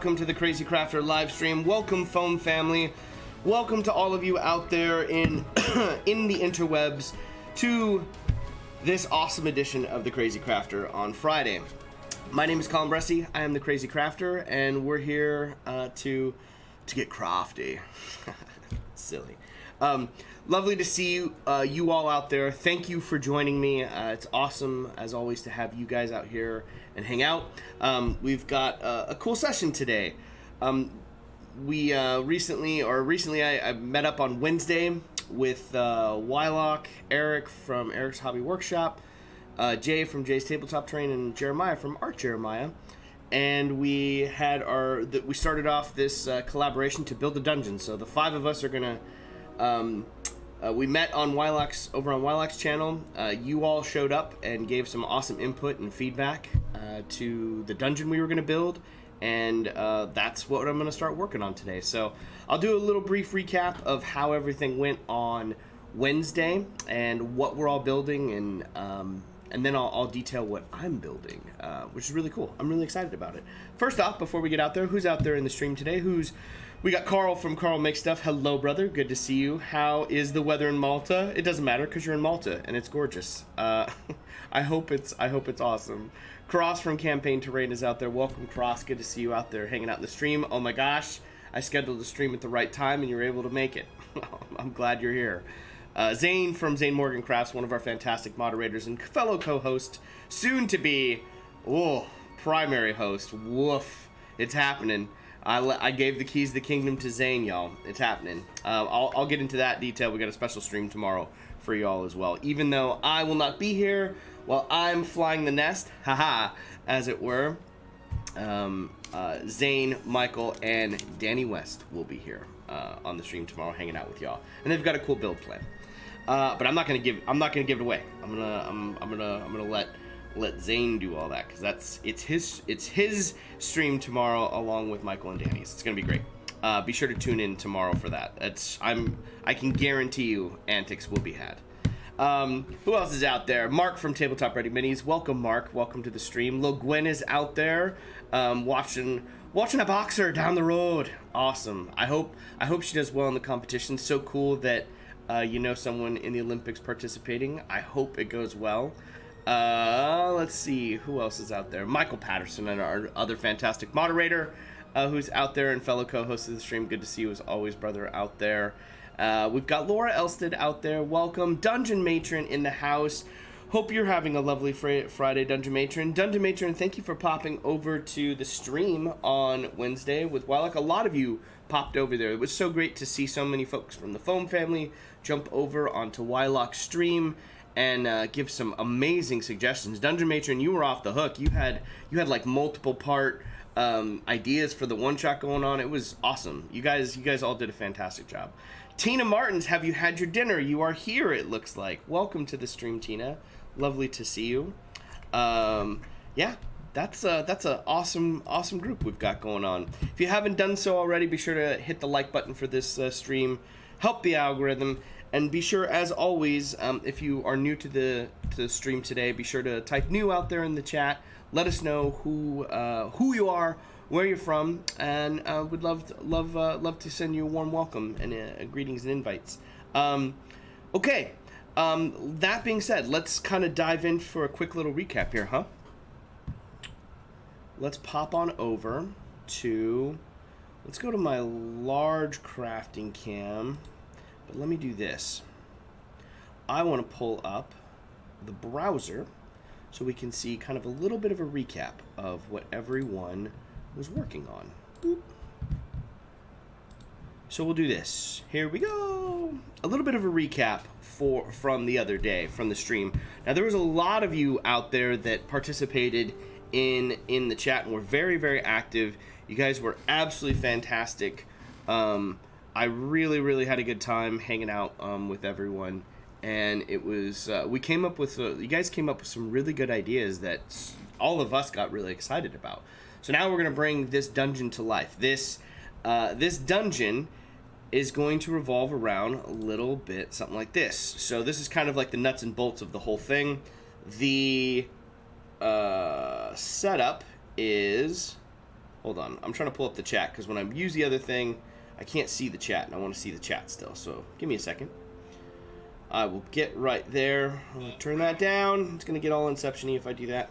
welcome to the Crazy Crafter live stream. Welcome, foam family. Welcome to all of you out there in in the interwebs to this awesome edition of the Crazy Crafter on Friday. My name is Colin Bressi. I am the Crazy Crafter, and we're here to get crafty. Silly. Lovely to see you all out there. Thank you for joining me. It's awesome, as always, to have you guys out here and hang out. We've got a cool session today. Recently I met up on Wednesday with WYLOCH, Eric from Eric's Hobby Workshop, Jay from Jay's Tabletop Terrain, and Jeremiah from Art Jeremiah. And we had we started off this collaboration to build a dungeon. So the five of us are gonna we met on over on WYLOCH's channel. You all showed up and gave some awesome input and feedback to the dungeon we were going to build, and that's what I'm going to start working on today. So I'll do a little brief recap of how everything went on Wednesday and what we're all building, and then I'll detail what I'm building, which is really cool. I'm really excited about it. First off, before we get out there, who's out there in the stream today? We got Carl from Carl Makes Stuff. Hello, brother. Good to see you. How is the weather in Malta? It doesn't matter because you're in Malta and it's gorgeous. I hope it's awesome. Cross from Campaign Terrain is out there. Welcome, Cross. Good to see you out there hanging out in the stream. Oh my gosh, I scheduled the stream at the right time and you were able to make it. I'm glad you're here. Zane from Zane Morgan Crafts, one of our fantastic moderators and fellow co-host, soon to be primary host. Woof, it's happening. I gave the keys to the kingdom to Zane, y'all. It's happening. I'll get into that detail. We got a special stream tomorrow for y'all as well. Even though I will not be here while I'm flying the nest, haha, as it were. Zane, Michael, and Danny West will be here on the stream tomorrow, hanging out with y'all, and they've got a cool build plan. But I'm not gonna give it away. I'm gonna let Zane do all that, because it's his stream tomorrow along with Michael and Danny's. It's gonna be great. Be sure to tune in tomorrow for that. I can guarantee you antics will be had. Who else is out there? Mark from Tabletop Ready Minis. Welcome, Mark. Welcome to the stream. Lil Gwen is out there watching a boxer down the road. Awesome. I hope she does well in the competition. So cool that someone in the Olympics participating. I hope it goes well. Let's see who else is out there. Michael Patterson, and our other fantastic moderator, who's out there and fellow co-host of the stream. Good to see you as always, brother, out there. We've got Laura Elsted out there. Welcome. Dungeon Matron in the house. Hope you're having a lovely Friday, Dungeon Matron. Dungeon Matron, thank you for popping over to the stream on Wednesday with WYLOCH. A lot of you popped over there. It was so great to see so many folks from the Foam family jump over onto WYLOCH's stream and give some amazing suggestions. Dungeon Matron, you were off the hook. You had like multiple part ideas for the one shot going on. It was awesome. You guys all did a fantastic job. Tina Martins, have you had your dinner? You are here, it looks like. Welcome to the stream, Tina. Lovely to see you. Yeah, that's a awesome group we've got going on. If you haven't done so already, be sure to hit the like button for this stream. Help the algorithm. And be sure, as always, if you are new to the stream today, be sure to type "new" out there in the chat. Let us know who you are, where you're from, and would love to send you a warm welcome and greetings and invites. Okay, that being said, let's kind of dive in for a quick little recap here, huh? Let's pop on over to. Let's go to my large crafting cam. But let me do this. I want to pull up the browser so we can see kind of a little bit of a recap of what everyone was working on. Boop. So we'll do this. Here we go. A little bit of a recap from the other day, from the stream. Now, there was a lot of you out there that participated in the chat and were very, very active. You guys were absolutely fantastic. I really had a good time hanging out with everyone, and it was you guys came up with some really good ideas that all of us got really excited about. So now we're gonna bring this dungeon to life. This dungeon is going to revolve around a little bit something like this. So this is kind of like the nuts and bolts of the whole thing. The setup is Hold on. I'm trying to pull up the chat because when I use the other thing, I can't see the chat, and I want to see the chat still. So give me a second. I will get right there. I'm going to turn that down. It's going to get all Inception-y if I do that.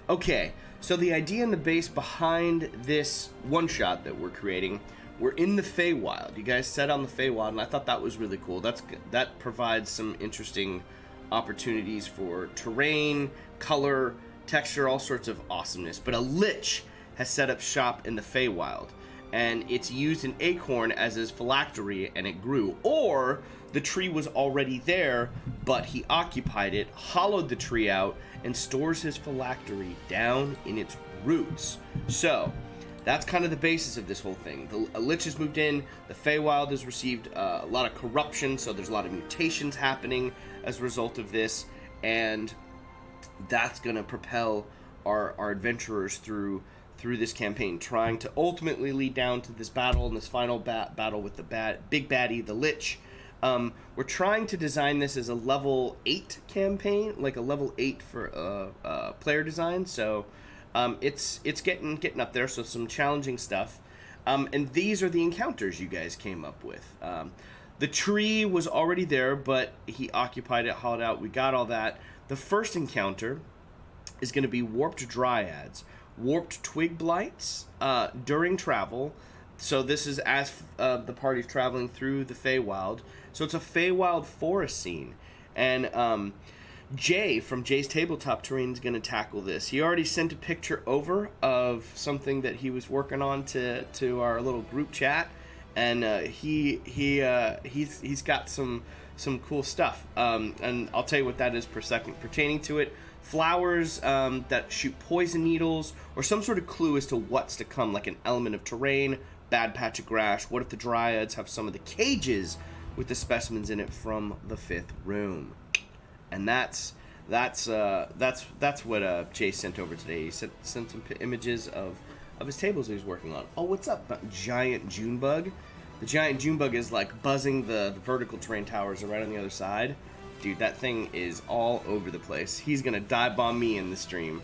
Okay, so the idea and the base behind this one-shot that we're creating, we're in the Feywild. You guys set on the Feywild, and I thought that was really cool. That provides some interesting opportunities for terrain, color, texture, all sorts of awesomeness. But a lich has set up shop in the Feywild, and it's used an acorn as his phylactery, and it grew. Or the tree was already there, but he occupied it, hollowed the tree out, and stores his phylactery down in its roots. So that's kind of the basis of this whole thing. A lich has moved in, the Feywild has received a lot of corruption, so there's a lot of mutations happening as a result of this, and that's going to propel our adventurers through this campaign, trying to ultimately lead down to this battle, and this final battle with the big baddie, the lich. We're trying to design this as a level 8 campaign, like a level 8 for player design, so it's getting up there, so some challenging stuff. And these are the encounters you guys came up with. The tree was already there, but he occupied it, hollowed out. We got all that. The first encounter is going to be warped dryads, warped twig blights during travel. So this is as the party's traveling through the Feywild. So it's a Feywild forest scene. And Jay from Jay's Tabletop Terrain is going to tackle this. He already sent a picture over of something that he was working on to our little group chat. And he's got some cool stuff. And I'll tell you what that is per second. Pertaining to it, flowers that shoot poison needles, or some sort of clue as to what's to come, like an element of terrain, bad patch of grass. What if the dryads have some of the cages with the specimens in it from the 5th room? And that's what Jay sent over today. He sent some images of his tables he was working on. Oh, what's up, giant June bug? The giant June bug is like buzzing the vertical terrain towers right on the other side. Dude, that thing is all over the place. He's gonna dive bomb me in the stream.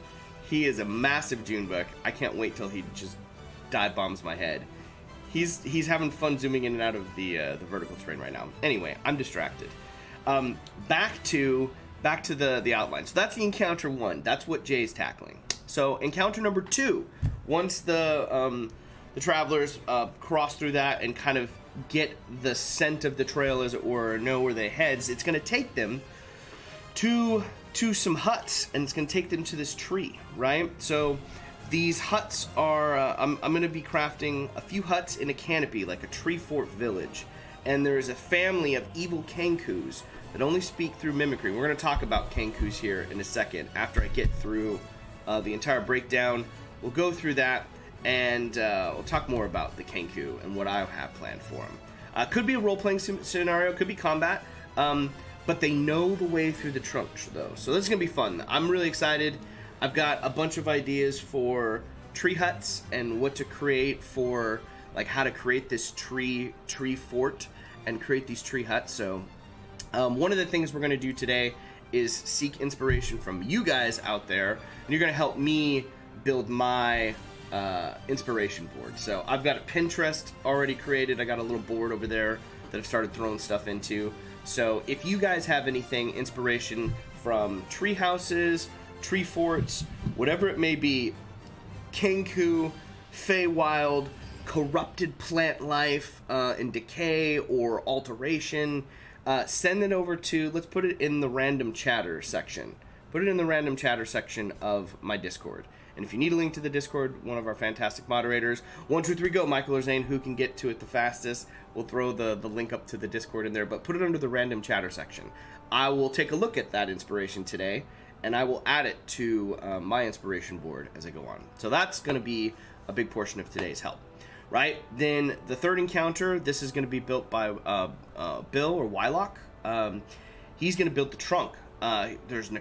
He is a massive June bug. I can't wait till he just dive bombs my head. He's having fun zooming in and out of the vertical terrain right now. Anyway, I'm distracted. Back to the outline. So that's the encounter 1. That's what Jay's tackling. So encounter number 2. Once the travelers cross through that and kind of get the scent of the trail, as it were, or know where they heads, it's going to take them to some huts, and it's going to take them to this tree, right? So these huts are, I'm going to be crafting a few huts in a canopy, like a tree fort village. And there's a family of evil Kenkus that only speak through mimicry. We're going to talk about Kenkus here in a second, after I get through the entire breakdown. We'll go through that, and we'll talk more about the Kenku and what I have planned for them. Could be a role-playing scenario, could be combat, but they know the way through the trunk, though. So this is going to be fun. I'm really excited. I've got a bunch of ideas for tree huts and what to create for, like, how to create this tree fort and create these tree huts. So one of the things we're going to do today is seek inspiration from you guys out there, and you're going to help me build my inspiration board. So I've got a Pinterest already created. I got a little board over there that I've started throwing stuff into. So if you guys have anything, inspiration from tree houses, tree forts, whatever it may be, Kenku, Feywild, corrupted plant life and decay or alteration, send it over to, let's put it in the random chatter section. Put it in the random chatter section of my Discord. And if you need a link to the Discord, one of our fantastic moderators, 1, 2, 3, go, Michael or Zane, who can get to it the fastest, we'll throw the link up to the Discord in there, but put it under the random chatter section. I will take a look at that inspiration today, and I will add it to my inspiration board as I go on. So that's going to be a big portion of today's help, right? Then the third encounter, this is going to be built by Bill or Wyloch. He's going to build the trunk. There's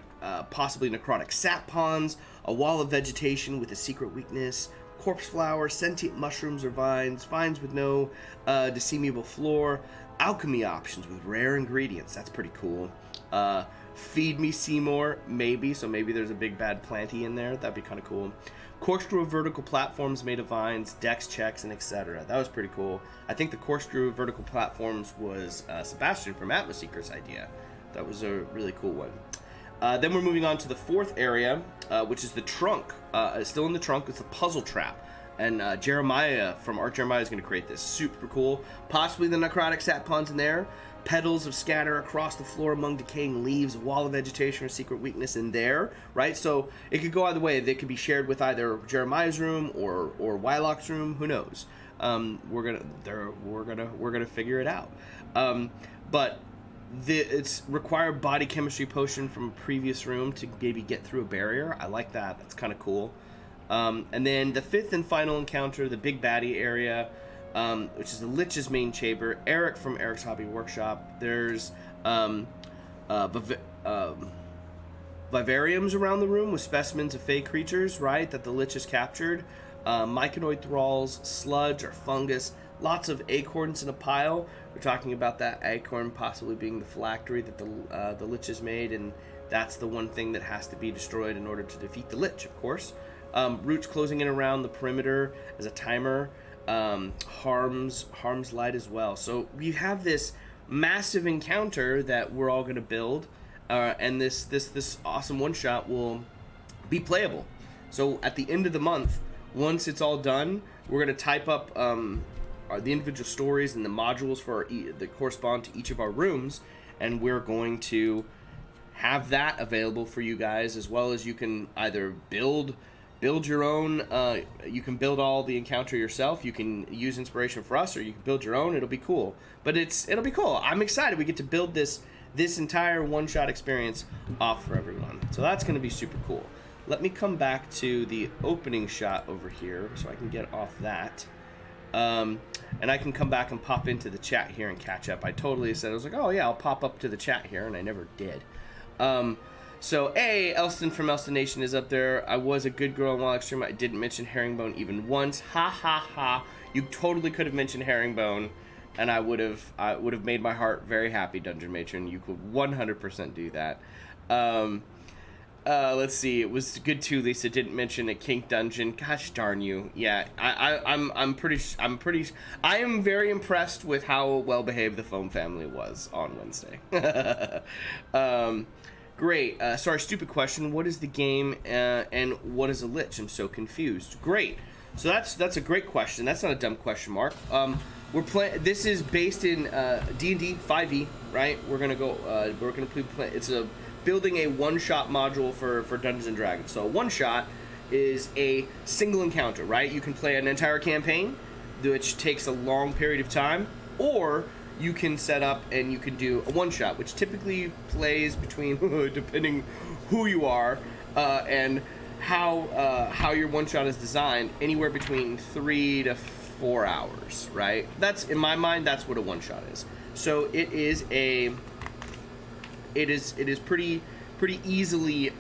possibly necrotic sap ponds, a wall of vegetation with a secret weakness, corpse flower, sentient mushrooms or vines, vines with no disseminable floor, alchemy options with rare ingredients. That's pretty cool. Feed me Seymour, maybe. So maybe there's a big bad planty in there. That'd be kind of cool. Corkscrew vertical platforms made of vines, dex checks, and etc. That was pretty cool. I think the corkscrew vertical platforms was Sebastian from Atmoseeker's idea. That was a really cool one. Then we're moving on to the fourth area, which is the trunk. Still in the trunk, it's a puzzle trap. And Jeremiah from Art Jeremiah is going to create this. Super cool. Possibly the necrotic sap puns in there. Petals of scatter across the floor among decaying leaves, a wall of vegetation or secret weakness in there, right? So it could go either way. They could be shared with either Jeremiah's room or WYLOCH'S room. Who knows? We're gonna figure it out. But it's required body chemistry potion from a previous room to maybe get through a barrier. I like that. That's kind of cool. And then the fifth and final encounter, the big baddie area, which is the Lich's main chamber. Eric from Eric's Hobby Workshop. There's vivariums around the room with specimens of fey creatures, right, that the Lich has captured. Myconoid thralls, sludge or fungus. Lots of acorns in a pile. We're talking about that acorn possibly being the phylactery that the Lich has made, and that's the one thing that has to be destroyed in order to defeat the Lich, of course. Roots closing in around the perimeter as a timer. Harm's light as well. So we have this massive encounter that we're all going to build, and this awesome one shot will be playable. So at the end of the month, once it's all done, we're going to type up the individual stories and the modules for that correspond to each of our rooms, and we're going to have that available for you guys, as well as you can either build your own. You can build all the encounter yourself. You can use inspiration for us, or you can build your own. It'll be cool. But it'll be cool. I'm excited. We get to build this entire one-shot experience off for everyone. So that's going to be super cool. Let me come back to the opening shot over here so I can get off that. And I can come back and pop into the chat here and catch up. I totally said, I was like, oh yeah, I'll pop up to the chat here, and I never did. So, Elston from Elston Nation is up there. I was a good girl on Livestream. I didn't mention Herringbone even once. Ha ha ha. You totally could have mentioned Herringbone, and I would have made my heart very happy, Dungeon Matron. You could 100% do that. Let's see. It was good too. Lisa didn't mention a kink dungeon. Gosh darn you. Yeah, I am very impressed with how well behaved the Foam family was on Wednesday. Great. Sorry, stupid question. What is the game and what is a Lich? I'm so confused. Great. So that's a great question. That's not a dumb question, Mark. We're playing. This is based in D&D 5e, right? We're gonna go. We're gonna play. It's building a one-shot module for Dungeons and Dragons. So a one-shot is a single encounter, right? You can play an entire campaign, which takes a long period of time, or you can set up and you can do a one-shot, which typically plays between, depending who you are and how your one-shot is designed, anywhere between 3 to 4 hours, right? That's, in my mind, that's what a one-shot is. So it is pretty easily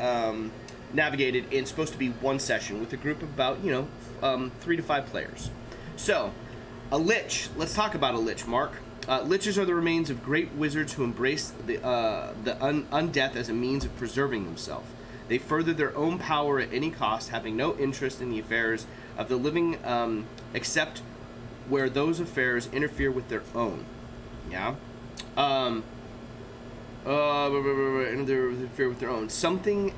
navigated, and supposed to be one session with a group of about 3 to 5 players. So a Lich. Let's talk about a Lich, Mark. Liches are the remains of great wizards who embrace the undeath as a means of preserving themselves. They further their own power at any cost, having no interest in the affairs of the living, except where those affairs interfere with their own. Yeah. Interfere with their own. Something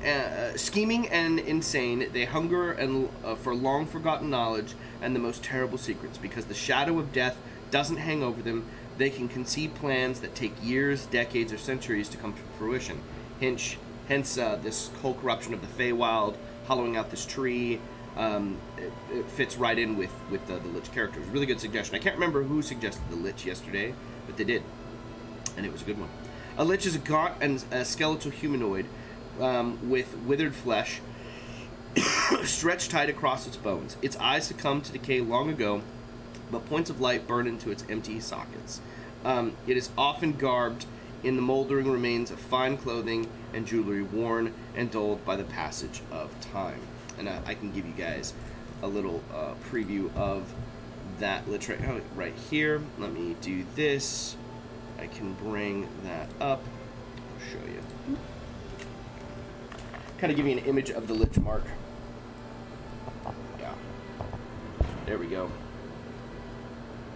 scheming and insane. They hunger and for long forgotten knowledge and the most terrible secrets. Because the shadow of death doesn't hang over them, they can conceive plans that take years, decades, or centuries to come to fruition. Hence this whole corruption of the Feywild, hollowing out this tree. It fits right in with the Lich characters. Really good suggestion. I can't remember who suggested the Lich yesterday, but they did, and it was a good one. A Lich is a gaunt and a skeletal humanoid with withered flesh stretched tight across its bones. Its eyes succumbed to decay long ago, but points of light burn into its empty sockets. It is often garbed in the moldering remains of fine clothing and jewelry worn and dulled by the passage of time. And I can give you guys a little preview of that lich right here. Let me do this. I can bring that up. I'll show you. Kind of give you an image of the lich mark. Yeah. There we go.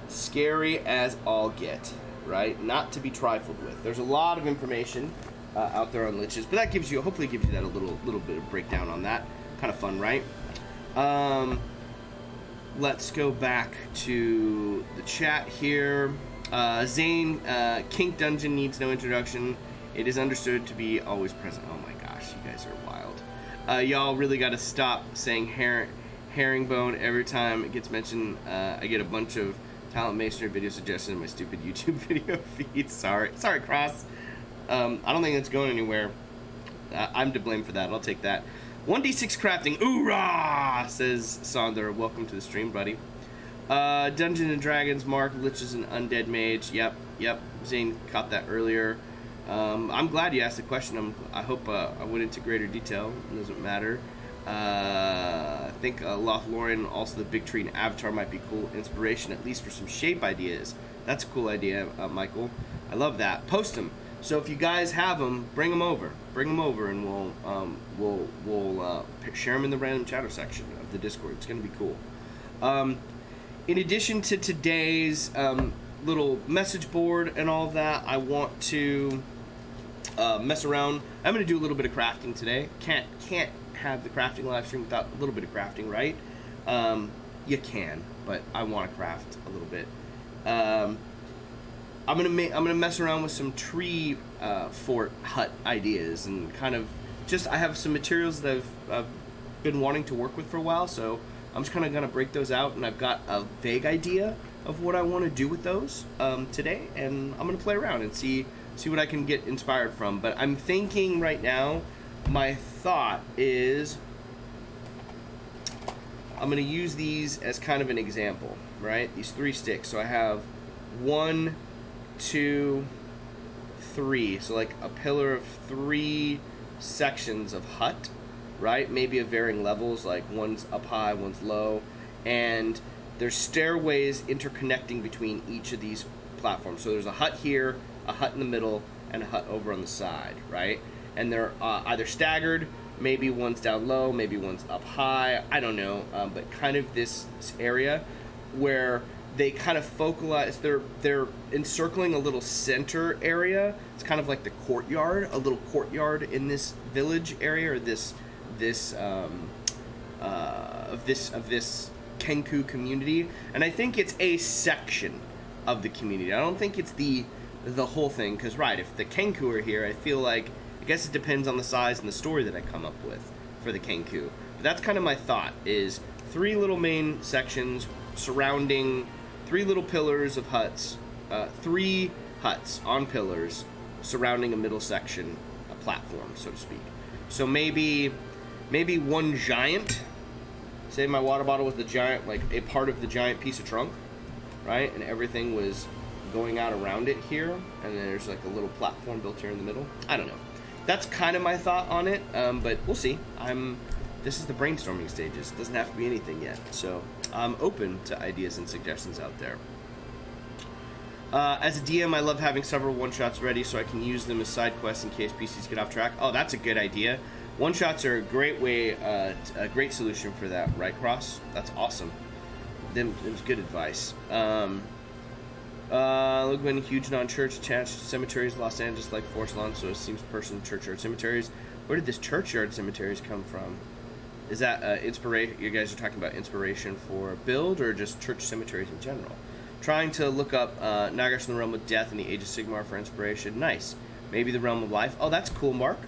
Scary as all get, right? Not to be trifled with. There's a lot of information out there on liches, but that gives you, hopefully gives you that a little bit of breakdown on that. Kind of fun, right? Let's go back to the chat here. Zane, Kink Dungeon needs no introduction. It is understood to be always present. Oh my gosh, you guys are wild. Y'all really got to stop saying herringbone every time it gets mentioned. I get a bunch of talent masonry video suggestions in my stupid YouTube video feed. Sorry, Cross. I don't think it's going anywhere. I'm to blame for that. I'll take that. 1d6 crafting. Oorah! Says Sonder. Welcome to the stream, buddy. Dungeons and Dragons. Mark. Lich is an undead mage. Yep. Zane caught that earlier. I'm glad you asked the question. I hope I went into greater detail. It doesn't matter. I think Lothlorien, also the big tree and Avatar might be cool inspiration, at least for some shape ideas. That's a cool idea, Michael. I love that. Post them. So if you guys have them, bring them over. And we'll share them in the random chatter section of the Discord. It's going to be cool. In addition to today's little message board and all of that, I want to mess around. I'm going to do a little bit of crafting today. Can't have the crafting live stream without a little bit of crafting, right? You can, but I want to craft a little bit. I'm gonna mess around with some tree fort hut ideas and kind of just, I have some materials that I've been wanting to work with for a while, so I'm just kind of gonna break those out, and I've got a vague idea of what I want to do with those today, and I'm gonna play around and see what I can get inspired from. But I'm thinking right now, my thought is I'm gonna use these as kind of an example, right? These 3 sticks. So I have 1, 2, 3, so like a pillar of 3 sections of hut, right? Maybe of varying levels, like one's up high, one's low, and there's stairways interconnecting between each of these platforms. So there's a hut here, a hut in the middle, and a hut over on the side, right? And they're either staggered, maybe one's down low, maybe one's up high, I don't know, but kind of this area where they kind of focalize, they're encircling a little center area. It's kind of like the courtyard, a little courtyard in this village area, or this Kenku community. And I think it's a section of the community. I don't think it's the whole thing, because right, if the Kenku are here, I feel like, I guess it depends on the size and the story that I come up with for the Kenku. But that's kind of my thought, is 3 little main sections surrounding 3 little pillars of huts, 3 huts on pillars surrounding a middle section, a platform, so to speak. So maybe 1 giant, say my water bottle was the giant, like a part of the giant piece of trunk, right? And everything was going out around it here, and then there's like a little platform built here in the middle. I don't know. That's kind of my thought on it, but we'll see. This is the brainstorming stages. It doesn't have to be anything yet, so I'm open to ideas and suggestions out there. As a DM, I love having several one-shots ready so I can use them as side quests in case PCs get off track. Oh, that's a good idea. One-shots are a great way, a great solution for that, right, Cross? That's awesome. It was good advice. Look, when huge non-church attached cemeteries, Los Angeles, like Forest Lawn, so it seems personal churchyard cemeteries. Where did this churchyard cemeteries come from? Is that inspiration? You guys are talking about inspiration for build, or just church cemeteries in general? Trying to look up Nagash in the Realm of Death and the Age of Sigmar for inspiration. Nice. Maybe the Realm of Life. Oh, that's cool, Mark.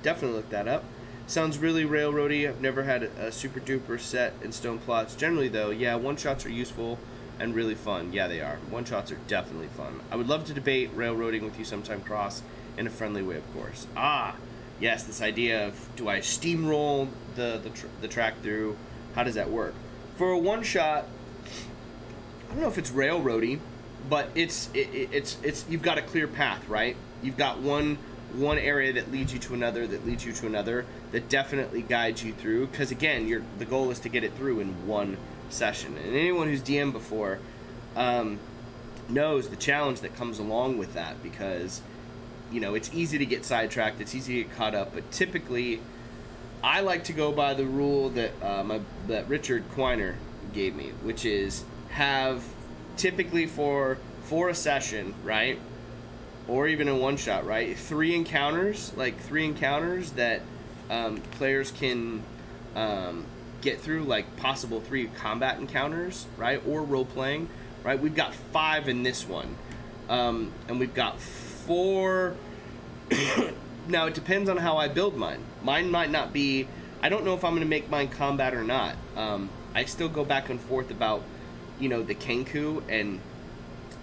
Definitely look that up. Sounds really railroady. I've never had a super duper set in stone plots. Generally, though, yeah, one-shots are useful and really fun. Yeah, they are. One-shots are definitely fun. I would love to debate railroading with you sometime, Cross, in a friendly way, of course. Ah, yes, this idea of, do I steamroll the track through? How does that work? For a one-shot, I don't know if it's railroady, but it's you've got a clear path, right? You've got one one area that leads you to another, that definitely guides you through. Because again, the goal is to get it through in one session. And anyone who's DM'd before knows the challenge that comes along with that, because it's easy to get sidetracked, it's easy to get caught up. But typically, I like to go by the rule that that Richard Quiner gave me, which is have typically for a session, right, or even in one shot, right, 3 encounters that players can get through, like possible 3 combat encounters, right, or role playing, right. We've got 5 in this one, and we've got 4. Now it depends on how I build mine. Mine might not be. I don't know if I'm going to make mine combat or not. I still go back and forth about the Kenku and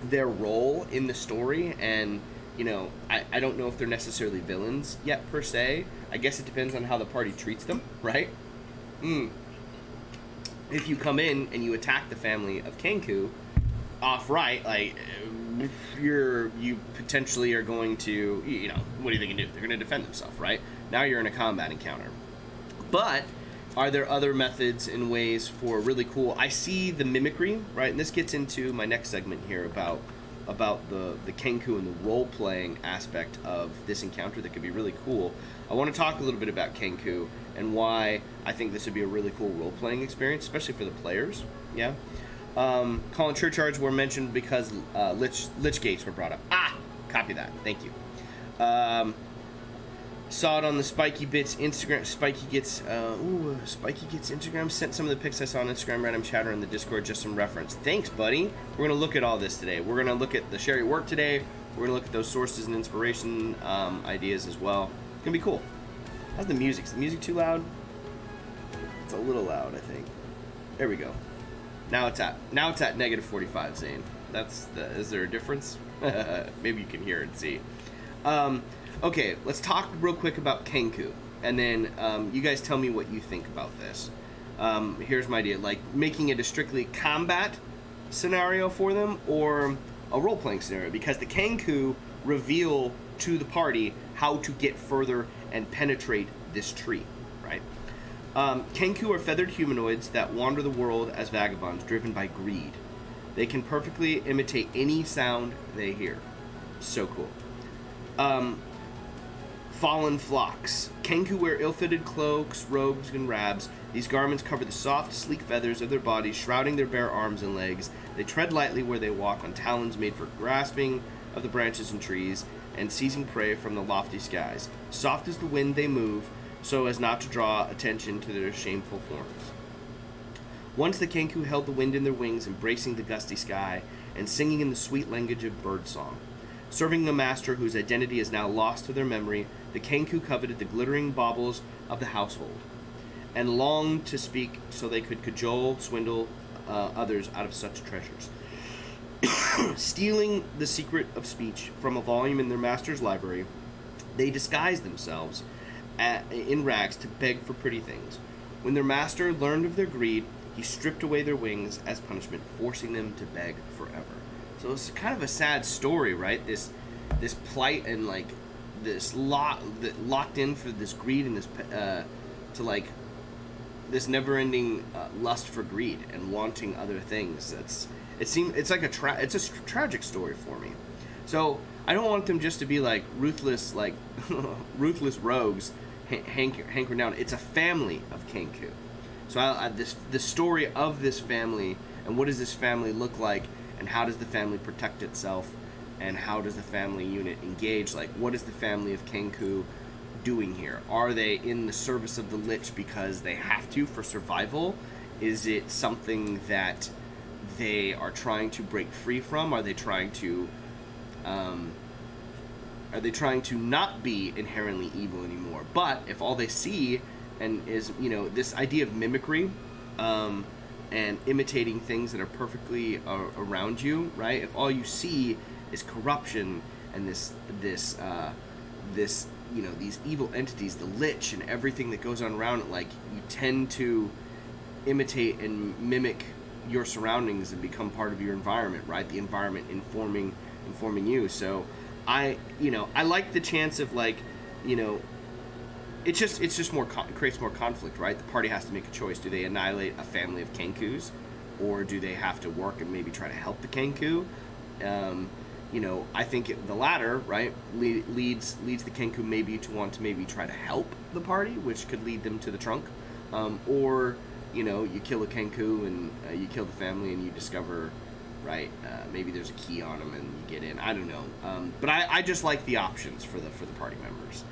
their role in the story, and I don't know if they're necessarily villains yet per se. I guess it depends on how the party treats them, right? If you come in and you attack the family of Kenku off right, like you potentially are going to, what are they going to do? They're going to defend themselves, right? Now you're in a combat encounter. But are there other methods and ways for really cool? I see the mimicry, right? And this gets into my next segment here about the Kenku and the role-playing aspect of this encounter that could be really cool. I want to talk a little bit about Kenku and why I think this would be a really cool role-playing experience, especially for the players. Yeah. Colin Churchyards were mentioned because Lich Gates were brought up. Copy that. Thank you. Saw it on the Spiky Bits Instagram. Spiky Gets Instagram. Sent some of the pics I saw on Instagram, random chatter in the Discord, just some reference. Thanks, buddy. We're going to look at all this today. We're going to look at the Sherry work today. We're going to look at those sources and inspiration ideas as well. It's going to be cool. How's the music? Is the music too loud? It's a little loud, I think. There we go. Now it's at -45, Zane. Is there a difference? Maybe you can hear and see. Okay, let's talk real quick about Kenku, and then you guys tell me what you think about this. Here's my idea, like making it a strictly combat scenario for them, or a role-playing scenario, because the Kenku reveal to the party how to get further and penetrate this tree, right? Kenku are feathered humanoids that wander the world as vagabonds, driven by greed. They can perfectly imitate any sound they hear. So cool. Fallen flocks. Kenku wear ill-fitted cloaks, robes, and rabs. These garments cover the soft, sleek feathers of their bodies, shrouding their bare arms and legs. They tread lightly where they walk, on talons made for grasping of the branches and trees and seizing prey from the lofty skies. Soft as the wind they move, so as not to draw attention to their shameful forms. Once the Kenku held the wind in their wings, embracing the gusty sky and singing in the sweet language of birdsong. Serving a master whose identity is now lost to their memory, the Kenku coveted the glittering baubles of the household, and longed to speak so they could swindle others out of such treasures. Stealing the secret of speech from a volume in their master's library, they disguised themselves in rags to beg for pretty things. When their master learned of their greed, he stripped away their wings as punishment, forcing them to beg forever. So it's kind of a sad story, right? This plight and like this locked in for this greed and this this never-ending lust for greed and wanting other things. It's like a tragic story for me. So I don't want them just to be like ruthless ruthless rogues hankering down. It's a family of Kenku. So the story of this family, and what does this family look like, and how does the family protect itself, and how does the family unit engage? Like, what is the family of Kenku doing here? Are they in the service of the Lich because they have to for survival? Is it something that they are trying to break free from? Are they trying to not be inherently evil anymore? But if all they see and is, this idea of mimicry, and imitating things that are perfectly around you, right? If all you see is corruption and these evil entities, the Lich and everything that goes on around it, like, you tend to imitate and mimic your surroundings and become part of your environment, right? The environment informing you. So I like the chance of like, it's just more creates more conflict, right? The party has to make a choice. Do they annihilate a family of Kenkus, or do they have to work and maybe try to help the Kenku? I think the latter, right, leads the Kenku maybe to want to maybe try to help the party, which could lead them to the trunk, or you kill a Kenku and you kill the family and you discover, right, maybe there's a key on them and you get in. I don't know, but I just like the options for the party members.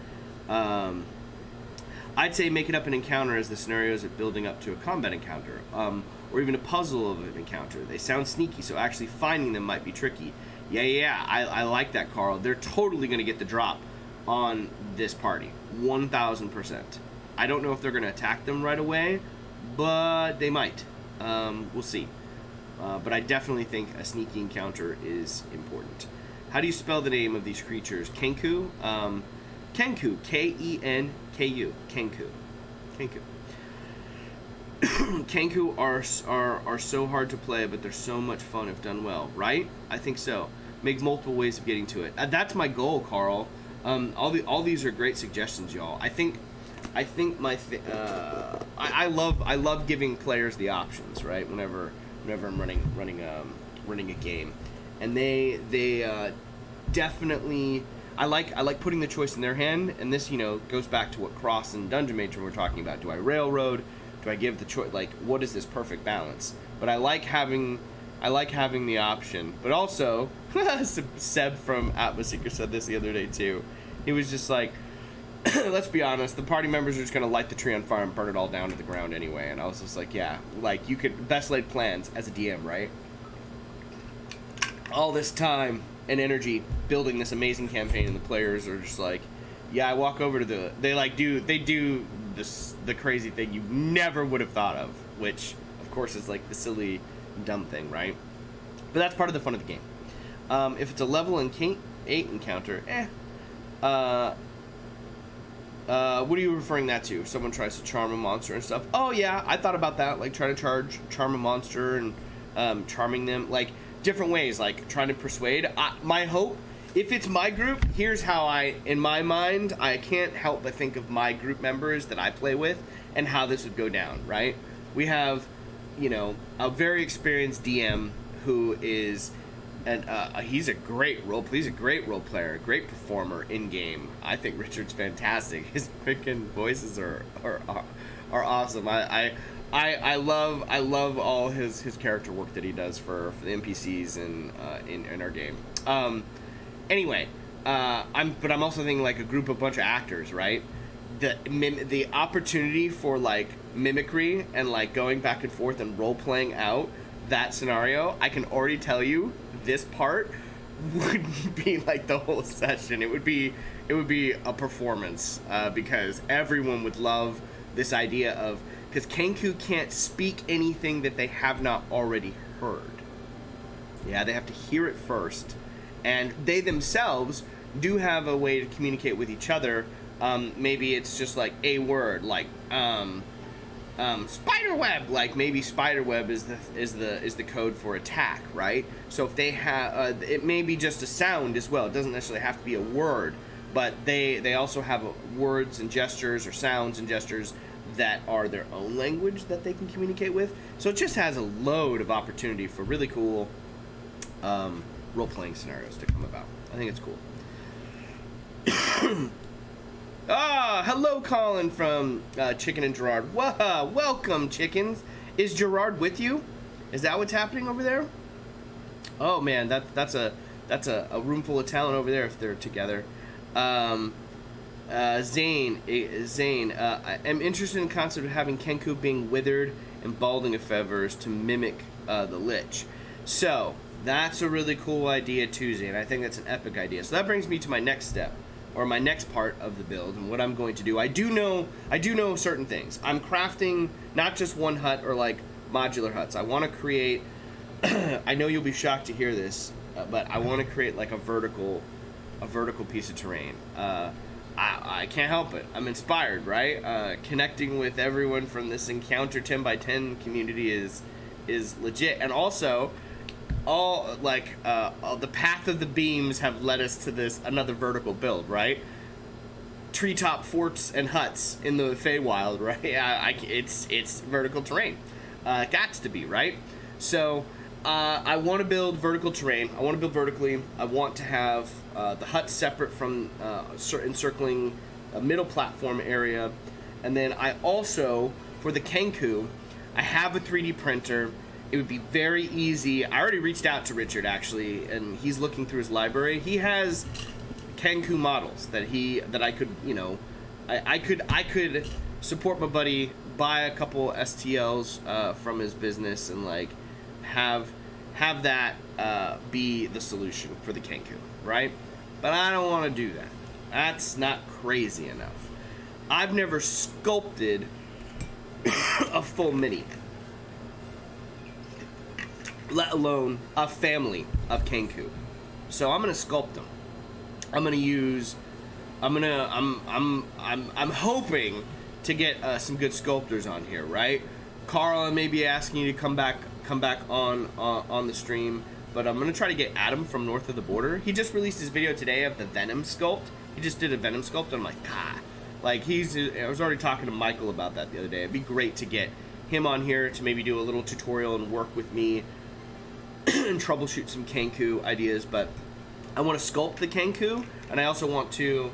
I'd say making up an encounter as the scenarios of building up to a combat encounter, or even a puzzle of an encounter. They sound sneaky, so actually finding them might be tricky. Yeah, I like that, Carl. They're totally going to get the drop on this party, 1,000%. I don't know if they're going to attack them right away, but they might. We'll see. But I definitely think a sneaky encounter is important. How do you spell the name of these creatures? Kenku? Kenku, Kenku. Kenku. Kenku. Kenku are so hard to play, but they're so much fun if done well, right? I think so. Make multiple ways of getting to it. That's my goal, Carl. All these are great suggestions, y'all. I think I love giving players the options, right? Whenever I'm running a game, and they definitely. I like putting the choice in their hand, and this goes back to what Cross and Dungeon Matron were talking about. Do I railroad? Do I give the choice? Like, what is this perfect balance? But I like having the option. But also, Seb from Atmoseeker said this the other day too. He was just like, let's be honest, the party members are just gonna light the tree on fire and burn it all down to the ground anyway. And I was just like, yeah, like you could best laid plans as a DM, right? All this time and energy building this amazing campaign, and the players are just like, yeah, I walk over to they do the crazy thing you never would have thought of, which of course is like the silly dumb thing, right? But that's part of the fun of the game. If it's a level 8 encounter, what are you referring that to? Someone tries to charm a monster and stuff. Oh yeah, I thought about that, like trying to charm a monster and charming them, like different ways, like trying to persuade. My hope, if it's my group, here's how in my mind, I can't help but think of my group members that I play with and how this would go down, right? We have, a very experienced DM who is, he's a great role player, a great performer in game. I think Richard's fantastic. His freaking voices are awesome. I love all his character work that he does for the NPCs in our game. Anyway, I'm also thinking like a bunch of actors, right? The opportunity for like mimicry and like going back and forth and role playing out that scenario, I can already tell you this part would be like the whole session. It would be a performance, because everyone would love this idea of, because Kenku can't speak anything that they have not already heard. Yeah, they have to hear it first. And they themselves do have a way to communicate with each other. Maybe it's just like a word, like spiderweb. Like maybe spiderweb is the code for attack, right? So if they have, it may be just a sound as well. It doesn't necessarily have to be a word, but they also have words and gestures, or sounds and gestures that are their own language that they can communicate with. So it just has a load of opportunity for really cool role-playing scenarios to come about. I think it's cool. Hello, Colin from Chicken and Gerard. Welcome, chickens. Is Gerard with you? Is that what's happening over there? Oh man, that's a room full of talent over there if they're together. Zane, I'm interested in the concept of having Kenku being withered and balding of feathers to mimic the Lich. So that's a really cool idea too, Zane. I think that's an epic idea. So that brings me to my next step, or my next part of the build, and what I'm going to do. I do know certain things. I'm crafting not just one hut or like modular huts. I want to create. I know you'll be shocked to hear this, but I want to create like a vertical piece of terrain. I can't help it. I'm inspired, right? Connecting with everyone from this Encounter 10x10 community is legit, and also the path of the beams have led us to this another vertical build, right? Treetop forts and huts in the Feywild, right? It's vertical terrain. Gots to be, right? So I want to build vertical terrain. I want to build vertically. I want to have the huts separate from encircling a middle platform area. And then I also, for the Kenku, I have a 3D printer. It would be very easy. I already reached out to Richard, actually, and he's looking through his library. He has Kenku models that I could, you know, I could support my buddy, buy a couple STLs from his business, and like have that be the solution for the Kenku, right? But I don't want to do that. That's not crazy enough. I've never sculpted a full mini, let alone a family of Kenku. So I'm gonna sculpt them. I'm hoping to get some good sculptors on here, right? Carl, I may be asking you to come back on the stream, but I'm gonna try to get Adam from North of the Border. He just released his video today of the Venom sculpt. He just did a Venom sculpt, and I'm like, like I was already talking to Michael about that the other day. It'd be great to get him on here to maybe do a little tutorial and work with me and troubleshoot some Kenku ideas. But I want to sculpt the Kenku, and I also want to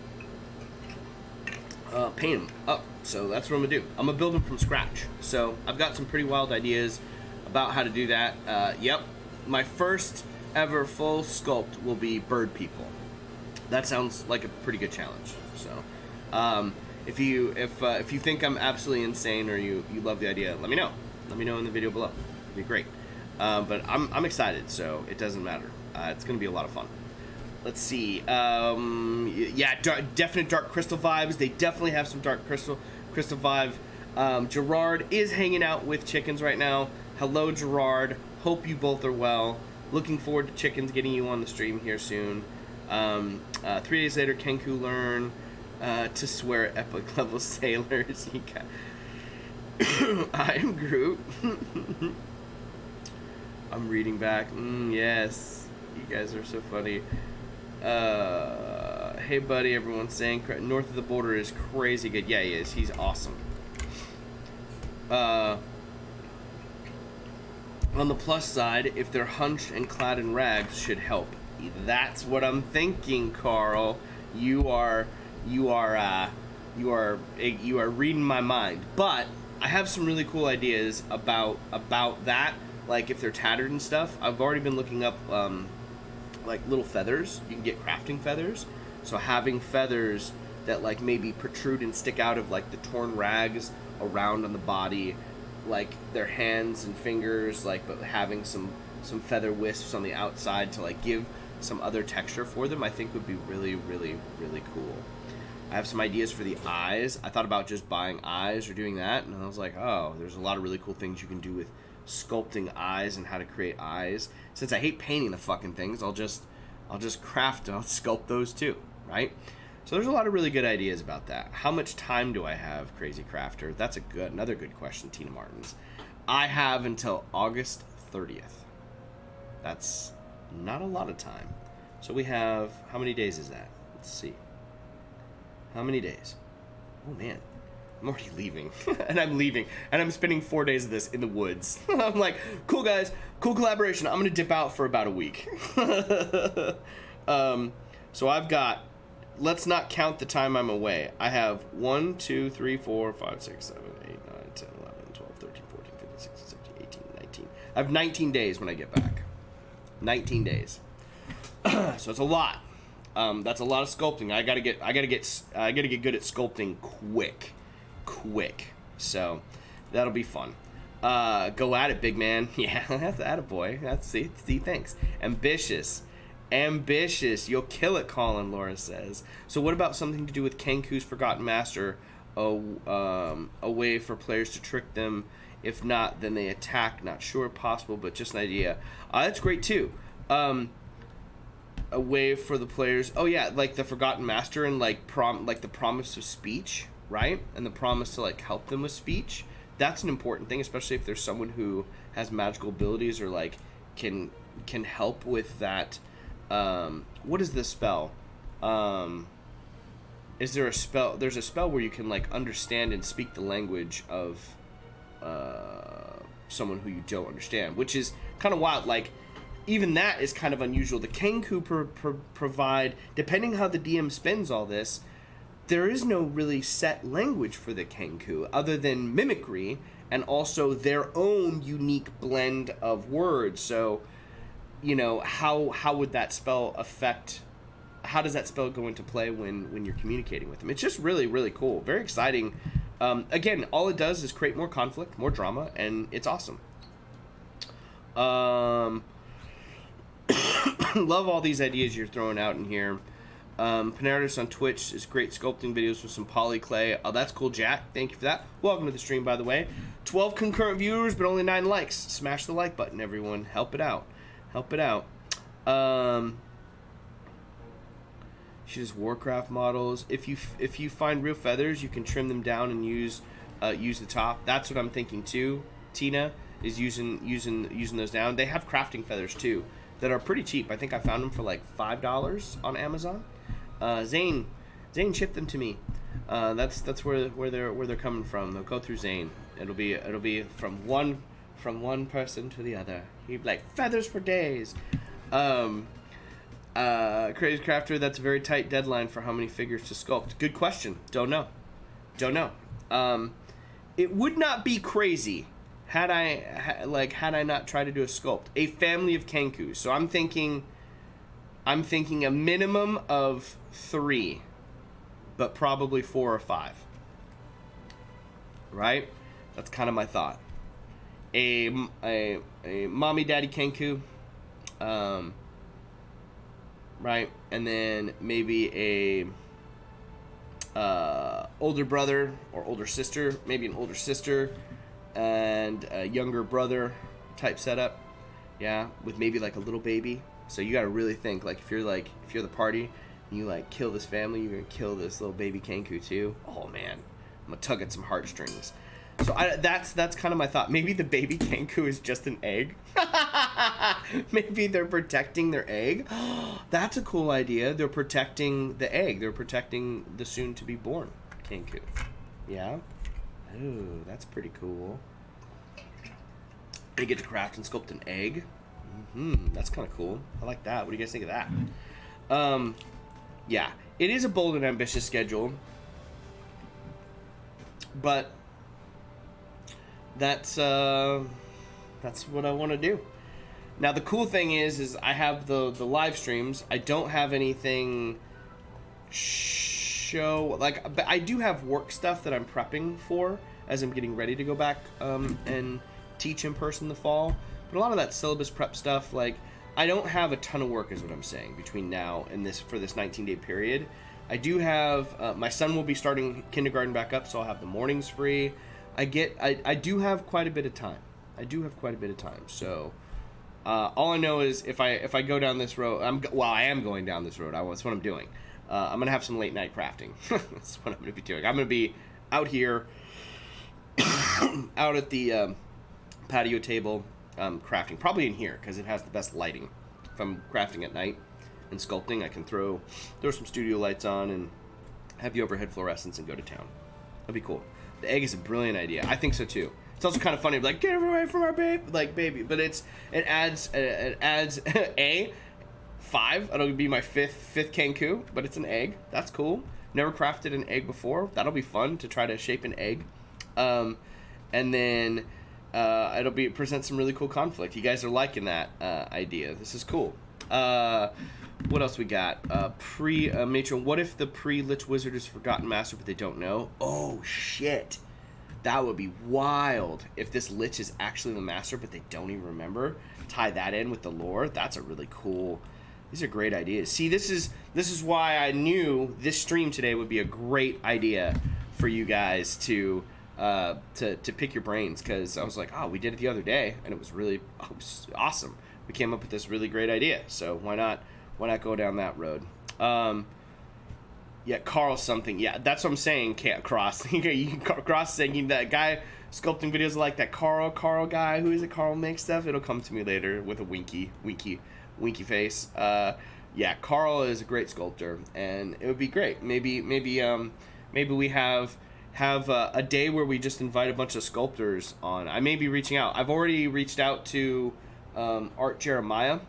paint them up. So that's what I'm gonna do. I'm gonna build them from scratch. So I've got some pretty wild ideas about how to do that. Yep, my first ever full sculpt will be bird people. That sounds like a pretty good challenge. So if you think I'm absolutely insane or you love the idea, let me know. Let me know in the video below. It'd be great. But I'm excited, so it doesn't matter. It's gonna be a lot of fun. Let's see. Yeah, definite Dark Crystal vibes. They definitely have some Dark Crystal vibe. Gerard is hanging out with Chickens right now. Hello, Gerard. Hope you both are well. Looking forward to Chickens getting you on the stream here soon. 3 days later, Kenku learn to swear at epic level sailors. I am Groot. I'm reading back. Yes, you guys are so funny. Hey buddy, everyone's saying North of the Border is crazy good. Yeah, he is. He's awesome. On the plus side, if they're hunched and clad in rags, should help. That's what I'm thinking, Carl. You are reading my mind. But I have some really cool ideas about that. Like if they're tattered and stuff. I've already been looking up like little feathers. You can get crafting feathers. So having feathers that like maybe protrude and stick out of like the torn rags around on the body, like their hands and fingers, like, but having some feather wisps on the outside to like give some other texture for them, I think would be really, really, really cool. I have some ideas for the eyes. I thought about just buying eyes or doing that, and I was like, oh, there's a lot of really cool things you can do with sculpting eyes and how to create eyes. Since I hate painting the fucking things, I'll just craft and I'll sculpt those too, right? So there's a lot of really good ideas about that. How much time do I have, Crazy Crafter? That's another good question, Tina Martins. I have until August 30th. That's not a lot of time. So we have, how many days is that? Let's see. How many days? Oh man, I'm already leaving. And I'm leaving. And I'm spending 4 days of this in the woods. I'm like, cool guys, cool collaboration. I'm gonna dip out for about a week. So I've got, let's not count the time I'm away. I have 1, 2, 3, 4, 5, 6, 7, 8, 9, 10, 11, 12, 13, 14, 15, 16, 17, 18, 19. I have 19 days when I get back. 19 days. So it's a lot. That's a lot of sculpting. I gotta get good at sculpting quick. So that'll be fun. Go at it, big man. Yeah, that's attaboy. That's see, thanks. Ambitious. You'll kill it, Colin, Laura says. So what about something to do with Kenku's Forgotten Master? A way for players to trick them. If not, then they attack. Not sure, possible, but just an idea. That's great too. A way for the players. Oh yeah, like the Forgotten Master and like the promise of speech, right? And the promise to like help them with speech. That's an important thing, especially if there's someone who has magical abilities or like can can help with that. What is this spell? Is there a spell? There's a spell where you can like understand and speak the language of someone who you don't understand, which is kind of wild. Like, even that is kind of unusual. The Kenku provide, depending how the DM spends all this, there is no really set language for the Kenku other than mimicry and also their own unique blend of words. So, you know, how would that spell affect? How does that spell go into play when you're communicating with them? It's just really, really cool. Very exciting. Again, all it does is create more conflict, more drama, and it's awesome. Love all these ideas you're throwing out in here. Panardis on Twitch is great sculpting videos with some poly clay. Oh, that's cool, Jack. Thank you for that. Welcome to the stream, by the way. 12 concurrent viewers, but only 9 likes. Smash the like button, everyone. Help it out. Help it out. She does Warcraft models. If you find real feathers, you can trim them down and use the top. That's what I'm thinking too. Tina is using those down. They have crafting feathers too that are pretty cheap. I think I found them for like $5 on Amazon. Zane shipped them to me. That's where they're coming from. They'll go through Zane. It'll be from one person to the other. He'd be like, feathers for days. Crazy Crafter, that's a very tight deadline for how many figures to sculpt. Good question. Don't know. It would not be crazy had I not tried to do a sculpt. A family of Kenkus. So I'm thinking a minimum of 3, but probably 4 or 5. Right? That's kind of my thought. A mommy daddy Kenku. Right, and then maybe a older brother or older sister, maybe an older sister and a younger brother type setup, yeah, with maybe like a little baby. So you got to really think, like, if you're the party and you like kill this family, you're gonna kill this little baby Kenku too. Oh man, I'm gonna tug at some heartstrings. So that's kind of my thought. Maybe the baby Kenku is just an egg. Maybe they're protecting their egg. That's a cool idea. They're protecting the egg. They're protecting the soon-to-be-born Kenku. Yeah? Ooh, that's pretty cool. They get to craft and sculpt an egg. That's kind of cool. I like that. What do you guys think of that? Yeah. It is a bold and ambitious schedule. But that's what I want to do. Now the cool thing is I have the live streams. I don't have anything but I do have work stuff that I'm prepping for as I'm getting ready to go back and teach in person the fall. But a lot of that syllabus prep stuff, like, I don't have a ton of work is what I'm saying between now and this 19-day period. I do have my son will be starting kindergarten back up, so I'll have the mornings free. I do have quite a bit of time. So all I know is if I go down this road, I am going down this road. That's what I'm doing. I'm gonna have some late night crafting. That's what I'm gonna be doing. I'm gonna be out here, out at the patio table, crafting. Probably in here because it has the best lighting. If I'm crafting at night and sculpting, I can throw some studio lights on and have the overhead fluorescence and go to town. That'd be cool. The egg is a brilliant idea. I think so too. It's also kind of funny, like, get away from our baby. But it adds a 5. It'll be my fifth Kenku, but it's an egg. That's cool. Never crafted an egg before. That'll be fun to try to shape an egg. And then it'll present some really cool conflict. You guys are liking that idea. This is cool. What else we got? Matron, what if the pre-Lich Wizard is Forgotten Master, but they don't know? Oh, shit. That would be wild if this Lich is actually the Master, but they don't even remember. Tie that in with the lore. That's a really cool... These are great ideas. See, this is why I knew this stream today would be a great idea for you guys to pick your brains, because I was like, we did it the other day, and it was really awesome. We came up with this really great idea, so why not go down that road? Yeah, Carl something. Yeah, that's what I'm saying. Can't cross. You can cross saying that guy sculpting videos like that Carl guy. Who is it? Carl makes stuff. It'll come to me later with a winky face. Yeah, Carl is a great sculptor, and it would be great. Maybe we have a day where we just invite a bunch of sculptors on. I may be reaching out. I've already reached out to Art Jeremiah.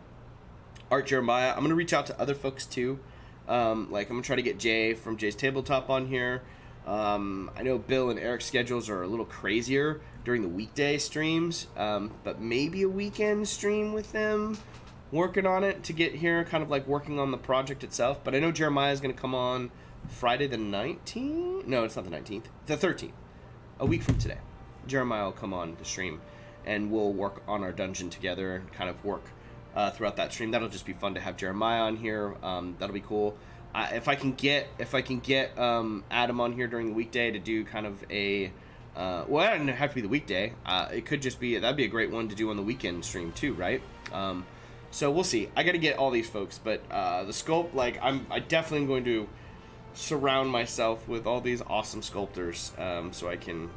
I'm gonna reach out to other folks too. Like I'm gonna try to get Jay from Jay's Tabletop on here. I know Bill and Eric's schedules are a little crazier during the weekday streams, but maybe a weekend stream with them, working on it to get here, kind of like working on the project itself. But I know Jeremiah is gonna come on Friday the 19th. No, it's not the 19th. The 13th. A week from today, Jeremiah will come on the stream, and we'll work on our dungeon together and kind of work throughout that stream. That'll just be fun to have Jeremiah on here. That'll be cool. If I can get Adam on here during the weekday to do kind of a well, it doesn't have to be the weekday. It could just be, that'd be a great one to do on the weekend stream too, right? So we'll see. I got to get all these folks, but the sculpt, like I definitely am going to surround myself with all these awesome sculptors, so I can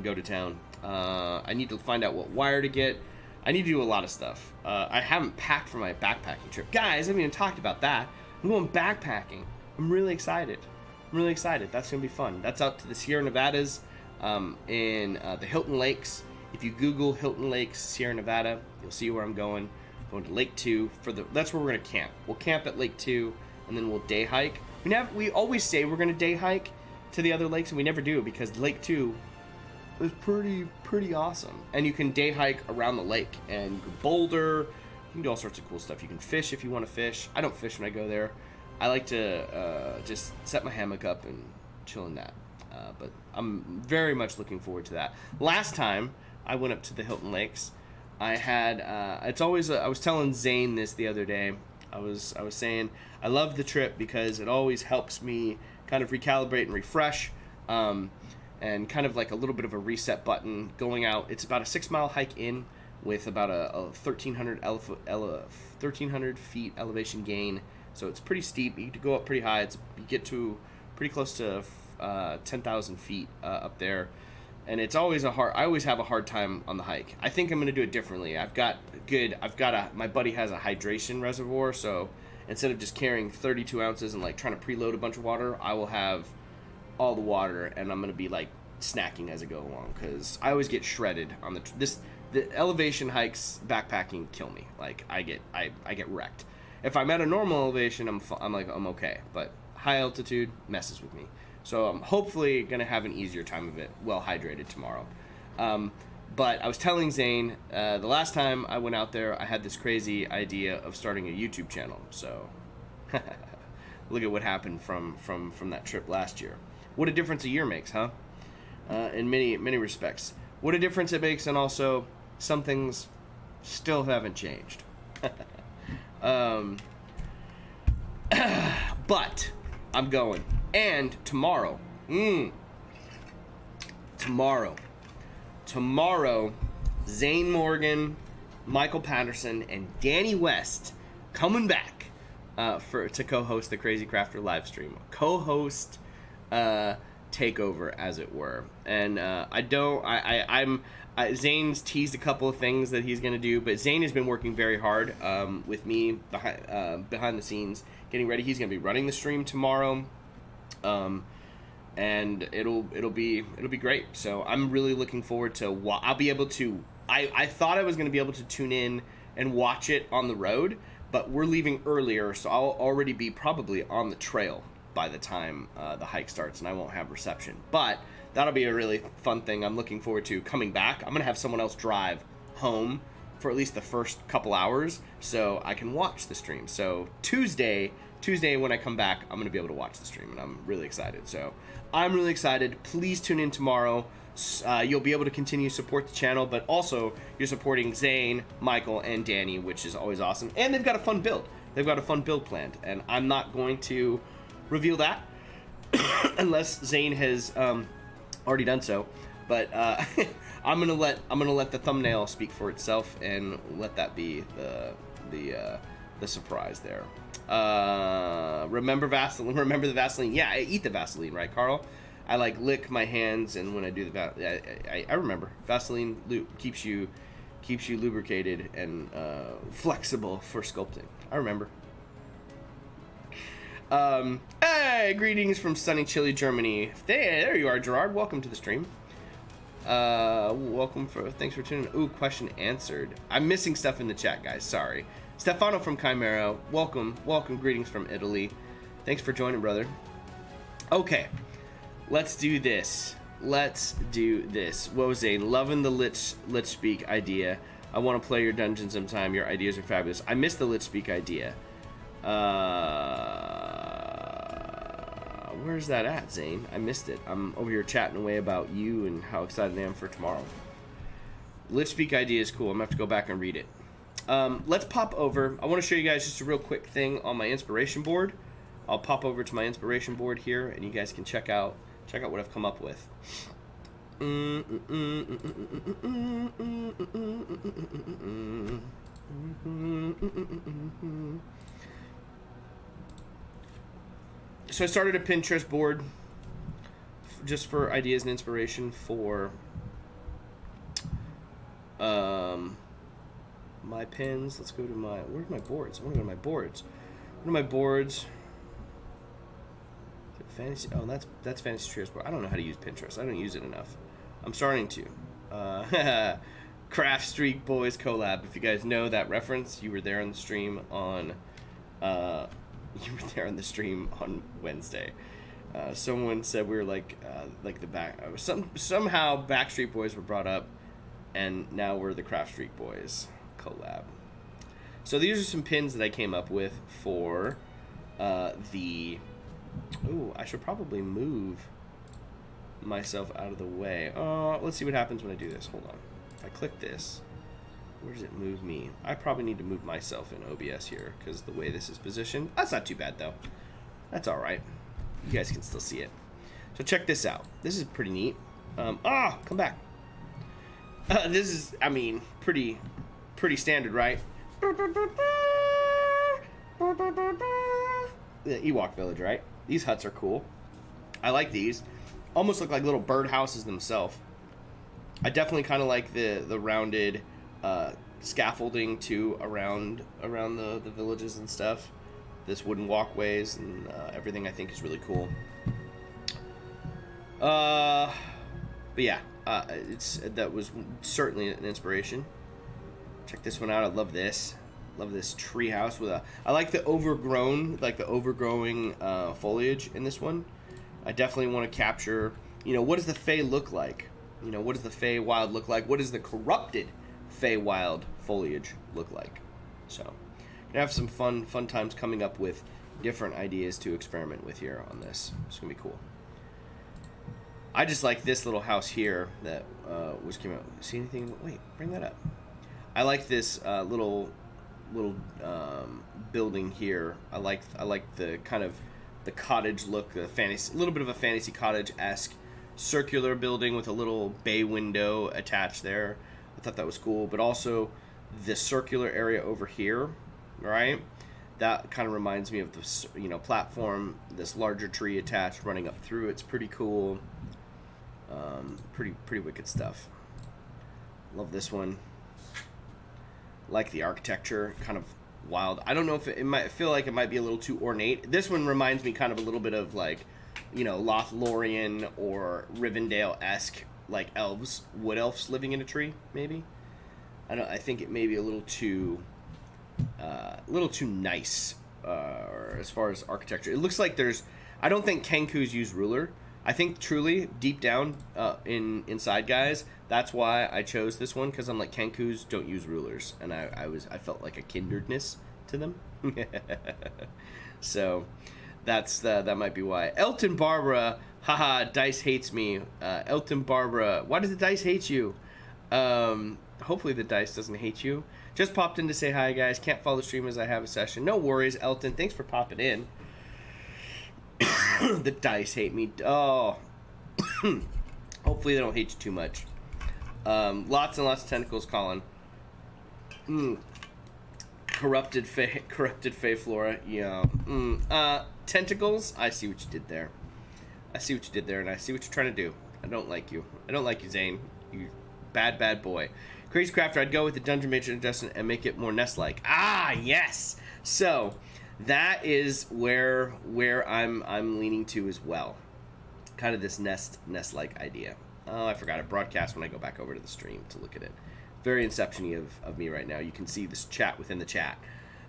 go to town. I need to find out what wire to get. I need to do a lot of stuff. I haven't packed for my backpacking trip. Guys, I haven't even talked about that. I'm going backpacking. I'm really excited. That's going to be fun. That's out to the Sierra Nevadas in the Hilton Lakes. If you Google Hilton Lakes, Sierra Nevada, you'll see where I'm going. Going to Lake 2. That's where we're going to camp. We'll camp at Lake 2, and then we'll day hike. We always say we're going to day hike to the other lakes, and we never do, because Lake 2 is pretty awesome. And you can day hike around the lake, and you can boulder. You can do all sorts of cool stuff. You can fish if you want to fish. I don't fish when I go there. I like to just set my hammock up and chill in that. But I'm very much looking forward to that. Last time I went up to the Hilton Lakes, I had I was telling Zane this the other day. I was saying I love the trip because it always helps me kind of recalibrate and refresh. And kind of like a little bit of a reset button going out. It's about a 6-mile hike in with about a 1,300 feet elevation gain. So it's pretty steep. You go up pretty high. You get to pretty close to 10,000 feet up there. And it's always I always have a hard time on the hike. I think I'm going to do it differently. My buddy has a hydration reservoir. So instead of just carrying 32 ounces and like trying to preload a bunch of water, I will have all the water, and I'm gonna be like snacking as I go along, because I always get shredded on the elevation hikes. Backpacking kill me. Like I get wrecked. If I'm at a normal elevation, I'm okay, but high altitude messes with me. So I'm hopefully gonna have an easier time of it, well hydrated tomorrow. But I was telling Zane the last time I went out there, I had this crazy idea of starting a YouTube channel. So look at what happened from that trip last year. What a difference a year makes, huh? In many respects. What a difference it makes, and also some things still haven't changed. But I'm going. And tomorrow, Zane Morgan, Michael Patterson, and Danny West coming back to co-host the Crazy Crafter live stream. Co-host takeover, as it were. And Zane's teased a couple of things that he's going to do, but Zane has been working very hard with me behind the scenes, getting ready. He's going to be running the stream tomorrow, and it'll be great. So I'm really looking forward to. I'll be able to. I thought I was going to be able to tune in and watch it on the road, but we're leaving earlier, so I'll already be probably on the trail by the time the hike starts, and I won't have reception. But that'll be a really fun thing. I'm looking forward to coming back. I'm going to have someone else drive home for at least the first couple hours so I can watch the stream. So Tuesday when I come back, I'm going to be able to watch the stream, and I'm really excited. So I'm really excited. Please tune in tomorrow. You'll be able to continue to support the channel, but also you're supporting Zane, Michael, and Danny, which is always awesome. And they've got a fun build. Planned, and I'm not going to reveal that unless Zane has already done so, but I'm gonna let the thumbnail speak for itself and let that be the surprise there. Remember Vaseline? Remember the Vaseline? Yeah, I eat the Vaseline, right, Carl? I like lick my hands, and when I do the I remember Vaseline keeps you lubricated and flexible for sculpting. I remember. Hey, greetings from sunny, chilly Germany. There you are, Gerard. Welcome to the stream. Thanks for tuning in. Ooh, question answered. I'm missing stuff in the chat, guys. Sorry. Stefano from Chimera. Welcome. Greetings from Italy. Thanks for joining, brother. Okay. Let's do this. Whoa, Zane. Loving the Lich Speak idea. I want to play your dungeon sometime. Your ideas are fabulous. I missed the Lich Speak idea. Where's that at, Zane? I missed it. I'm over here chatting away about you and how excited I am for tomorrow. Lich Speak idea is cool. I'm gonna have to go back and read it. Let's pop over. I want to show you guys just a real quick thing on my inspiration board. I'll pop over to my inspiration board here, and you guys can check out what I've come up with. So I started a Pinterest board just for ideas and inspiration for my pins. Let's go to where's my boards? I want to go to my boards. What are my boards? Is it fantasy? Oh, that's Fantasy Trios board. I don't know how to use Pinterest. I don't use it enough. I'm starting to. Craft Streak Boys collab. If you guys know that reference, you were there on the stream on Wednesday. Someone said we were like the back. Somehow Backstreet Boys were brought up, and now we're the Craft Streak Boys collab. So these are some pins that I came up with for the. Ooh, I should probably move myself out of the way. Let's see what happens when I do this. Hold on. If I click this, where does it move me? I probably need to move myself in OBS here because the way this is positioned. That's not too bad though. That's all right. You guys can still see it. So check this out. This is pretty neat. Come back. This is, I mean, pretty standard, right? The Ewok village, right? These huts are cool. I like these. Almost look like little bird houses themselves. I definitely kind of like the rounded scaffolding too around the villages and stuff. This wooden walkways and everything I think is really cool. But yeah, that was certainly an inspiration. Check this one out. I love this. Love this tree house with I like the overgrowing foliage in this one. I definitely want to capture, what does the Fey look like? What does the Fey Wild look like? What does the corrupted Fey Wild foliage look like? So, gonna have some fun times coming up with different ideas to experiment with here on this. It's gonna be cool. I just like this little house here that came out. See anything? Wait, bring that up. I like this little building here. I like the kind of the cottage look, a little bit of a fantasy cottage-esque circular building with a little bay window attached there. I thought that was cool, but also the circular area over here, right? That kind of reminds me of this, platform, this larger tree attached running up through. It's pretty cool. Pretty wicked stuff. Love this one. Like the architecture, kind of wild. I don't know if it might feel like it might be a little too ornate. This one reminds me kind of a little bit of like, Lothlorien or Rivendell-esque, like elves, wood elves living in a tree, maybe. I think it may be a little too nice as far as architecture. It looks like I don't think Kenku's use ruler. I think truly deep down inside, guys, that's why I chose this one, because I'm like, Kenku's don't use rulers, and I felt like a kindredness to them. So that might be why. Elton Barbara, haha, Dice hates me. Elton Barbara, why does the Dice hate you? Hopefully the Dice doesn't hate you. Just popped in to say hi, guys. Can't follow the stream as I have a session. No worries, Elton. Thanks for popping in. The Dice hate me. Oh. Hopefully they don't hate you too much. Lots and lots of tentacles, Colin. Corrupted Fey Flora. Yeah. Tentacles. I see what you did there. I see what you did there, and I see what you're trying to do. I don't like you. I don't like you, Zane. You bad boy. Crazy Crafter. I'd go with the Dungeon Major adjustment and make it more nest-like. Ah, yes. So that is where I'm leaning to as well. Kind of this nest-like idea. Oh, I forgot. I broadcast when I go back over to the stream to look at it. Very inception-y of me right now. You can see this chat within the chat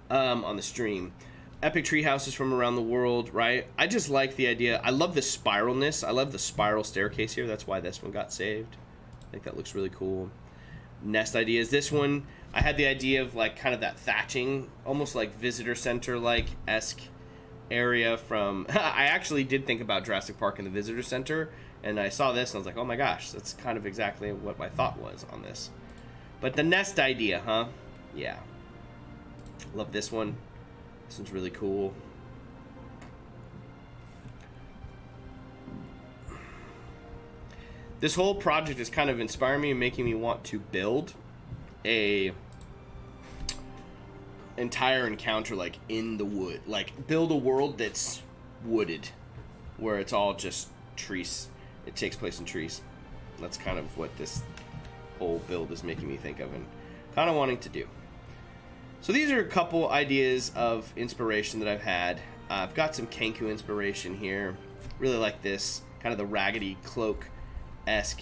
on the stream. Epic tree houses from around the world, right? I just like the idea. I love the spiralness. I love the spiral staircase here. That's why this one got saved. I think that looks really cool. Nest ideas. This one, I had the idea of like kind of that thatching, almost like visitor center-like-esque area from... I actually did think about Jurassic Park in the visitor center, and I saw this and I was like, oh my gosh, that's kind of exactly what my thought was on this. But the nest idea, huh? Yeah. Love this one. This one's really cool. This whole project is kind of inspiring me and making me want to build a entire encounter like in the wood. Like build a world that's wooded, where it's all just trees. It takes place in trees. That's kind of what this whole build is making me think of and kind of wanting to do. So these are a couple ideas of inspiration that I've had. I've got some Kenku inspiration here. Really like this kind of the raggedy cloak-esque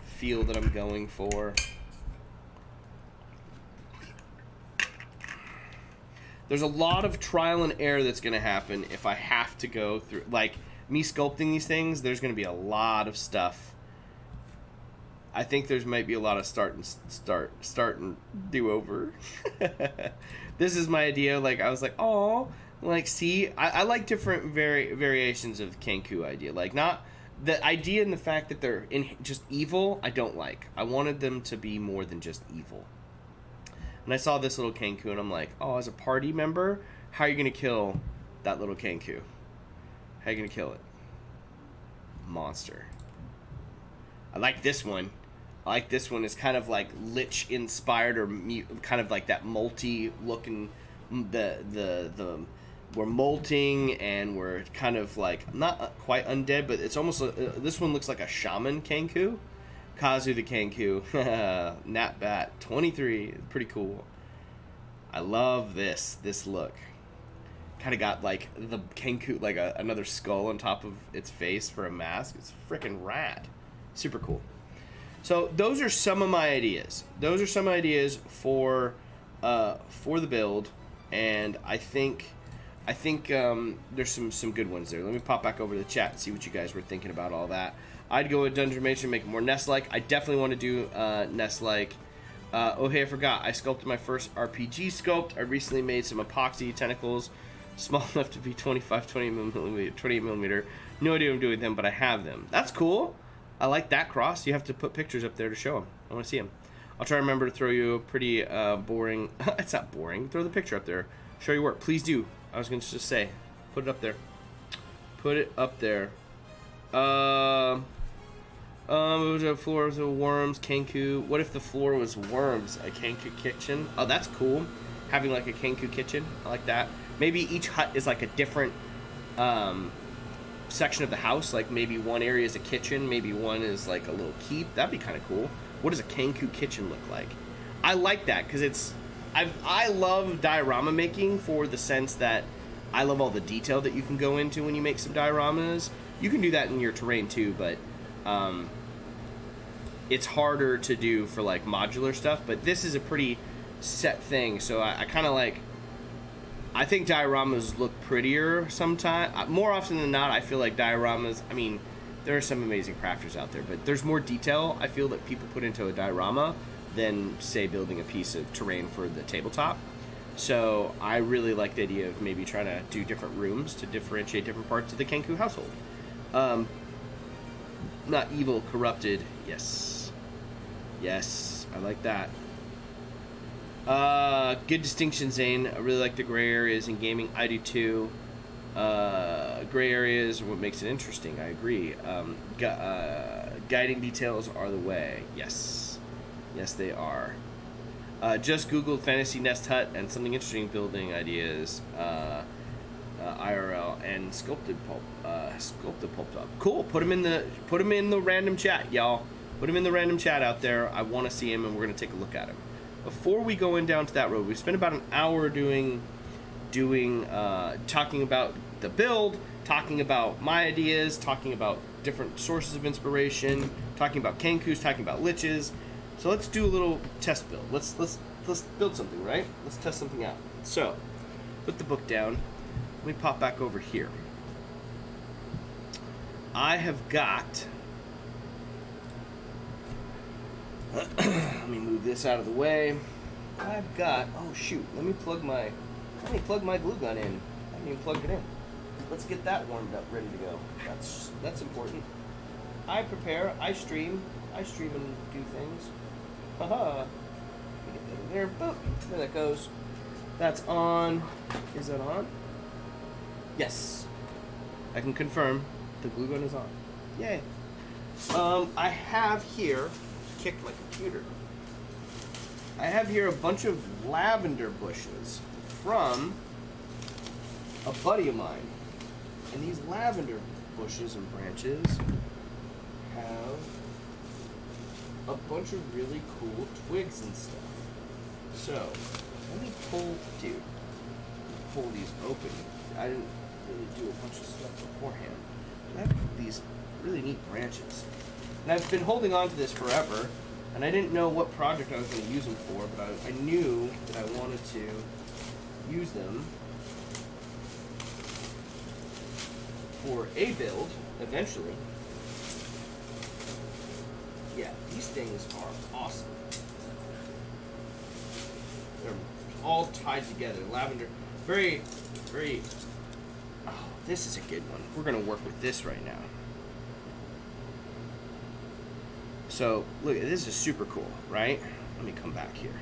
feel that I'm going for. There's a lot of trial and error that's going to happen if I have to go through, like me sculpting these things. There's going to be a lot of stuff. I think there's might be a lot of start and do over. This is my idea. Like I was like, oh, like see, I like different variations of Kenku idea. Like not the idea and the fact that they're just evil. I don't like. I wanted them to be more than just evil. And I saw this little Kenku and I'm like, oh, as a party member, how are you gonna kill that little Kenku? How are you gonna kill it? Monster. I like this one. I like this one. It's kind of like Lich inspired or kind of like that multi looking. We're molting and we're kind of like not quite undead, but it's almost this one looks like a shaman Kenku. Kazu the Kenku. Natbat 23. Pretty cool. I love this look. Kind of got like the Kenku like another skull on top of its face for a mask. It's freaking rad. Super cool. So those are some of my ideas. Those are some ideas for the build, and I think there's some good ones there. Let me pop back over to the chat and see what you guys were thinking about all that. I'd go with Dungeon Major, make it more nest-like. I definitely want to do nest-like. Oh hey, I forgot. I sculpted my first RPG sculpt. I recently made some epoxy tentacles, small enough to be 28 millimeter. No idea what I'm doing with them, but I have them. That's cool. I like that cross. You have to put pictures up there to show them. I want to see them. I'll try to remember to throw you a pretty boring... It's not boring. Throw the picture up there. Show your work. Please do. I was going to just say. Put it up there. Put it up there. It was a floor with worms, Kenku. What if the floor was worms? A Kenku kitchen? Oh, that's cool. Having like a Kenku kitchen. I like that. Maybe each hut is like a different... section of the house, like maybe one area is a kitchen, maybe one is like a little keep. That'd be kind of cool. What does a Kenku kitchen look like? I like that because I love diorama making for the sense that I love all the detail that you can go into when you make some dioramas. You can do that in your terrain too, but it's harder to do for like modular stuff. But this is a pretty set thing, so I kind of like. I think dioramas look prettier sometimes. More often than not, I feel like dioramas, I mean, there are some amazing crafters out there, but there's more detail, I feel, that people put into a diorama than, say, building a piece of terrain for the tabletop. So I really like the idea of maybe trying to do different rooms to differentiate different parts of the Kenku household. Not evil, corrupted. Yes. Yes, I like that. Good distinction, Zane. I really like the gray areas in gaming. I do too. Gray areas are what makes it interesting. I agree. Guiding details are the way. Yes. Yes, they are. Just Googled fantasy nest hut and something interesting building ideas, IRL, and sculpted pulp top. Cool. Put him in the random chat, y'all. Put him in the random chat out there. I want to see him, and we're gonna take a look at him. Before we go in down to that road, we spent about an hour talking about the build, talking about my ideas, talking about different sources of inspiration, talking about Kenkus, talking about liches. So let's do a little test build. Let's build something, right? Let's test something out. So, put the book down. Let me pop back over here. I have got. Let me move this out of the way. I've got. Oh shoot! Let me plug my glue gun in. I haven't even plugged it in. Let's get that warmed up, ready to go. That's important. I prepare. I stream and do things. Haha. Let me get that in there. Boop. There that goes. That's on. Is that on? Yes. I can confirm the glue gun is on. Yay. I have here, kicked my computer. I have here a bunch of lavender bushes from a buddy of mine. And these lavender bushes and branches have a bunch of really cool twigs and stuff. So, let me pull these open. I didn't really do a bunch of stuff beforehand. I have these really neat branches. And I've been holding on to this forever, and I didn't know what project I was going to use them for, but I knew that I wanted to use them for a build eventually. Yeah, these things are awesome. They're all tied together. Lavender, very, very. Oh, this is a good one. We're gonna work with this right now. So look, this is super cool, right? Let me come back here,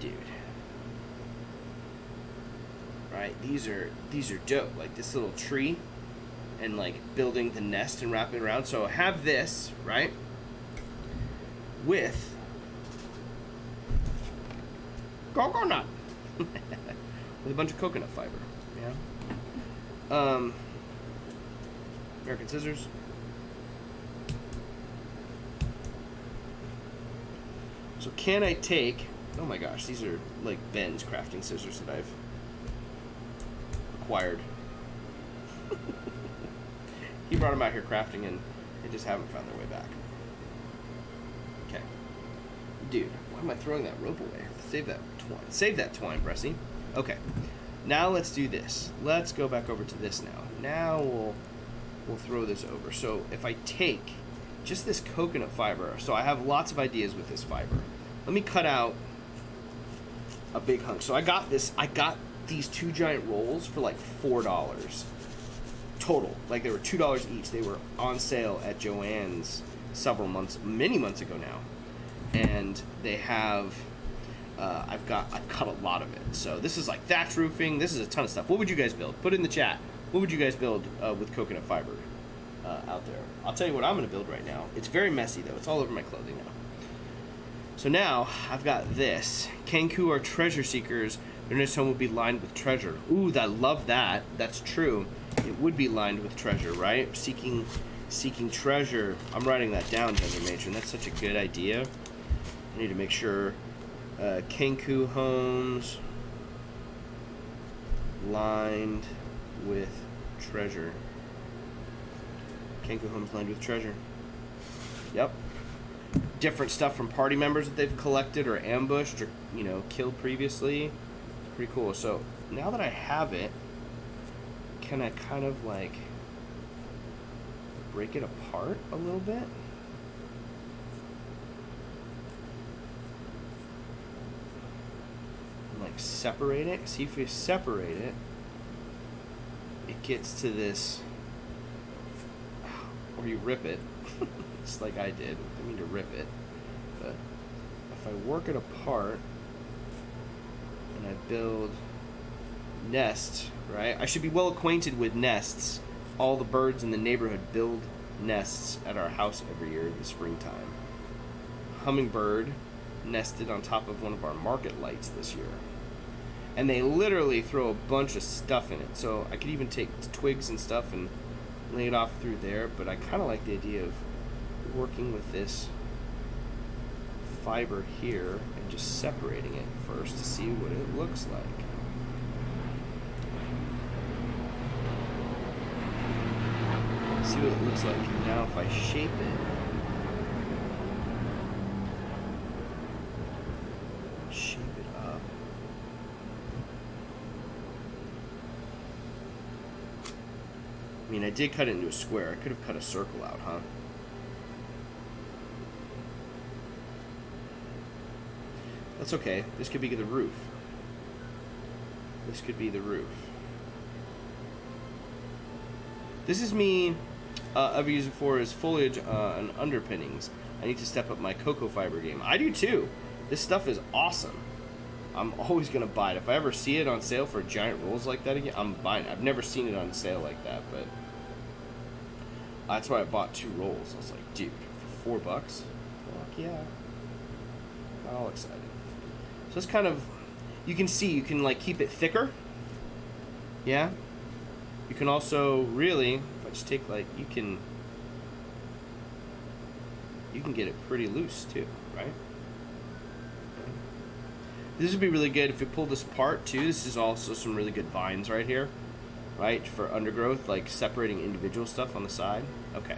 dude. Right, these are dope. Like this little tree, and like building the nest and wrapping it around. So I have this, right, with coconut, with a bunch of coconut fiber. Yeah. American scissors. So can I take? Oh my gosh, these are like Ben's crafting scissors that I've acquired. He brought them out here crafting, and they just haven't found their way back. Okay, dude, why am I throwing that rope away? Save that twine. Save that twine, Bressy. Okay, now let's do this. Let's go back over to this now. Now we'll throw this over. So if I take just this coconut fiber, so I have lots of ideas with this fiber. Let me cut out a big hunk. So I got these two giant rolls for like $4 total. Like they were $2 each. They were on sale at Joann's many months ago now. And they have, I've cut a lot of it. So this is like thatch roofing. This is a ton of stuff. What would you guys build? Put it in the chat. What would you guys build with coconut fiber out there? I'll tell you what I'm going to build right now. It's very messy though. It's all over my clothing now. So now I've got this. Kenku are treasure seekers. Their next home would be lined with treasure. Ooh, I love that. That's true. It would be lined with treasure, right? Seeking treasure. I'm writing that down, Gender Matron. That's such a good idea. I need to make sure Kenku homes lined with treasure. Kenku homes lined with treasure. Yep. Different stuff from party members that they've collected or ambushed or, killed previously. Pretty cool. So now that I have it, can I kind of like break it apart a little bit? And like separate it. See, if you separate it, it gets to this, or you rip it. It's like I did. I mean to rip it, but if I work it apart and I build nests, right? I should be well acquainted with nests. All the birds in the neighborhood build nests at our house every year in the springtime. hummingbird nested on top of one of our market lights this year. And they literally throw a bunch of stuff in it. So I could even take twigs and stuff and lay it off through there. But I kind of like the idea of working with this fiber here and just separating it first to see what it looks like. See what it looks like. Now if I shape it, up. I mean, I did cut it into a square. I could have cut a circle out, huh? That's okay. This could be the roof. This could be the roof. This is me. I've used it for is foliage and underpinnings. I need to step up my cocoa fiber game. I do too. This stuff is awesome. I'm always gonna buy it. If I ever see it on sale for giant rolls like that again, I'm buying it. I've never seen it on sale like that, but that's why I bought 2 rolls. I was like, dude, for $4? Fuck yeah. Got all excited. So it's kind of, you can see, you can like keep it thicker. Yeah. You can also really, if I just take like, you can get it pretty loose too, right? This would be really good if you pull this apart too. This is also some really good vines right here, right? For undergrowth, like separating individual stuff on the side. Okay.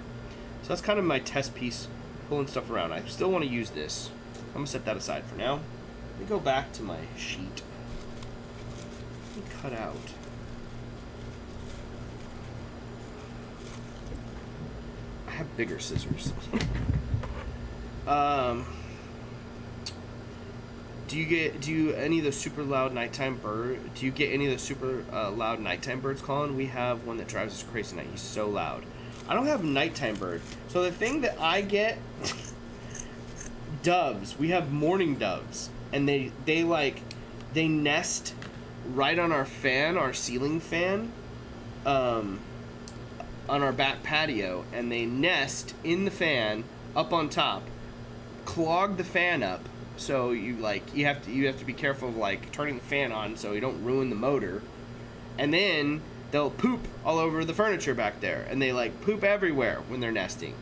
So that's kind of my test piece, pulling stuff around. I still want to use this. I'm going to set that aside for now. Let me go back to my sheet. Let me cut out. I have bigger scissors. Do you any of the super loud nighttime bird? Do you get any of the super loud nighttime birds calling? We have one that drives us crazy night. He's so loud. I don't have a nighttime bird. So the thing that I get, doves. We have morning doves, and they nest right on our fan, our ceiling fan, on our back patio, and they nest in the fan up on top, clog the fan up. So you have to be careful of like turning the fan on so you don't ruin the motor, and then they'll poop all over the furniture back there, and they like poop everywhere when they're nesting.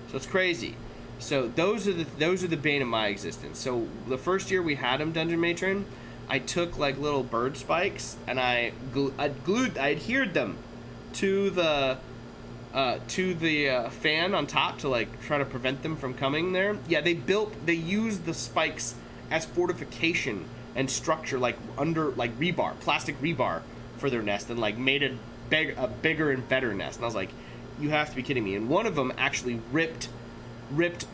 So it's crazy. So those are the bane of my existence. So the first year we had them, Dungeon Matron, I took like little bird spikes and I adhered them to the fan on top to like try to prevent them from coming there. Yeah, they used the spikes as fortification and structure, like under like rebar, plastic rebar for their nest, and like made a bigger and better nest. And I was like, you have to be kidding me. And one of them actually ripped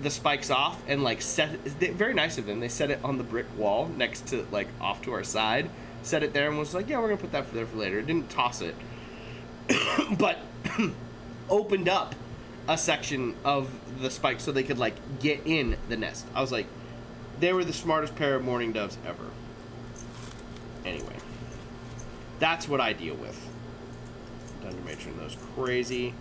the spikes off and like very nice of them. They set it on the brick wall next to like off to our side, set it there, and was like, yeah, we're gonna put that there for later. Didn't toss it, but opened up a section of the spikes so they could like get in the nest. I was like, they were the smartest pair of mourning doves ever. Anyway, that's what I deal with. Dungeon Matron, those crazy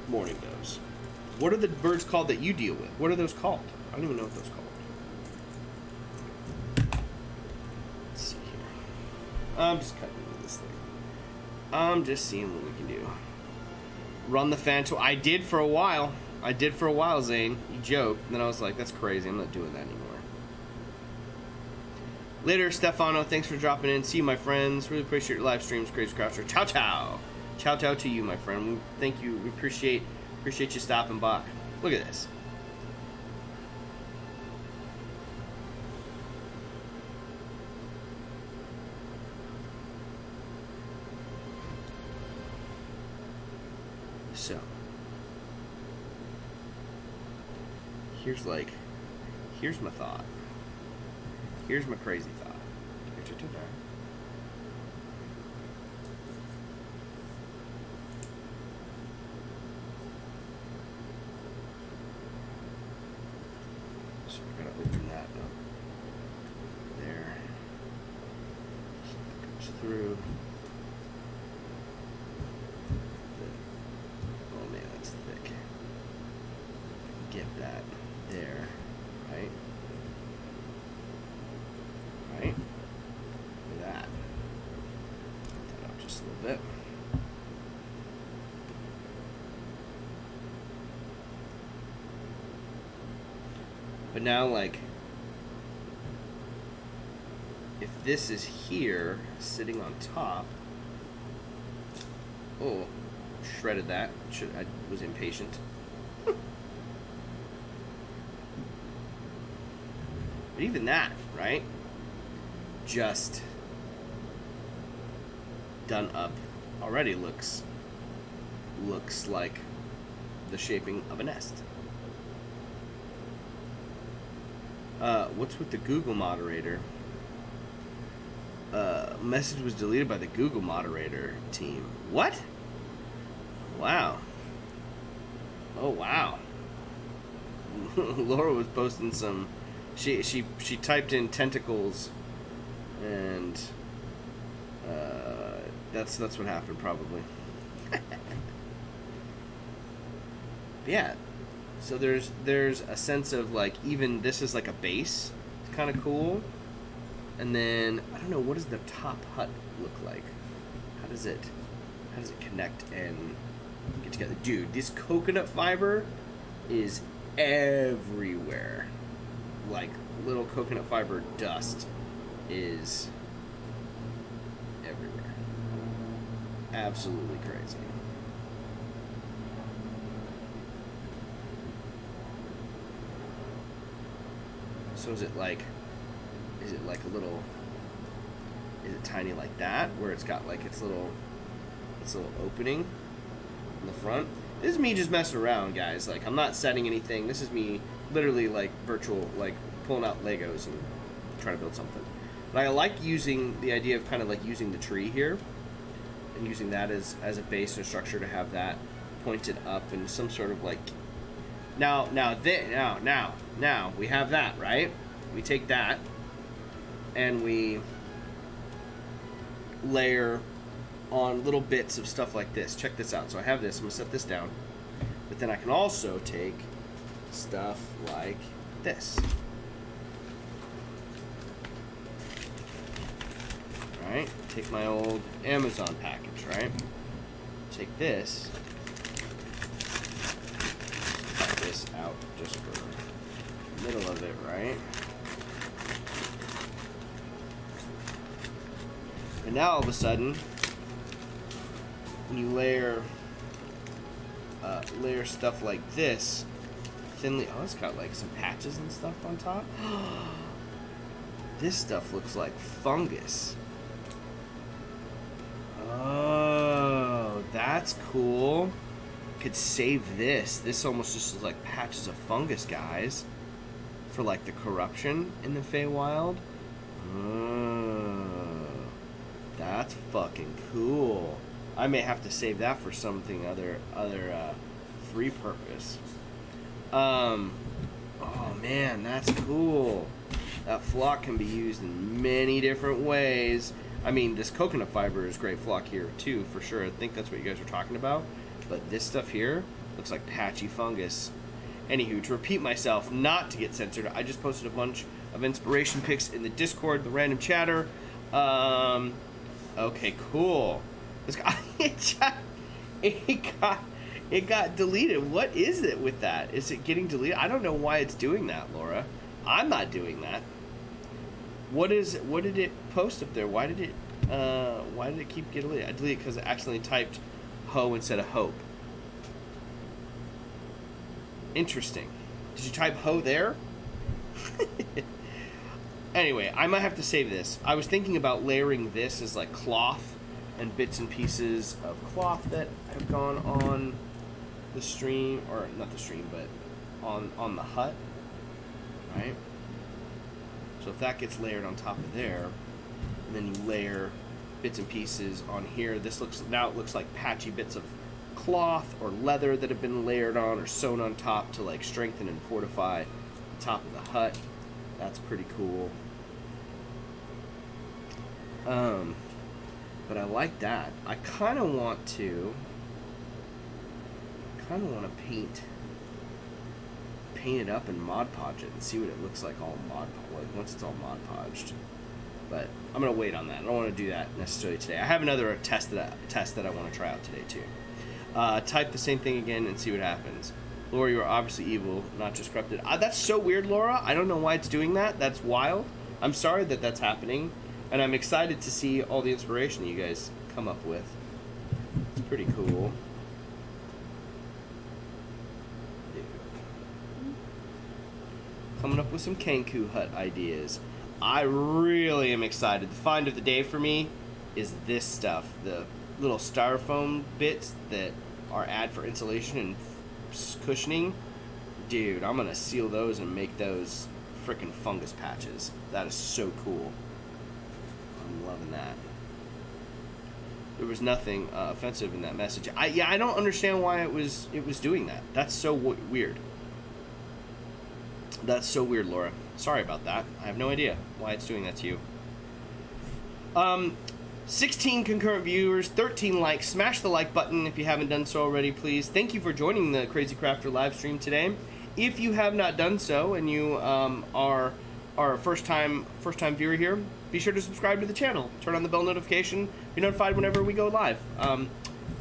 mourning doves. What are the birds called that you deal with? What are those called? I don't even know what those are called. Let's see here. I'm just cutting this thing. I'm just seeing what we can do. Run the fan tool. I did for a while, Zane. You joke. And then I was like, that's crazy. I'm not doing that anymore. Later, Stefano. Thanks for dropping in. See you, my friends. Really appreciate your live streams, Crazy Croucher. Ciao, ciao. Ciao, ciao to you, my friend. Thank you. We appreciate you stopping by. Look at this. So, here's my thought. Here's my crazy thought. through. Oh man, that's thick. Get that there, right? Right? Look at that. Put that up just a little bit. But now, like, if this is here, sitting on top, oh, shredded that. I was impatient. But even that, right? Just done up already looks like the shaping of a nest. What's with the Google moderator? Message was deleted by the Google moderator team. What? Wow. Oh wow. Laura was posting some. She typed in tentacles, and that's what happened probably. Yeah. So there's a sense of like even this is like a base. It's kind of cool. And then I don't know, what does the top hut look like? How does it connect and get together? Dude, this coconut fiber is everywhere. Like little coconut fiber dust is everywhere. Absolutely crazy. So is it like a little, is it tiny like that where it's got like its little opening in the front? This is me just messing around, guys. Like, I'm not setting anything. This is me literally like virtual, like pulling out Legos and trying to build something. But I like using the idea of kind of like using the tree here and using that as a base and structure to have that pointed up and some sort of like, now we have that, right? We take that and we layer on little bits of stuff like this. Check this out. So I have this. I'm going to set this down. But then I can also take stuff like this. Right? Take my old Amazon package, right? Take this. Cut this out just for the middle of it, right? And now all of a sudden, when you layer stuff like this, thinly, oh, it's got like some patches and stuff on top. This stuff looks like fungus. Oh, that's cool. Could save this. This almost just is like patches of fungus, guys, for like the corruption in the Feywild. Oh. That's fucking cool. I may have to save that for something other free purpose. Oh man, that's cool. That flock can be used in many different ways. I mean, this coconut fiber is great flock here too, for sure. I think that's what you guys are talking about. But this stuff here looks like patchy fungus. Anywho, to repeat myself, not to get censored, I just posted a bunch of inspiration pics in the Discord, the random chatter. Okay, cool. This guy, it got deleted. What is it with that? Is it getting deleted? I don't know why it's doing that, Laura. I'm not doing that. What did it post up there? Why did it keep getting deleted? I deleted it because I accidentally typed ho instead of hope. Interesting. Did you type ho there? Anyway, I might have to save this. I was thinking about layering this as like cloth and bits and pieces of cloth that have gone on the stream, or not the stream, but on the hut, right? So if that gets layered on top of there, and then you layer bits and pieces on here, it looks like patchy bits of cloth or leather that have been layered on or sewn on top to like strengthen and fortify the top of the hut. That's pretty cool. But I like that. I kind of want to paint it up and Mod Podge it and see what it looks like all once it's all Mod Podged. But I'm gonna wait on that. I don't want to do that necessarily today. I have another test that I want to try out today too. Type the same thing again and see what happens. Laura, you are obviously evil, not just corrupted. That's so weird, Laura. I don't know why it's doing that. That's wild. I'm sorry that that's happening, and I'm excited to see all the inspiration you guys come up with. It's pretty cool. Coming up with some Kenku hut ideas. I really am excited. The find of the day for me is this stuff. The little styrofoam bits that are add for insulation and cushioning. Dude, I'm gonna seal those and make those frickin' fungus patches. That is so cool. I'm loving that. There was nothing offensive in that message. I don't understand why it was doing that. That's so weird. That's so weird, Laura. Sorry about that. I have no idea why it's doing that to you. 16 concurrent viewers, 13 likes. Smash the like button if you haven't done so already, please. Thank you for joining the Crazy Crafter live stream today. If you have not done so and you are a first time viewer here, be sure to subscribe to the channel. Turn on the bell notification. Be notified whenever we go live.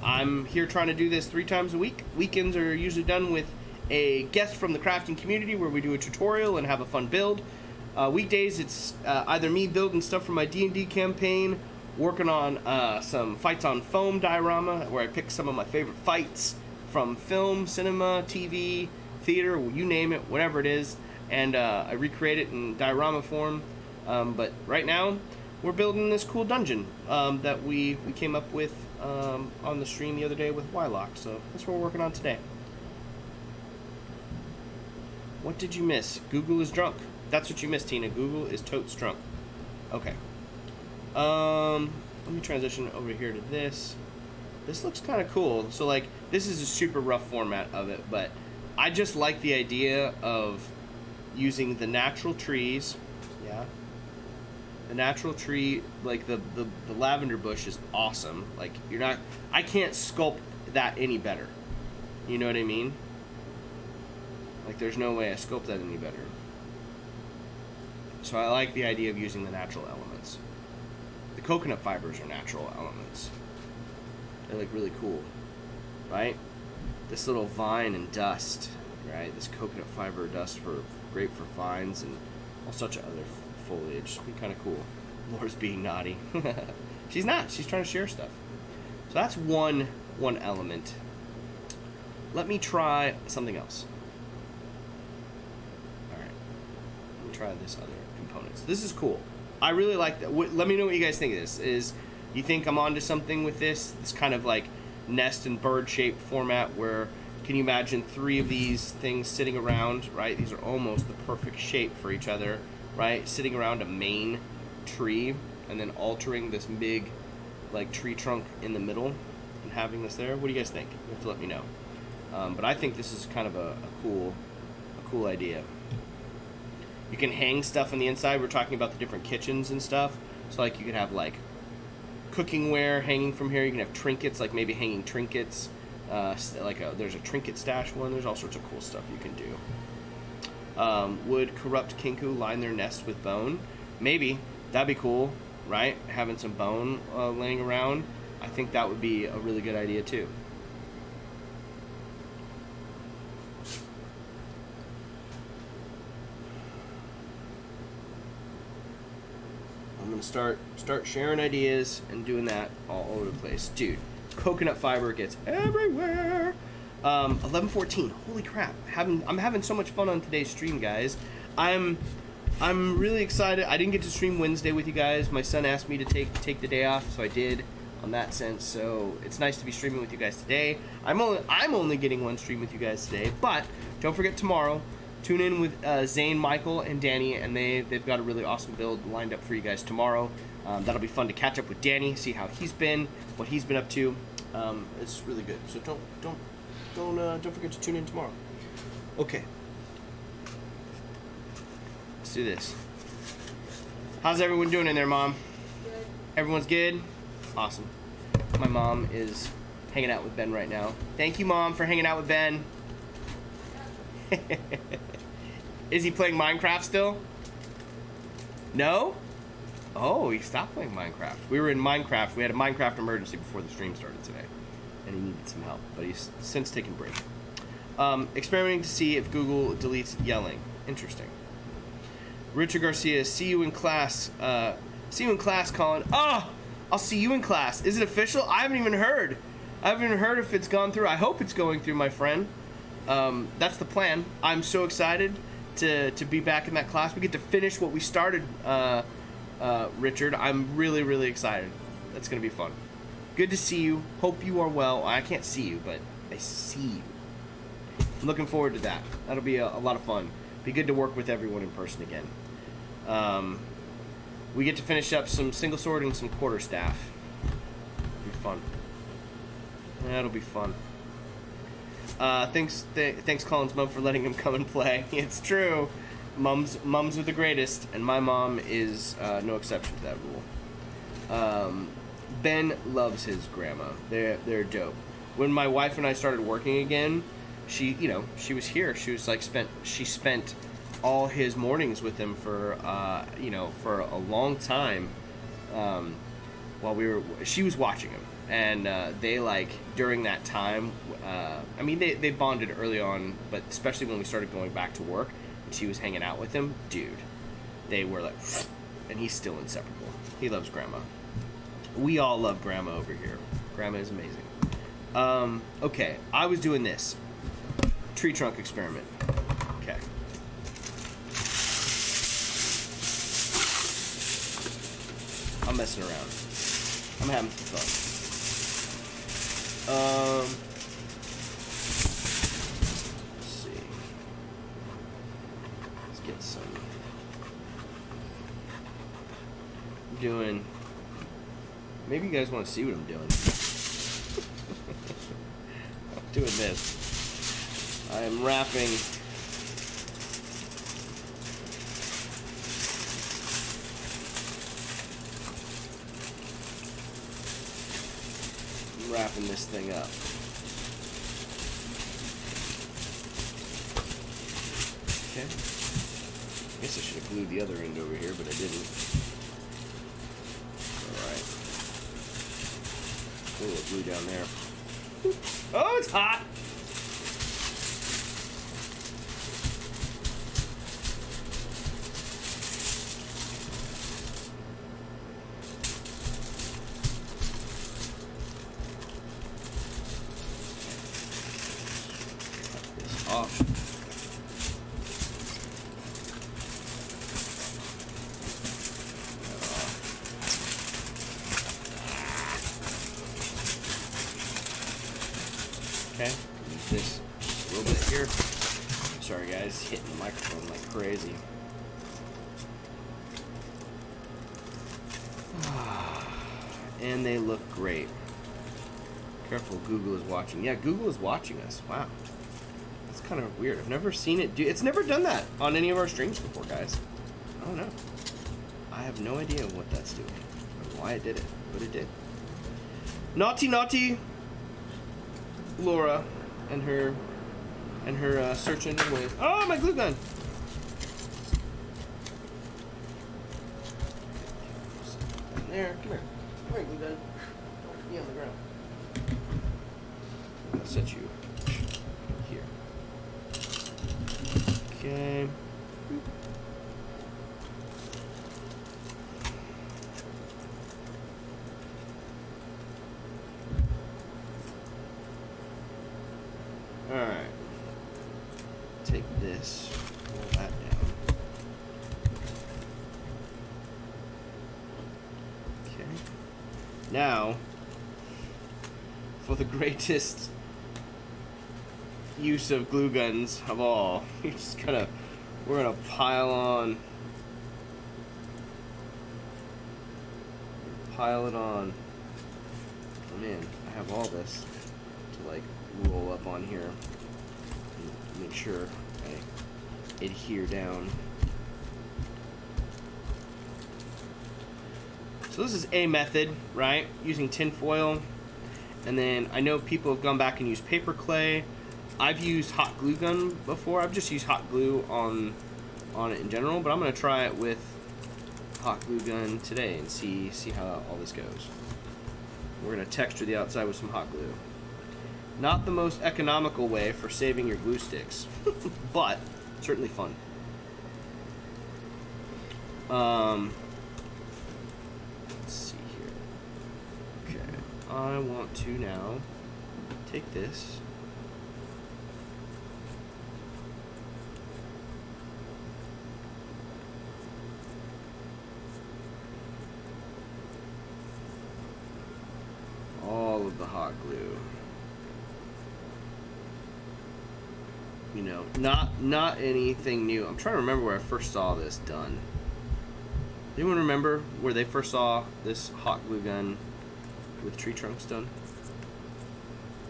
I'm here trying to do this 3 times a week. Weekends are usually done with a guest from the crafting community where we do a tutorial and have a fun build. Weekdays, it's either me building stuff for my D&D campaign, working on some fights on foam diorama, where I pick some of my favorite fights from film, cinema, TV, theater, you name it, whatever it is, and I recreate it in diorama form. But right now, we're building this cool dungeon that we came up with on the stream the other day with WYLOCH, so that's what we're working on today. What did you miss? Google is drunk. That's what you missed, Tina. Google is totes drunk. Okay. Let me transition over here to this. This looks kind of cool. So, like, this is a super rough format of it, but I just like the idea of using the natural trees. Yeah. The natural tree, like the lavender bush is awesome. Like, I can't sculpt that any better. You know what I mean? Like, there's no way I sculpt that any better. So I like the idea of using the natural elements. The coconut fibers are natural elements. They're, like, really cool, right? This little vine and dust, right? This coconut fiber dust great for vines and all such other foliage. It'd be kind of cool. Laura's being naughty. She's not. She's trying to share stuff. So that's one element. Let me try something else. Try this other components. This is cool. I really like that. Let me know what you guys think of this. Is you think I'm onto something with this? This kind of like nest and bird shaped format where, can you imagine 3 of these things sitting around, right? These are almost the perfect shape for each other, right? Sitting around a main tree and then altering this big like tree trunk in the middle and having this there. What do you guys think? You have to let me know. But I think this is kind of a cool idea. You can hang stuff on the inside. We're talking about the different kitchens and stuff. So, like, you could have, like, cookingware hanging from here. You can have trinkets, like maybe hanging trinkets. There's a trinket stash one. There's all sorts of cool stuff you can do. Would corrupt Kenku line their nest with bone? Maybe. That'd be cool, right? Having some bone laying around. I think that would be a really good idea, too. I'm gonna start sharing ideas and doing that all over the place. Dude, coconut fiber gets everywhere. 11:14. Holy crap. I'm having so much fun on today's stream, guys. I'm really excited. I didn't get to stream Wednesday with you guys. My son asked me to take the day off, so I did on that sense. So it's nice to be streaming with you guys today. I'm only getting one stream with you guys today, but don't forget tomorrow. Tune in with Zane, Michael, and Danny, and they've got a really awesome build lined up for you guys tomorrow. That'll be fun to catch up with Danny, see how he's been, what he's been up to. It's really good. So don't forget to tune in tomorrow. Okay. Let's do this. How's everyone doing in there, Mom? Good. Everyone's good? Awesome. My mom is hanging out with Ben right now. Thank you, Mom, for hanging out with Ben. Is he playing Minecraft still? No? Oh, he stopped playing Minecraft. We were in Minecraft. We had a Minecraft emergency before the stream started today. And he needed some help. But he's since taken a break. Experimenting to see if Google deletes yelling. Interesting. Richard Garcia, see you in class. See you in class, Colin. Oh! I'll see you in class. Is it official? I haven't even heard. I haven't even heard if it's gone through. I hope it's going through, my friend. That's the plan. I'm so excited to be back in that class. We get to finish what we started, Richard. I'm really, really excited. That's going to be fun. Good to see you. Hope you are well. I can't see you, but I see you. I'm looking forward to that. That'll be a lot of fun. Be good to work with everyone in person again. We get to finish up some single sword and some quarterstaff. It'll be fun. That'll be fun. Thanks, Colin's mom, for letting him come and play. It's true. Mums are the greatest, and my mom is no exception to that rule. Ben loves his grandma. They're dope. When my wife and I started working again, she was here. She was like she spent all his mornings with him for for a long time. While she was watching him, and they during that time. They bonded early on, but especially when we started going back to work, and she was hanging out with him, dude. They were like, and he's still inseparable. He loves grandma. We all love grandma over here. Grandma is amazing. Okay, I was doing this tree trunk experiment. Okay. I'm messing around. I'm having some fun. Let's see. Let's get some. I'm doing. Maybe you guys want to see what I'm doing. I'm doing this. I am wrapping. Wrapping this thing up. Okay. I guess I should have glued the other end over here, but I didn't. Alright. A little glue down there. Oh, it's hot! Off. Okay, use this a little bit here. Sorry guys, hitting the microphone like crazy. And they look great. Careful, Google is watching. Yeah, Google is watching us. Wow. That's kind of weird. I've never seen it do. It's never done that on any of our streams before, guys. I don't know. I have no idea what that's doing or why it did it, but it did. Naughty Laura and her search engine ways. Oh, my glue gun. There, come here, glue gun. Don't be on the ground. I'll set you here. Okay. Alright. Take this, roll that down. Okay. Now, for the greatest use of glue guns of all, we're gonna pile it on. Oh man, I have all this to roll up on here and make sure I adhere down. So this is a method, right? Using tin foil. And then I know people have gone back and used paper clay. I've used hot glue gun before. I've just used hot glue on it in general, but I'm gonna try it with hot glue gun today and see how all this goes. We're gonna texture the outside with some hot glue. Not the most economical way for saving your glue sticks, but certainly fun. Let's see here. Okay, I want to now take this. All of the hot glue. You know, not anything new. I'm trying to remember where I first saw this done. Anyone remember where they first saw this hot glue gun with tree trunks done?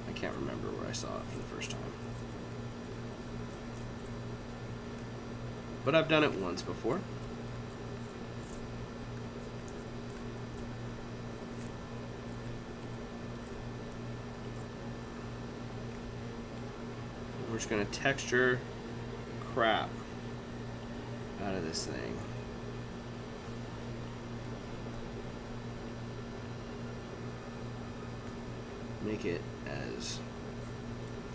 I can't remember where I saw it for the first time. But I've done it once before. We're just gonna texture crap out of this thing. Make it as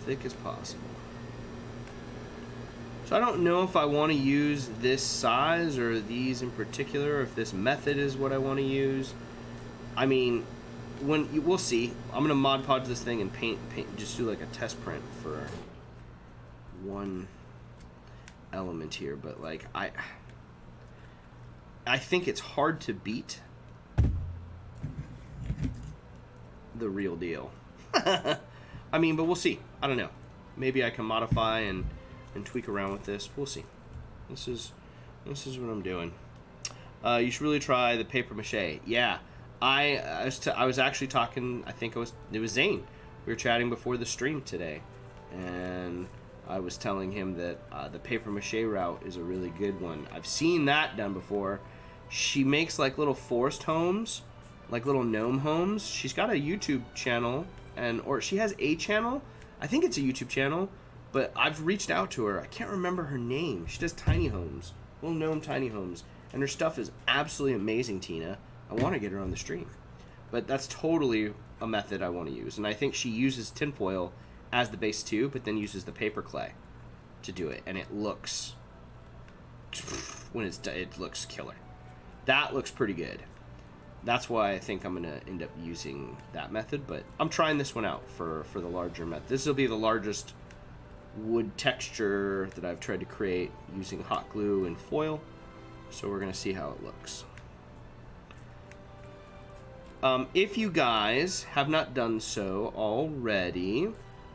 thick as possible. So I don't know if I want to use this size or these in particular, or if this method is what I want to use. I mean, we'll see. I'm gonna Mod Podge this thing and paint, just do like a test print for one element here, but like I think it's hard to beat the real deal. I mean, but we'll see. I don't know. Maybe I can modify and tweak around with this. We'll see. This is what I'm doing. You should really try the paper mache. Yeah, I was actually talking. I think it was Zane. We were chatting before the stream today, and I was telling him that the paper mache route is a really good one. I've seen that done before. She makes like little forest homes, like little gnome homes. She's got a YouTube channel, or she has a channel. I think it's a YouTube channel, but I've reached out to her. I can't remember her name. She does tiny homes, little gnome tiny homes, and her stuff is absolutely amazing, Tina. I want to get her on the stream, but that's totally a method I want to use, and I think she uses tinfoil as the base too, but then uses the paper clay to do it, and it looks, when it's done, it looks killer. That looks pretty good. That's why I think I'm gonna end up using that method, but I'm trying this one out for the larger method. This will be the largest wood texture that I've tried to create using hot glue and foil, so we're gonna see how it looks. If you guys have not done so already,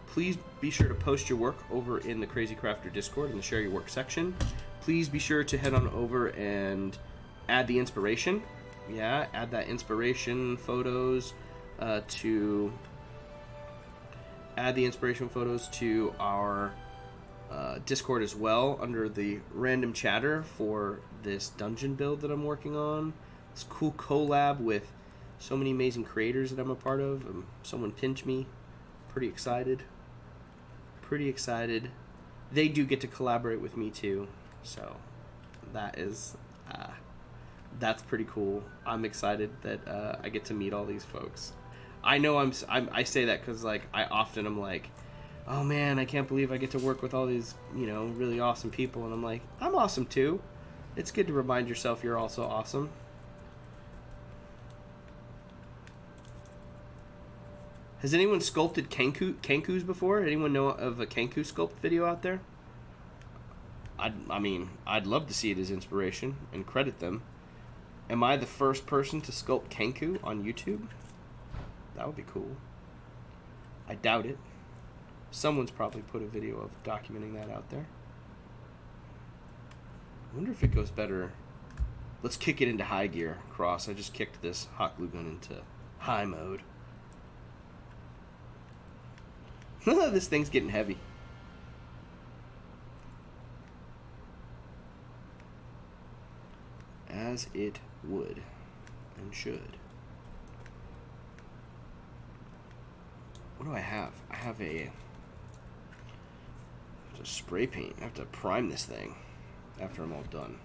please be sure to post your work over in the Crazy Crafter Discord in the Share Your Work section. Please be sure to head on over and add the inspiration. Yeah, add that inspiration photos to our Discord as well under the random chatter for this dungeon build that I'm working on. This cool collab with so many amazing creators that I'm a part of. Someone pinned me. Pretty excited. They do get to collaborate with me too, so that is that's pretty cool. I'm excited that I get to meet all these folks. I know I say that because like I often am like, oh man, I can't believe I get to work with all these, you know, really awesome people, and I'm like, I'm awesome too. It's good to remind yourself you're also awesome. Has anyone sculpted Kenkus before? Anyone know of a Kenku sculpt video out there? I mean, I'd love to see it as inspiration and credit them. Am I the first person to sculpt Kenku on YouTube? That would be cool. I doubt it. Someone's probably put a video of documenting that out there. I wonder if it goes better. Let's kick it into high gear, Cross. I just kicked this hot glue gun into high mode. This thing's getting heavy. As it would. and should. What do I have? I have a spray paint. I have to prime this thing after I'm all done.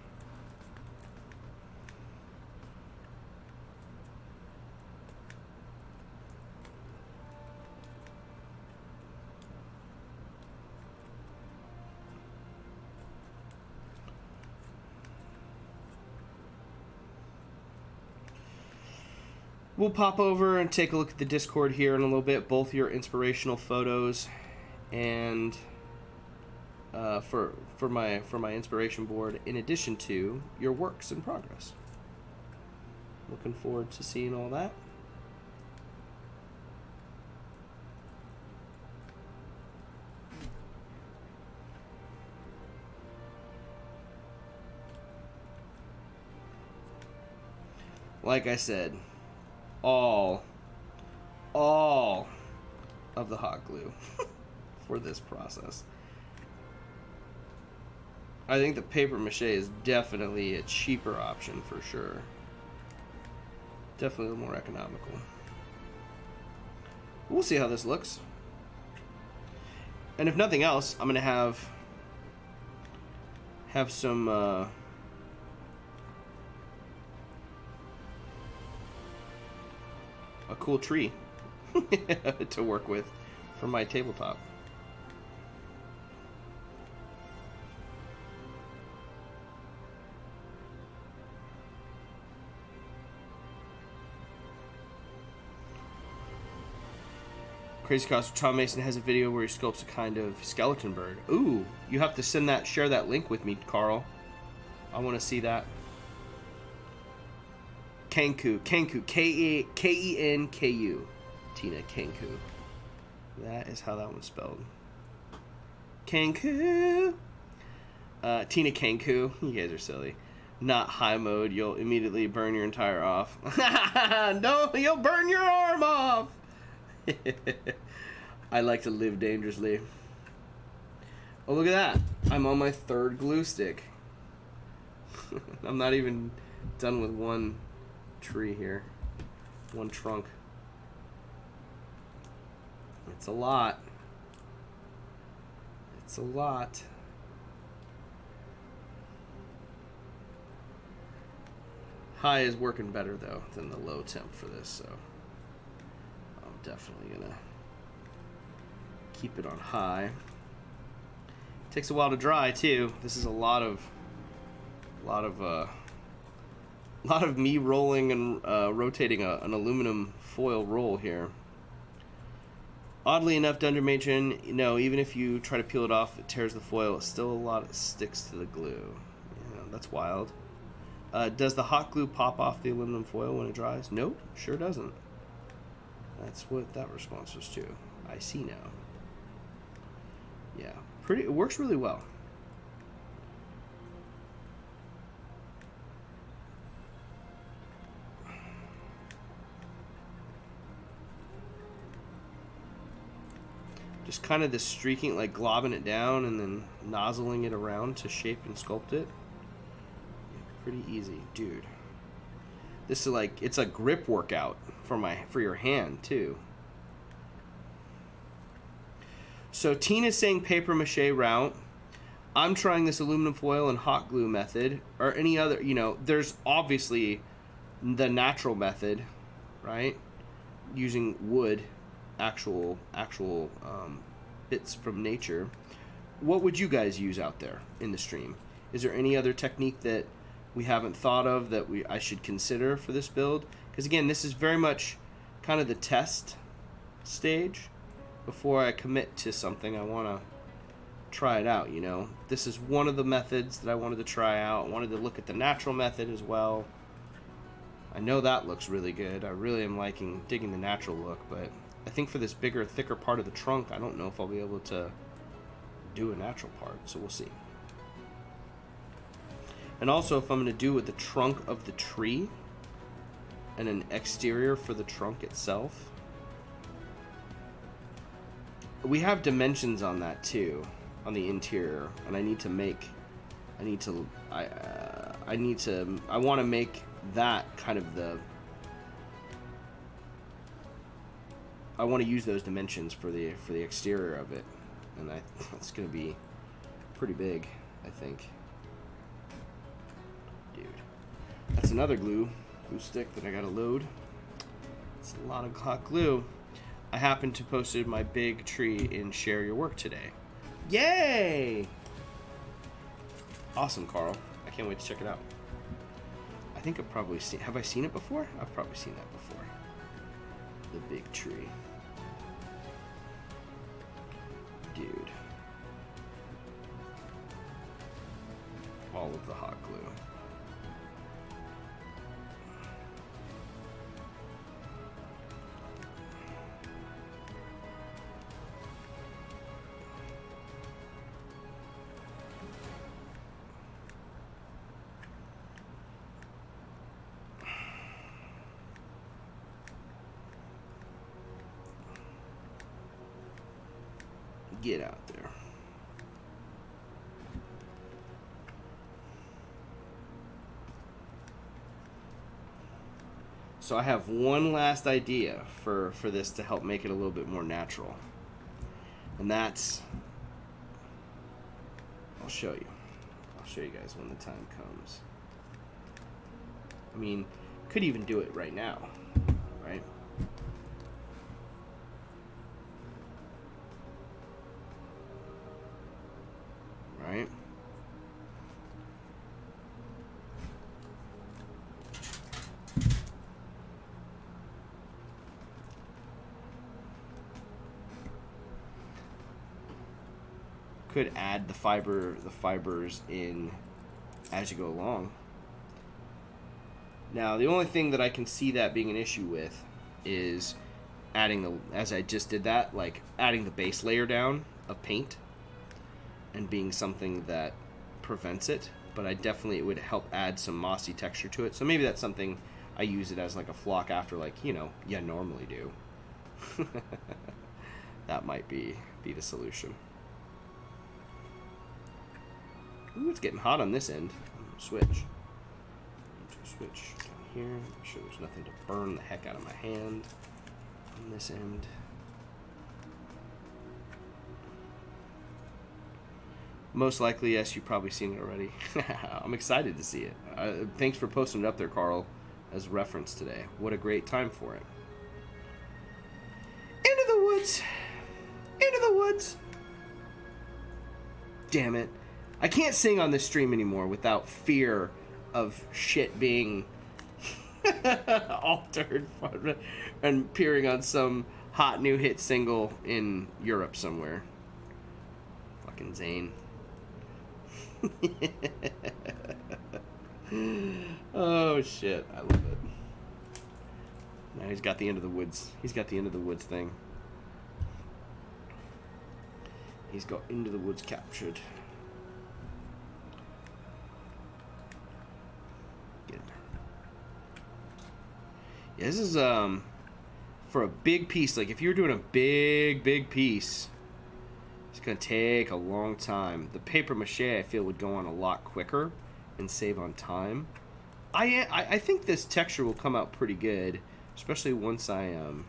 We'll pop over and take a look at the Discord here in a little bit, both your inspirational photos and for my inspiration board, in addition to your works in progress. Looking forward to seeing all that. Like I said, all of the hot glue for this process. I think the paper mache is definitely a cheaper option for sure. Definitely more economical. We'll see how this looks. And if nothing else, I'm gonna have some a cool tree to work with for my tabletop. Crazy Cost Tom Mason has a video where he sculpts a kind of skeleton bird. Ooh, you have to share that link with me, Carl. I want to see that. Kenku, Kenku, Tina, Kenku. That is how that one's spelled. Kenku. Tina Kenku. You guys are silly. Not high mode. You'll immediately burn your entire off. No, you'll burn your arm off. I like to live dangerously. Oh, look at that. I'm on my third glue stick. I'm not even done with one tree here. One trunk. It's a lot. It's a lot. High is working better though than the low temp for this, so I'm definitely gonna keep it on high. Takes a while to dry too. This is a lot of me rolling and rotating an aluminum foil roll here. Oddly enough, Dunder Matron, no, even if you try to peel it off, it tears the foil. It's still a lot that sticks to the glue. Yeah, that's wild. Does the hot glue pop off the aluminum foil when it dries? Nope, sure doesn't. That's what that response was to. I see now. Yeah, it works really well. Just kind of this streaking, like globbing it down and then nozzling it around to shape and sculpt it. Pretty easy, dude. This is like, it's a grip workout for your hand too. So Tina's saying paper mache route. I'm trying this aluminum foil and hot glue method, or any other, there's obviously the natural method, right? Using wood, actual bits from nature. What would you guys use out there in the stream? Is there any other technique that we haven't thought of that I should consider for this build? Because again, this is very much kind of the test stage. Before I commit to something, I want to try it out, This is one of the methods that I wanted to try out. I wanted to look at the natural method as well. I know that looks really good. I really am digging the natural look, but I think for this bigger, thicker part of the trunk, I don't know if I'll be able to do a natural part, so we'll see. And also, if I'm going to do with the trunk of the tree and an exterior for the trunk itself, we have dimensions on that too, on the interior, and I want to make that kind of the I want to use those dimensions for the exterior of it, and that's going to be pretty big, I think. Dude, that's another glue stick that I got to load. It's a lot of hot glue. I happened to posted my big tree in Share Your Work today. Yay! Awesome, Carl. I can't wait to check it out. I think I've probably seen... Have I seen it before? I've probably seen that before. The big tree. Dude. All of the hot glue. Get out there. So I have one last idea for this to help make it a little bit more natural. And that's, I'll show you. I'll show you guys when the time comes. I mean, could even do it right now, right? Right? Could add the fibers in as you go along. Now, the only thing that I can see that being an issue with is adding the, as I just did that, like adding the base layer down of paint and being something that prevents it, but I definitely, it would help add some mossy texture to it. So maybe that's something I use it as like a flock after, like, you know, you normally do. That might be the solution. Ooh, it's getting hot on this end. Switch down here. Make sure there's nothing to burn the heck out of my hand on this end. Most likely, yes, you've probably seen it already. I'm excited to see it. Thanks for posting it up there, Carl, as reference today. What a great time for it. Into the woods. Into the woods. Damn it. I can't sing on this stream anymore without fear of shit being altered and appearing on some hot new hit single in Europe somewhere. Fucking Zane. Oh shit, I love it. Now he's got the end of the woods. He's got the end of the woods thing. He's got into the woods captured. Get there. Yeah, this is for a big piece. Like if you were doing a big piece, it's gonna take a long time. The paper mache I feel would go on a lot quicker and save on time. I think this texture will come out pretty good, especially once I oh,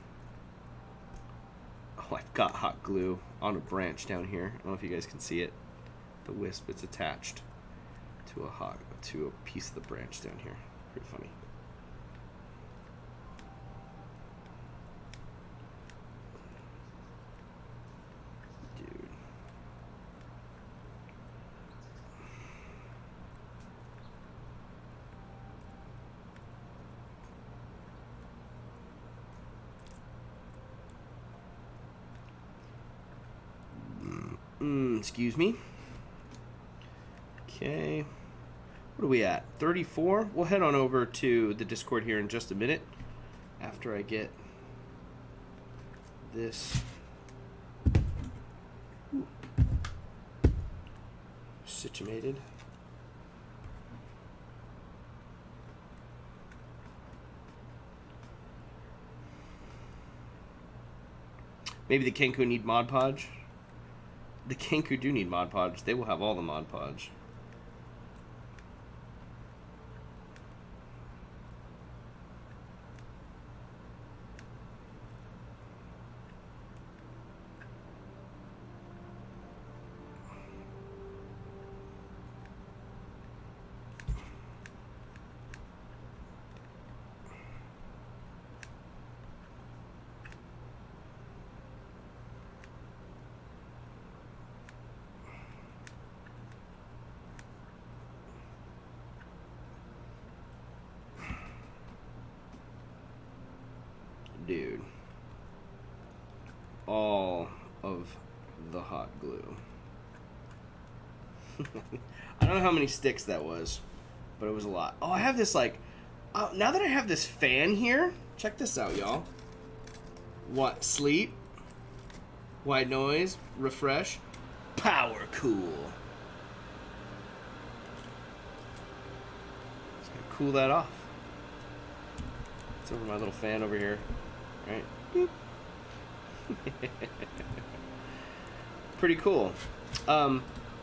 I've got hot glue on a branch down here. I don't know if you guys can see it. The wisp, it's attached to a piece of the branch down here. Pretty funny. Excuse me. Okay. What are we at? 34? We'll head on over to the Discord here in just a minute after I get this situated. Maybe the Kenku need Mod Podge. The Kenku do need Mod Podge. They will have all the Mod Podge. the hot glue. I don't know how many sticks that was, but it was a lot. Oh, I have this like, now that I have this fan here, check this out, y'all. What? Sleep, white noise, refresh, power cool. Just gonna cool that off. It's over my little fan over here, right? Boop. Pretty cool.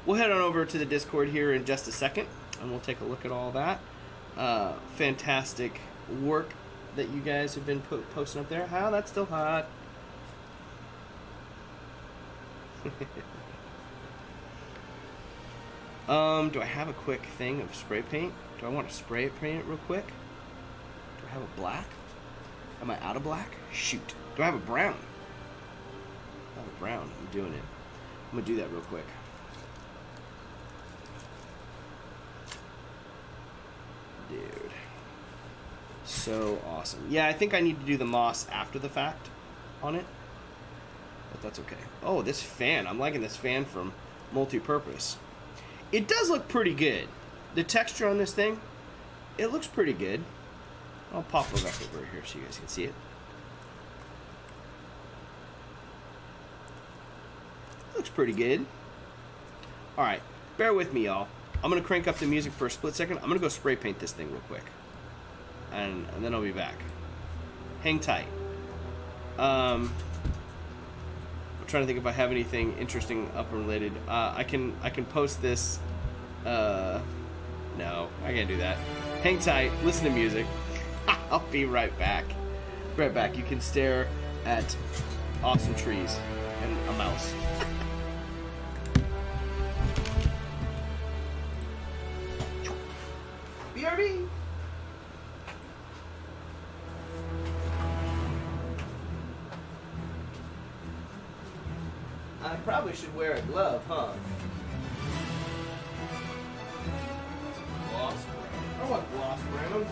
We'll head on over to the Discord here in just a second, and we'll take a look at all that. Fantastic work that you guys have been posting up there. How? That's still hot. Do I have a quick thing of spray paint? Do I want to spray paint it real quick? Do I have a black? Am I out of black? Shoot. Do I have a brown? I have a brown. I'm doing it. I'm going to do that real quick. Dude. So awesome. Yeah, I think I need to do the moss after the fact on it. But that's okay. Oh, this fan. I'm liking this fan from Multipurpose. It does look pretty good. The texture on this thing, it looks pretty good. I'll pop it back over here so you guys can see it. Looks pretty good. Alright, bear with me, y'all. I'm going to crank up the music for a split second. I'm going to go spray paint this thing real quick. And then I'll be back. Hang tight. I'm trying to think if I have anything interesting up and related. I can post this. No, I can't do that. Hang tight. Listen to music. I'll be right back. Right back. You can stare at awesome trees and a mouse. BRB. I probably should wear a glove, huh? Gloss brown. I want gloss brown.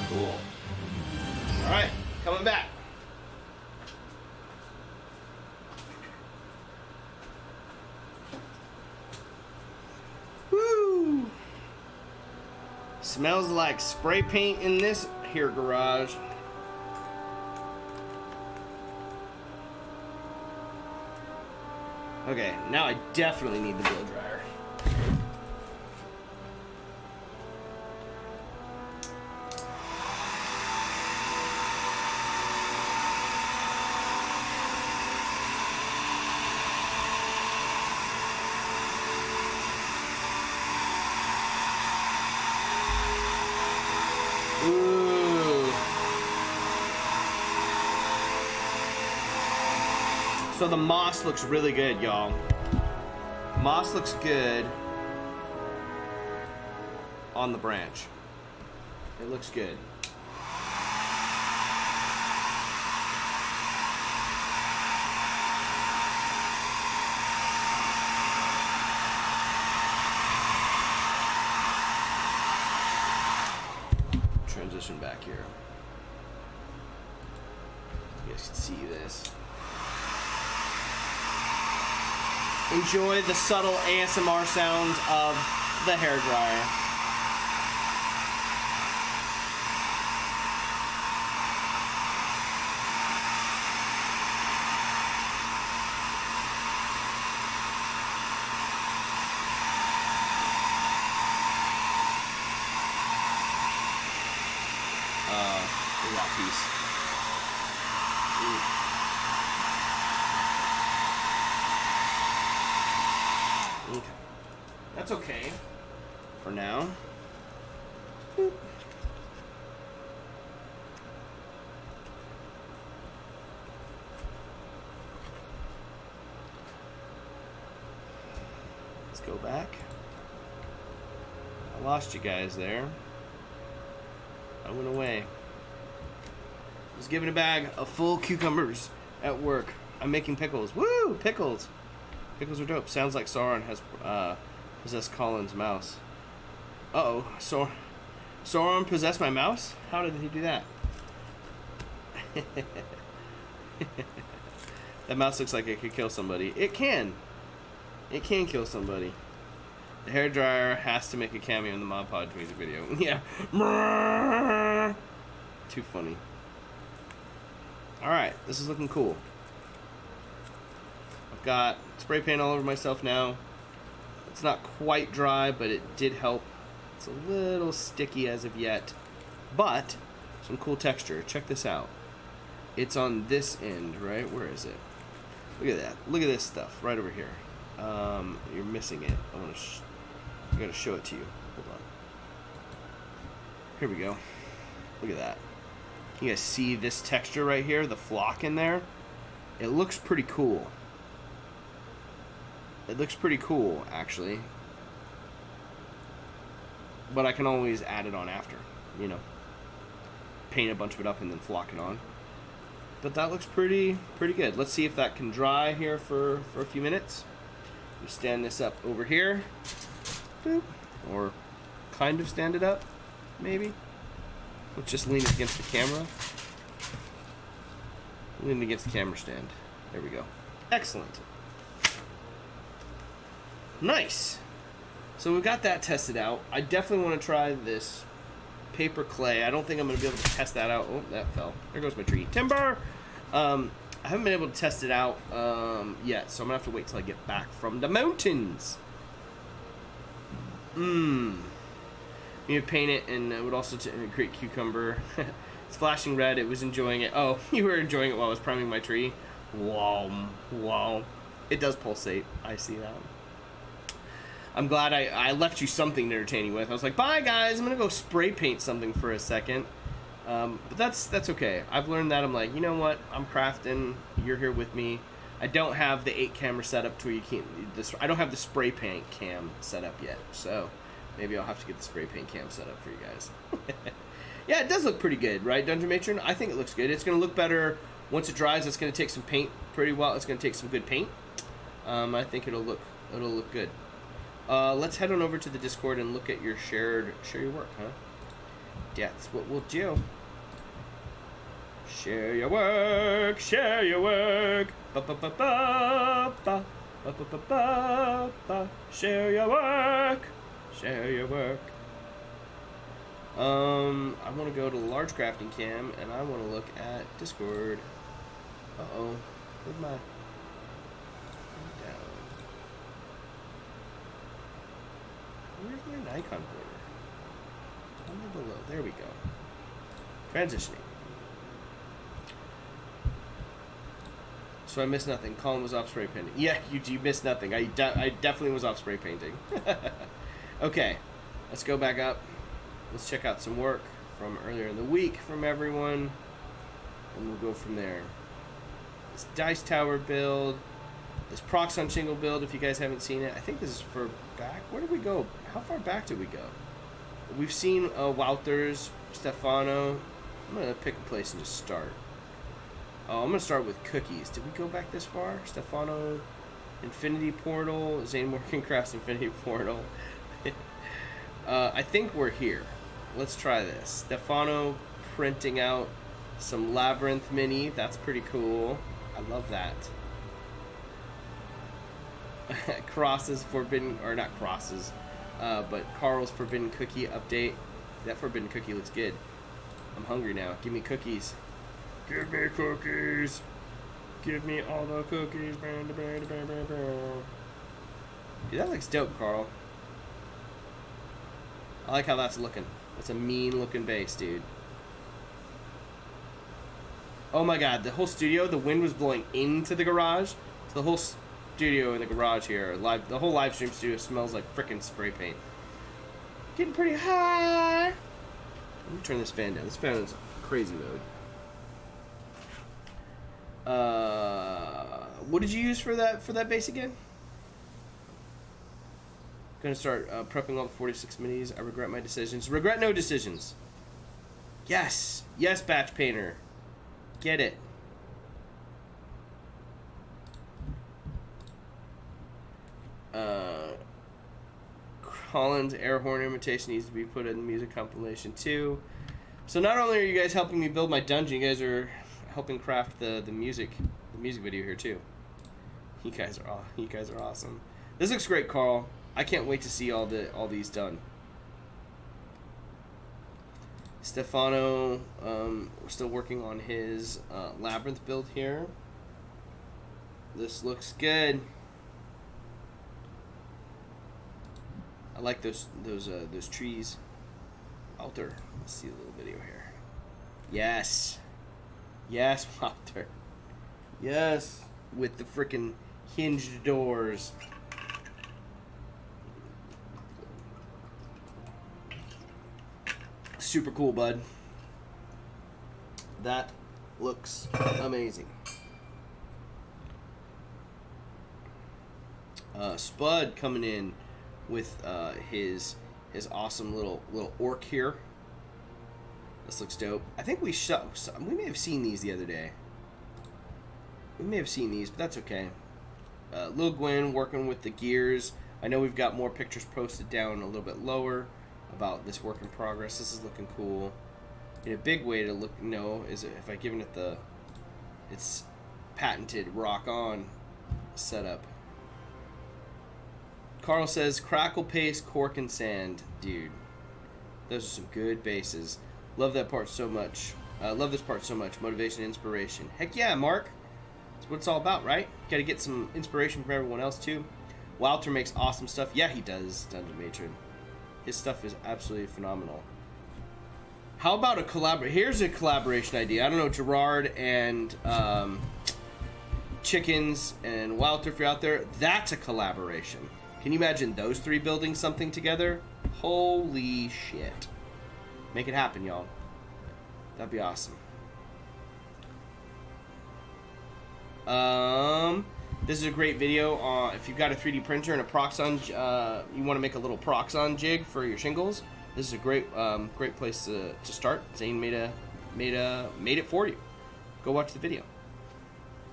Cool. Alright, coming back. Woo! Smells like spray paint in this here garage. Okay, now I definitely need the blow dryer. So the moss looks really good, y'all. Moss looks good. on the branch. It looks good. Transition back here. You guys can see this. Enjoy the subtle ASMR sounds of the hairdryer. That piece. Okay. That's okay for now. Boop. Let's go back. I lost you guys there. I went away. I was given a bag of full cucumbers at work. I'm making pickles. Woo! Pickles! Pickles are dope. Sounds like Sauron has possessed Colin's mouse. Uh-oh. Sauron possessed my mouse? How did he do that? That mouse looks like it could kill somebody. It can. It can kill somebody. The hairdryer has to make a cameo in the Mod Pod music video. Yeah. Too funny. Alright, this is looking cool. I've got spray paint all over myself now. It's not quite dry, but it did help. It's a little sticky as of yet, but some cool texture. Check this out. It's on this end, right? Where is it? Look at that. Look at this stuff right over here. You're missing it. I gotta show it to you. Hold on. Here we go. Look at that. You guys see this texture right here? The flock in there? It looks pretty cool. It looks pretty cool, actually. But I can always add it on after, you know. Paint a bunch of it up and then flock it on. But that looks pretty good. Let's see if that can dry here for a few minutes. We stand this up over here. Boop. Or kind of stand it up, maybe. Let's just lean it against the camera. Lean it against the camera stand. There we go. Excellent. Nice. So we've got that tested out. I definitely want to try this paper clay. I don't think I'm going to be able to test that out. Oh, that fell. There goes my tree. Timber! I haven't been able to test it out yet, so I'm going to have to wait till I get back from the mountains. You would paint it, and it would also create cucumber. It's flashing red. It was enjoying it. Oh, you were enjoying it while I was priming my tree? Wow. Wow. It does pulsate. I see that. I'm glad I left you something to entertain you with. I was like, bye, guys. I'm going to go spray paint something for a second. But that's okay. I've learned that. I'm like, you know what? I'm crafting. You're here with me. I don't have the 8 camera setup to where you can't... I don't have the spray paint cam set up yet. So maybe I'll have to get the spray paint cam set up for you guys. Yeah, it does look pretty good, right, Dungeon Matron? I think it looks good. It's going to look better once it dries. It's going to take some paint pretty well. It's going to take some good paint. I think it'll look good. Let's head on over to the Discord and look at your share your work, huh? That's what we'll do. Share your work, share your work. Ba-ba-ba-ba-ba. Ba-ba-ba-ba-ba. Share your work, share your work. I want to go to the large crafting cam and I want to look at Discord. Uh-oh. Where's my... Where's my Nikon pointer? Only below. There we go. Transitioning. So I missed nothing. Colin was off spray painting. Yeah, you missed nothing. I definitely was off spray painting. Okay, let's go back up. Let's check out some work from earlier in the week from everyone, and we'll go from there. This Dice Tower build. This Prox on Shingle build, if you guys haven't seen it. I think this is for back. Where did we go? How far back did we go? we've seen Walters, Stefano. I'm gonna pick a place and just start. Oh, I'm gonna start with cookies. Did we go back this far? Stefano, Infinity Portal, Zane Morgan Crafts Infinity Portal. I think we're here. Let's try this. Stefano printing out some Labyrinth Mini. That's pretty cool. I love that. Crosses Forbidden, or not crosses, but Carl's Forbidden Cookie update. That Forbidden Cookie looks good. I'm hungry now. Give me cookies. Give me cookies. Give me all the cookies. Dude, that looks dope, Carl. I like how that's looking. That's a mean looking base, dude. Oh my god, the whole studio, the wind was blowing into the garage. So the whole studio in the garage here, the whole live stream studio smells like frickin' spray paint. Getting pretty high. Let me turn this fan down. This fan is crazy mode. What did you use for that base again? Gonna start prepping all the 46 minis. I regret my decisions. Regret no decisions. Yes. Yes, Batch Painter. Get it. Holland's air horn imitation needs to be put in the music compilation too. So not only are you guys helping me build my dungeon, you guys are helping craft the music video here too. You guys are awesome. This looks great, Carl. I can't wait to see all these done. Stefano, we're still working on his labyrinth build here. This looks good. I like those trees. Walter, let's see a little video here. Yes, yes, Walter. Yes, with the frickin' hinged doors. Super cool, bud. That looks amazing. Spud coming in with his awesome little orc here. This looks dope. I think we may have seen these the other day. We may have seen these, but that's okay. Lil Gwen working with the gears. I know we've got more pictures posted down a little bit lower about this work in progress. This is looking cool. In a big way to look, is if I given it its patented rock on setup. Carl says crackle paste, cork and sand, dude. Those are some good bases. Love that part so much. Love this part so much. Motivation, inspiration. Heck yeah, Mark. That's what it's all about, right? Got to get some inspiration from everyone else too. Walter makes awesome stuff. Yeah, he does, Dungeon Matron. His stuff is absolutely phenomenal. How about a collaboration? Here's a collaboration idea. I don't know, Gerard and Chickens and Walter, if you're out there, that's a collaboration. Can you imagine those three building something together? Holy shit. Make it happen, y'all. That'd be awesome. This is a great video. If you've got a 3D printer and a Proxon, you want to make a little Proxon jig for your shingles, this is a great place to start. Zane made it for you. Go watch the video.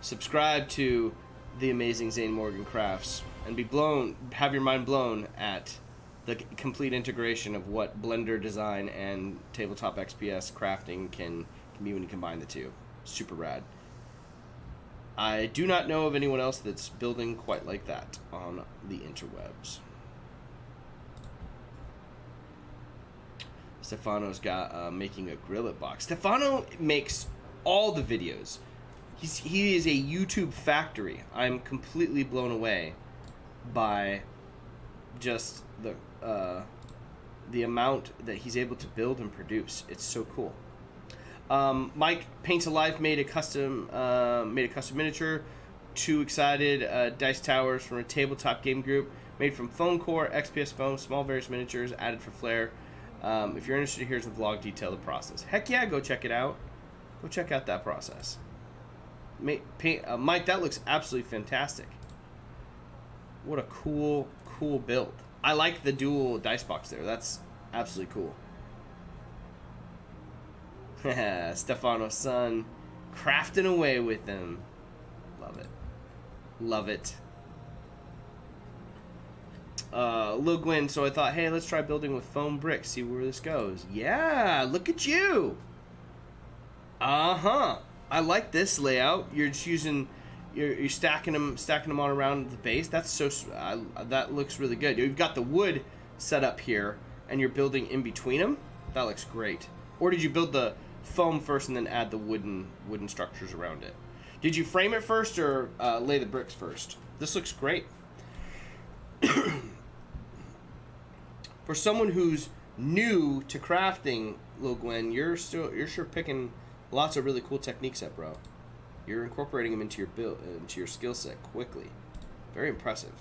Subscribe to the amazing Zane Morgan Crafts and have your mind blown at the complete integration of what Blender design and Tabletop XPS crafting can be when you combine the two. Super rad. I do not know of anyone else that's building quite like that on the interwebs. Stefano's got making a Grillet box. Stefano makes all the videos. He is a YouTube factory. I'm completely blown away by just the amount that he's able to build and produce. It's so cool. Mike Paints Alive made a custom miniature. Too excited. Dice towers from a tabletop game group made from foam core, XPS foam, small various miniatures added for flair. If you're interested, here's the vlog detail of the process. Heck yeah, go check it out. Go check out that process. Mike, that looks absolutely fantastic. What a cool build. I like the dual dice box there. That's Absolutely cool. Stefano's son, crafting away with them. Love it. Love it. Lil Gwen, so I thought, hey, let's try building with foam bricks, see where this goes. Yeah, look at you. Uh-huh. I like this layout. You're just using, you're stacking them on around the base. That's so, that looks really good. You've got the wood set up here, and you're building in between them. That looks great. Or did you build the foam first and then add the wooden structures around it? Did you frame it first or lay the bricks first? This looks great. For someone who's new to crafting, Lil Gwen, you're sure picking lots of really cool techniques up, bro. You're incorporating them into your build, into your skill set quickly. Very impressive.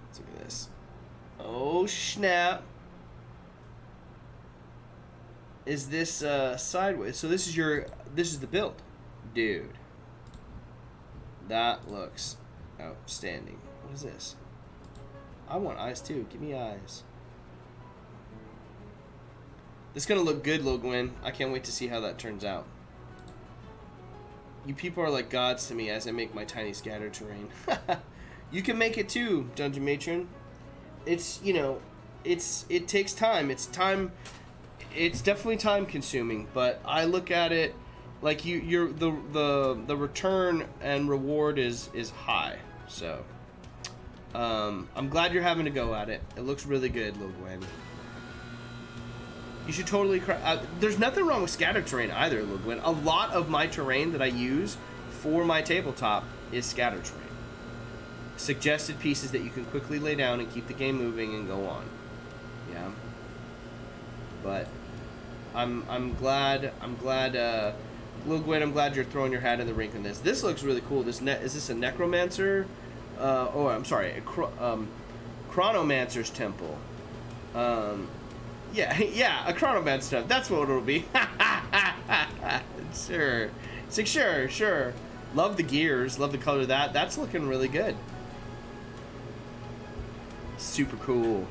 Let's look at this. Oh snap! Is this sideways? So this is the build, dude. That looks outstanding. What is this? I want eyes too. Give me eyes. This is gonna look good, Lil Gwen. I can't wait to see how that turns out. You people are like gods to me as I make my tiny scatter terrain. You can make it too, Dungeon Matron. It's, you know, it takes time. It's definitely time consuming, but I look at it like the return and reward is high. So I'm glad you're having to go at it. It looks really good, Lil Gwen. You should totally there's nothing wrong with scatter terrain either, Lil Gwen. A lot of my terrain that I use for my tabletop is scatter terrain. Suggested pieces that you can quickly lay down and keep the game moving and go on. Yeah. But I'm glad Lil Gwen, I'm glad you're throwing your hat in the ring on this. This looks really cool. Is this a necromancer? Oh, I'm sorry, a chronomancer's temple. Yeah, a chronomancer temple. That's what it'll be. Sure. It's like, sure. Love the gears. Love the color of that. That's looking really good. Super cool.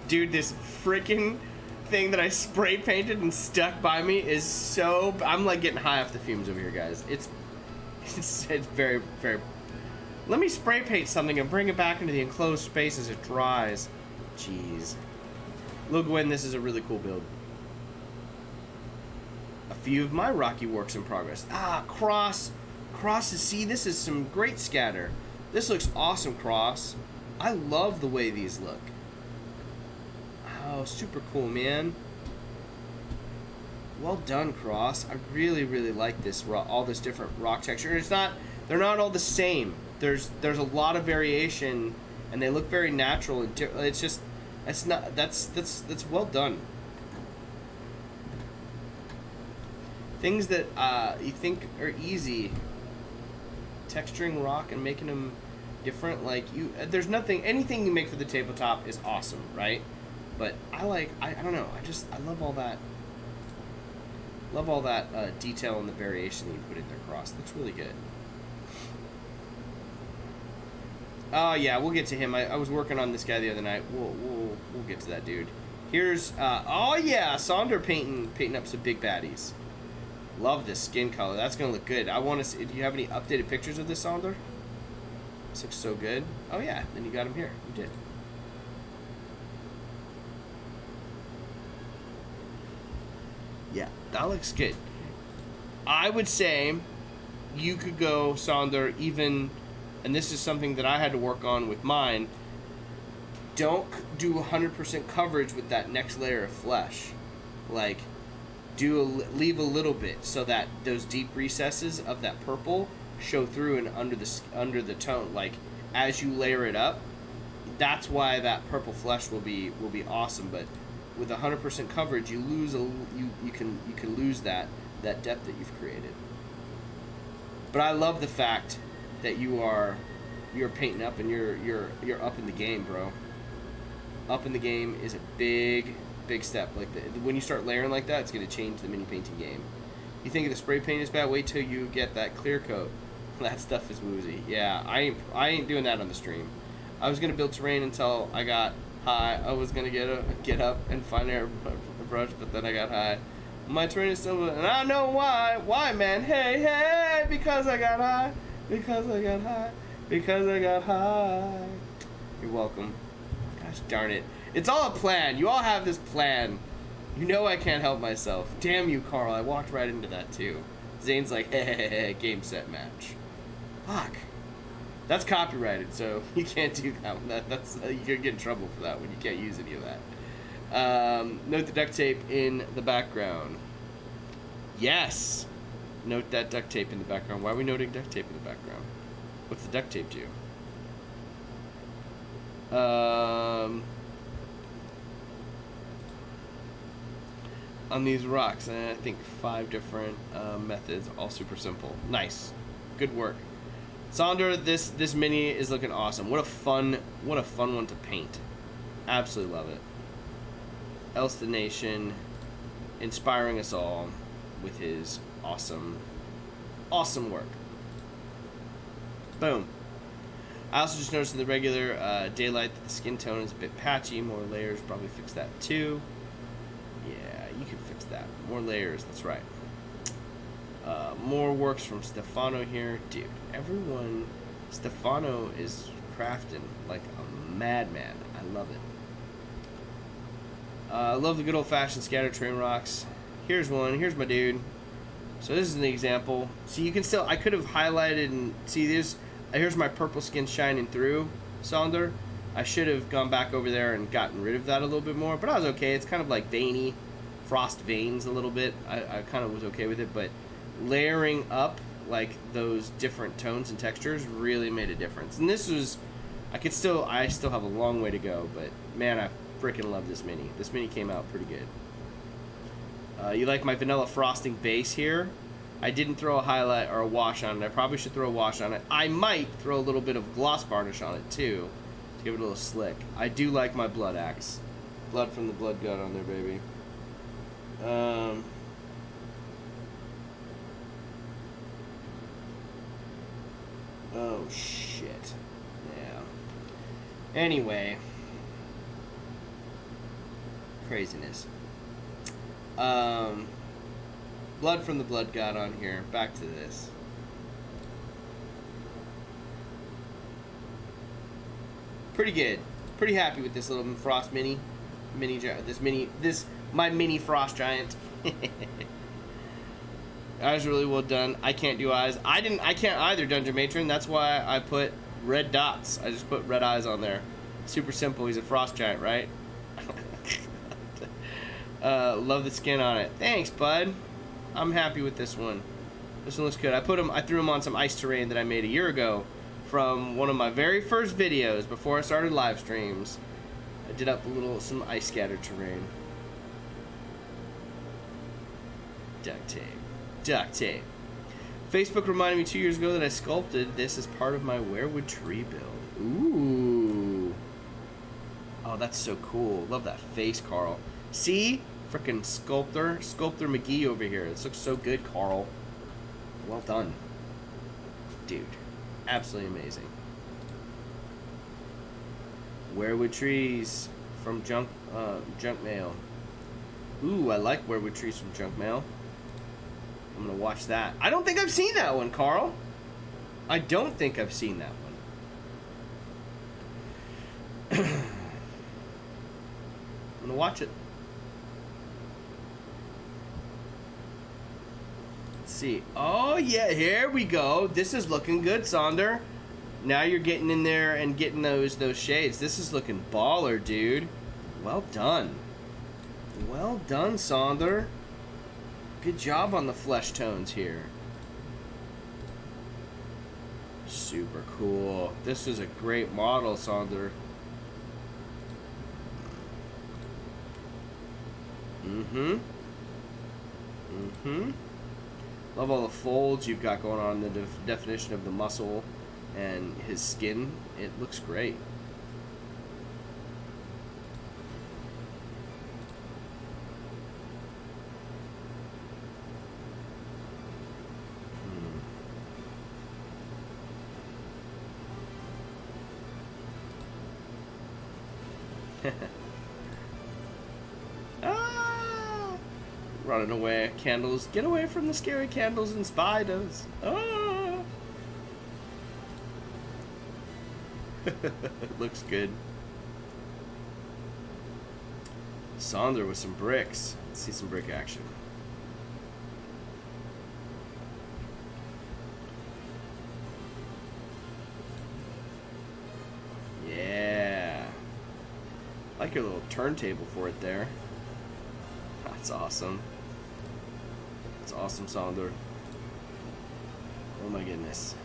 Dude, this freaking thing that I spray painted and stuck by me is so... I'm like getting high off the fumes over here, guys. It's very, very... Let me spray paint something and bring it back into the enclosed space as it dries. Jeez. Lil Gwen, this is a really cool build. A few of my rocky works in progress. Ah, Cross. See, this is some great scatter. This looks awesome, Cross. I love the way these look. Oh, super cool, man. Well done, Cross. I really, really like this, all this different rock texture. They're not all the same. There's a lot of variation, and they look very natural. And it's just, that's well done. Things that you think are easy, texturing rock and making them different. Like there's anything you make for the tabletop is awesome, right? But I don't know. I love all that. Love all that detail and the variation that you put in there, Cross. Looks really good. Oh yeah, we'll get to him. I was working on this guy the other night. We'll get to that dude. Here's oh yeah, Sonder painting up some big baddies. Love this skin color. That's gonna look good. I want to see. Do you have any updated pictures of this Sonder? This looks so good. Oh yeah, then you got him here. You did. Yeah, that looks good. I would say you could go Sonder even, and this is something that I had to work on with mine. Don't do 100% coverage with that next layer of flesh. Like, leave a little bit so that those deep recesses of that purple show through and under the tone. Like, as you layer it up, that's why that purple flesh will be awesome. But with 100% coverage, you lose you can lose that depth that you've created. But I love the fact that you're painting up and you're up in the game, bro. Up in the game is a big step. Like when you start layering like that, it's gonna change the mini painting game. You think the spray paint is bad? Wait till you get that clear coat. That stuff is woozy. Yeah, I ain't doing that on the stream. I was gonna build terrain until I got high. I was gonna get up and find a brush, but then I got high. My terrain is still, and I know why. Why, man? Hey, hey, because I got high. Because I got high. Because I got high. You're welcome. Gosh darn it. It's all a plan. You all have this plan. You know I can't help myself. Damn you, Carl. I walked right into that, too. Zane's like, hey, hey, hey, game, set, match. Fuck. That's copyrighted, so you can't do that. That's you're gonna get in trouble for that when you can't use any of that. Note the duct tape in the background. Yes! Note that duct tape in the background. Why are we noting duct tape in the background? What's the duct tape do? On these rocks, and I think 5 different methods, all super simple. Nice. Good work. Sonder, this mini is looking awesome. What a fun one to paint. Absolutely love it. Else the Nation, inspiring us all with his awesome work. Boom. I also just noticed in the regular daylight that the skin tone is a bit patchy. More layers probably fix that too. Yeah, you can fix that. More layers, that's right. More works from Stefano here. Dude, everyone, Stefano is crafting like a madman. I love it. I love the good old-fashioned scatter terrain rocks. Here's one. Here's my dude. So this is an example. See, you can still, I could have highlighted and see this. Here's my purple skin shining through, Sonder. I should have gone back over there and gotten rid of that a little bit more, but I was okay. It's kind of like veiny, frost veins a little bit. I kind of was okay with it, but layering up like those different tones and textures really made a difference. And this was, I still have a long way to go, but man, I freaking love this mini. This mini came out pretty good. You like my vanilla frosting base here? I didn't throw a highlight or a wash on it. I probably should throw a wash on it. I might throw a little bit of gloss varnish on it too, to give it a little slick. I do like my blood axe. Blood from the blood god on there, baby. Oh shit. Yeah. Anyway. Craziness. Blood from the blood god on here. Back to this. Pretty good. Pretty happy with this little frost my mini frost giant. Eyes really well done. I can't do eyes. I can't either, Dungeon Matron. That's why I put red dots. I just put red eyes on there. Super simple. He's a frost giant, right? Love the skin on it. Thanks, bud. I'm happy with this one. This one looks good. I threw him on some ice terrain that I made a year ago from one of my very first videos before I started live streams. I did up some ice scatter terrain. Duct tape. Duct tape. Facebook reminded me 2 years ago that I sculpted this as part of my weirwood tree build. Ooh. Oh, that's so cool. Love that face, Carl. See? Frickin' Sculptor McGee over here. This looks so good, Carl. Well done. Dude. Absolutely amazing. Weirwood trees from junk mail. Ooh, I like weirwood trees from junk mail. I'm gonna watch that. I don't think I've seen that one, Carl. I don't think I've seen that one. I'm gonna watch it. See. Oh yeah, here we go. This is looking good, Sonder. Now you're getting in there and getting those shades. This is looking baller, dude. Well done. Well done, Sonder. Good job on the flesh tones here. Super cool. This is a great model, Sonder. Love all the folds you've got going on in the definition of the muscle and his skin. It looks great. Ah! Running away. Candles. Get away from the scary candles and spiders. Ah! Looks good. Sonder with some bricks. Let's see some brick action. Yeah. I like your little turntable for it there. That's awesome. That's awesome, Sonder. Oh my goodness.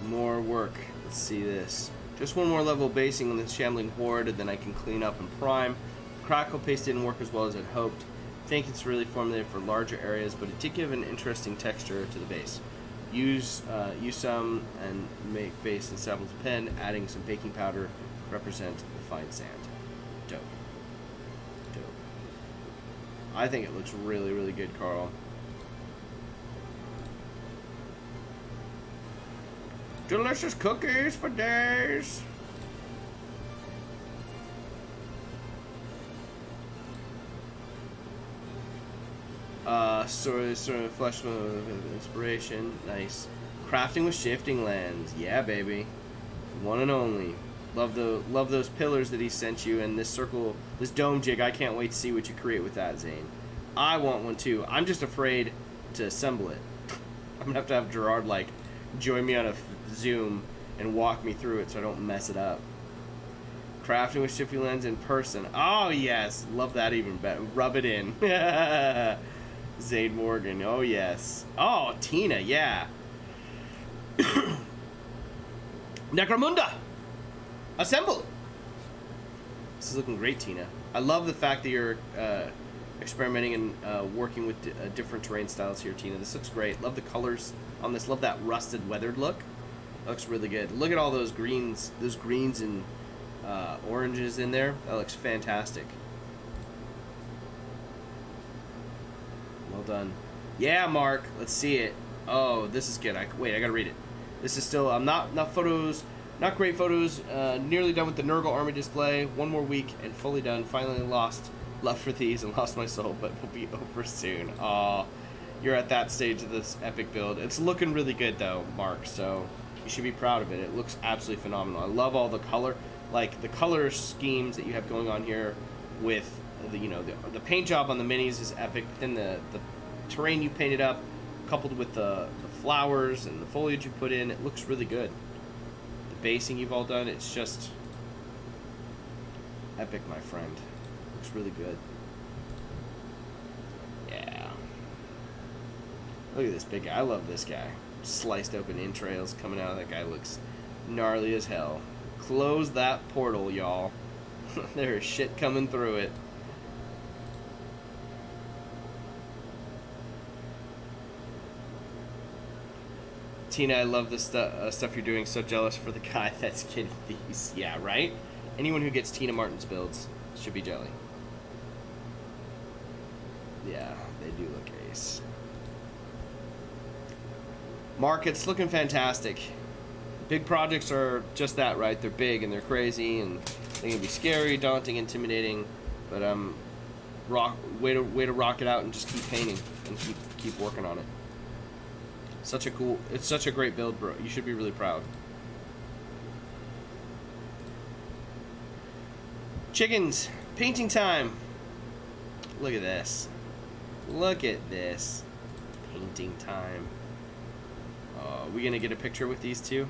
More work. Let's see this. Just one more level of basing on this shambling horde, and then I can clean up and prime. Crackle paste didn't work as well as I'd hoped. I think it's really formulated for larger areas, but it did give an interesting texture to the base. Use some and make base in Savil's pen, adding some baking powder to represent the fine sand. Dope. Dope. I think it looks really, really good, Carl. Delicious cookies for days. Sort of flesh of inspiration. Nice. Crafting with shifting lands. Yeah, baby. One and only. Love those pillars that he sent you, and this circle, this dome jig. I can't wait to see what you create with that, Zane. I want one too. I'm just afraid to assemble it. I'm gonna have to have Gerard like join me on a Zoom and walk me through it so I don't mess it up. Crafting with shifting lens in person. Oh yes, love that even better. Rub it in. Zane Morgan. Oh yes. Oh, Tina. Yeah. Necromunda. Assemble. This is looking great, Tina. I love the fact that you're experimenting and working with different terrain styles here, Tina. This looks great. Love the colors on this. Love that rusted, weathered look. Looks really good. Look at all those greens and oranges in there. That looks fantastic. Well done. Yeah, Mark. Let's see it. Oh, this is good. Wait, I gotta read it. This is still not photos. Not great photos. Nearly done with the Nurgle army display. One more week and fully done. Finally lost love for these and lost my soul, but will be over soon. Aw, you're at that stage of this epic build. It's looking really good though, Mark. So you should be proud of it. It looks absolutely phenomenal. I love all the color, like the color schemes that you have going on here with the paint job on the minis is epic. Then the terrain you painted up, coupled with the flowers and the foliage you put in, it looks really good. Basing you've all done, it's just epic, my friend. Looks really good. Yeah. Look at this big guy. I love this guy. Sliced open entrails coming out of that guy. Looks gnarly as hell. Close that portal, y'all. There is shit coming through it. Tina, I love this stuff you're doing. So jealous for the guy that's getting these. Yeah, right? Anyone who gets Tina Martin's builds should be jelly. Yeah, they do look ace. Mark, it's looking fantastic. Big projects are just that, right? They're big and they're crazy and they can be scary, daunting, intimidating. But way to rock it out and just keep painting and keep working on it. It's such a great build, bro. You should be really proud. Chickens, painting time. Look at this. Look at this. Painting time. Are we gonna get a picture with these two?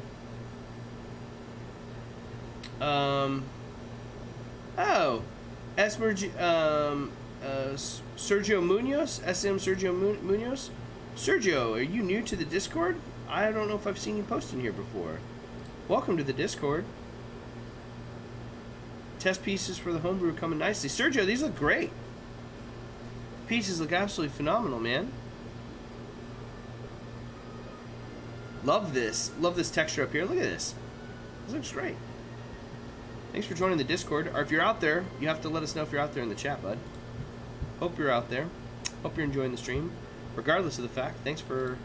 Oh, Sergio Munoz, SM Sergio Munoz. Sergio, are you new to the Discord? I don't know if I've seen you post in here before. Welcome to the Discord. Test pieces for the homebrew coming nicely. Sergio, these look great. Pieces look absolutely phenomenal, man. Love this. Love this texture up here. Look at this. This looks great. Thanks for joining the Discord. Or if you're out there, you have to let us know if you're out there in the chat, bud. Hope you're out there. Hope you're enjoying the stream. Regardless of the fact, thanks for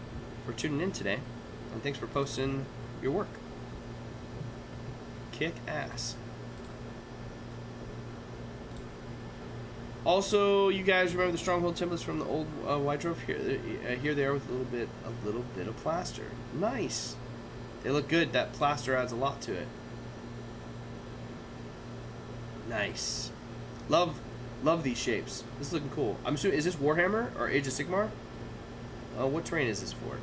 tuning in today. And thanks for posting your work. Kick ass. Also, you guys remember the stronghold templates from the old wide drove? Here they are with a little bit of plaster. Nice. They look good. That plaster adds a lot to it. Nice. Love these shapes. This is looking cool. I'm assuming, is this Warhammer or Age of Sigmar? What terrain is this for?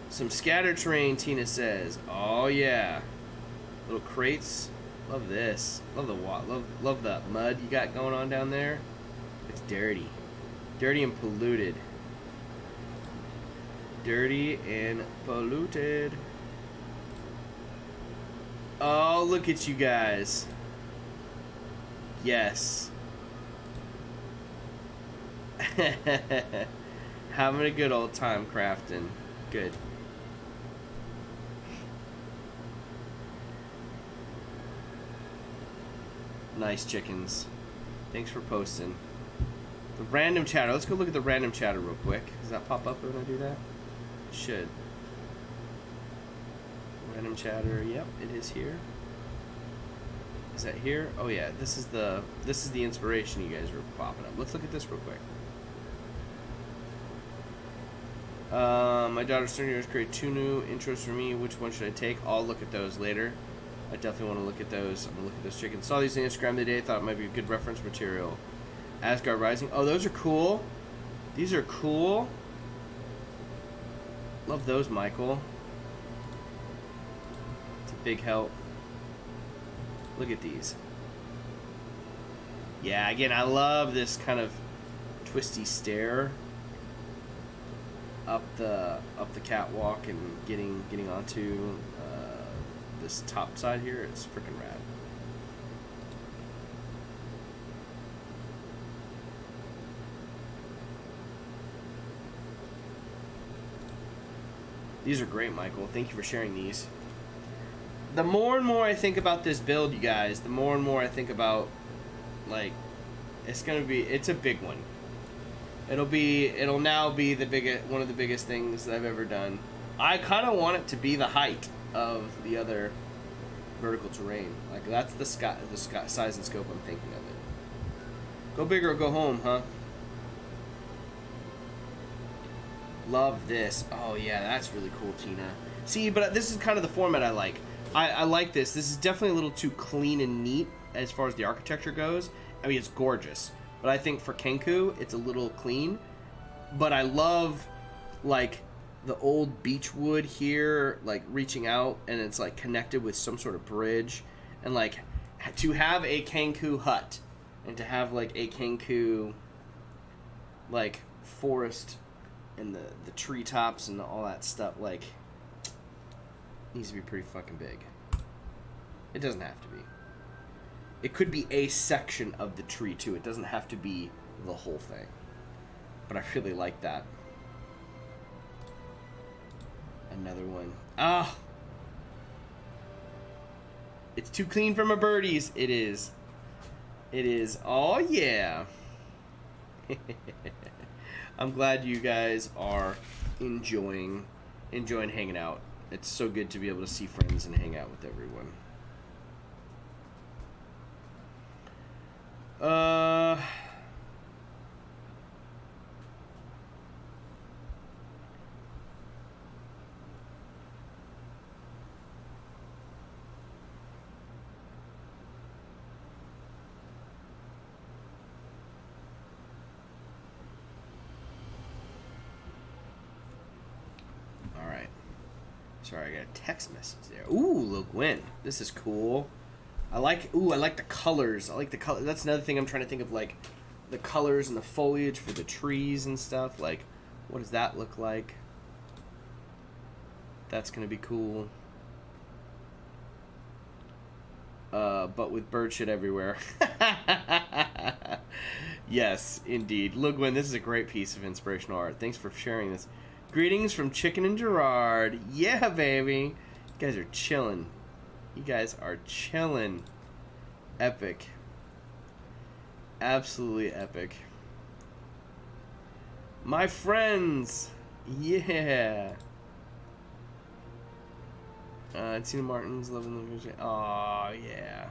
Some scatter terrain, Tina says. Oh yeah. Little crates. Love this. Love the love the mud you got going on down there. It's dirty. Dirty and polluted. Dirty and polluted. Oh, look at you guys. Yes. Having a good old time crafting. Good. Nice chickens. Thanks for posting. The random chatter. Let's go look at the random chatter real quick. Does that pop up when I do that? It should. Random chatter. Yep, it is here. Is that here? Oh yeah, this is the inspiration you guys are popping up. Let's look at this real quick. My daughter's turning to create 2 new intros for me. Which one should I take? I'll look at those later. I definitely want to look at those. I'm going to look at those chickens. Saw these on Instagram today. Thought it might be a good reference material. Asgard Rising. Oh, those are cool. These are cool. Love those, Michael. It's a big help. Look at these. Yeah, again, I love this kind of twisty stair up the catwalk and getting onto this top side here. It's freaking rad. These are great, Michael. Thank you for sharing these. The more and more I think about this build, you guys, the more and more I think about, like, it's a big one. It'll now be one of the biggest things that I've ever done. I kind of want it to be the height of the other vertical terrain. Like, that's the size and scope I'm thinking of it. Go big or go home, huh? Love this. Oh yeah, that's really cool, Tina. See, but this is kind of the format I like. I like this. This is definitely a little too clean and neat as far as the architecture goes. I mean, it's gorgeous. But I think for Kenku, it's a little clean. But I love, like, the old beech wood here, like, reaching out, and it's, like, connected with some sort of bridge. And, like, to have a Kenku hut, and to have, like, a Kenku, like, forest, and the treetops and all that stuff, like, needs to be pretty fucking big. It doesn't have to be. It could be a section of the tree, too. It doesn't have to be the whole thing. But I really like that. Another one. Ah! It's too clean for my birdies. It is. It is. Oh, yeah. I'm glad you guys are enjoying hanging out. It's so good to be able to see friends and hang out with everyone. Sorry, I got a text message there. Ooh, look, Gwen. This is cool. I like the colors. I like the color. That's another thing I'm trying to think of, like, the colors and the foliage for the trees and stuff. Like, what does that look like? That's going to be cool. But with bird shit everywhere. Yes, indeed. Look, Gwen, this is a great piece of inspirational art. Thanks for sharing this. Greetings from Chicken and Gerard. Yeah, baby. You guys are chilling. You guys are chilling. Epic. Absolutely epic. My friends. Yeah. Tina Martin's loving the music. Oh, yeah.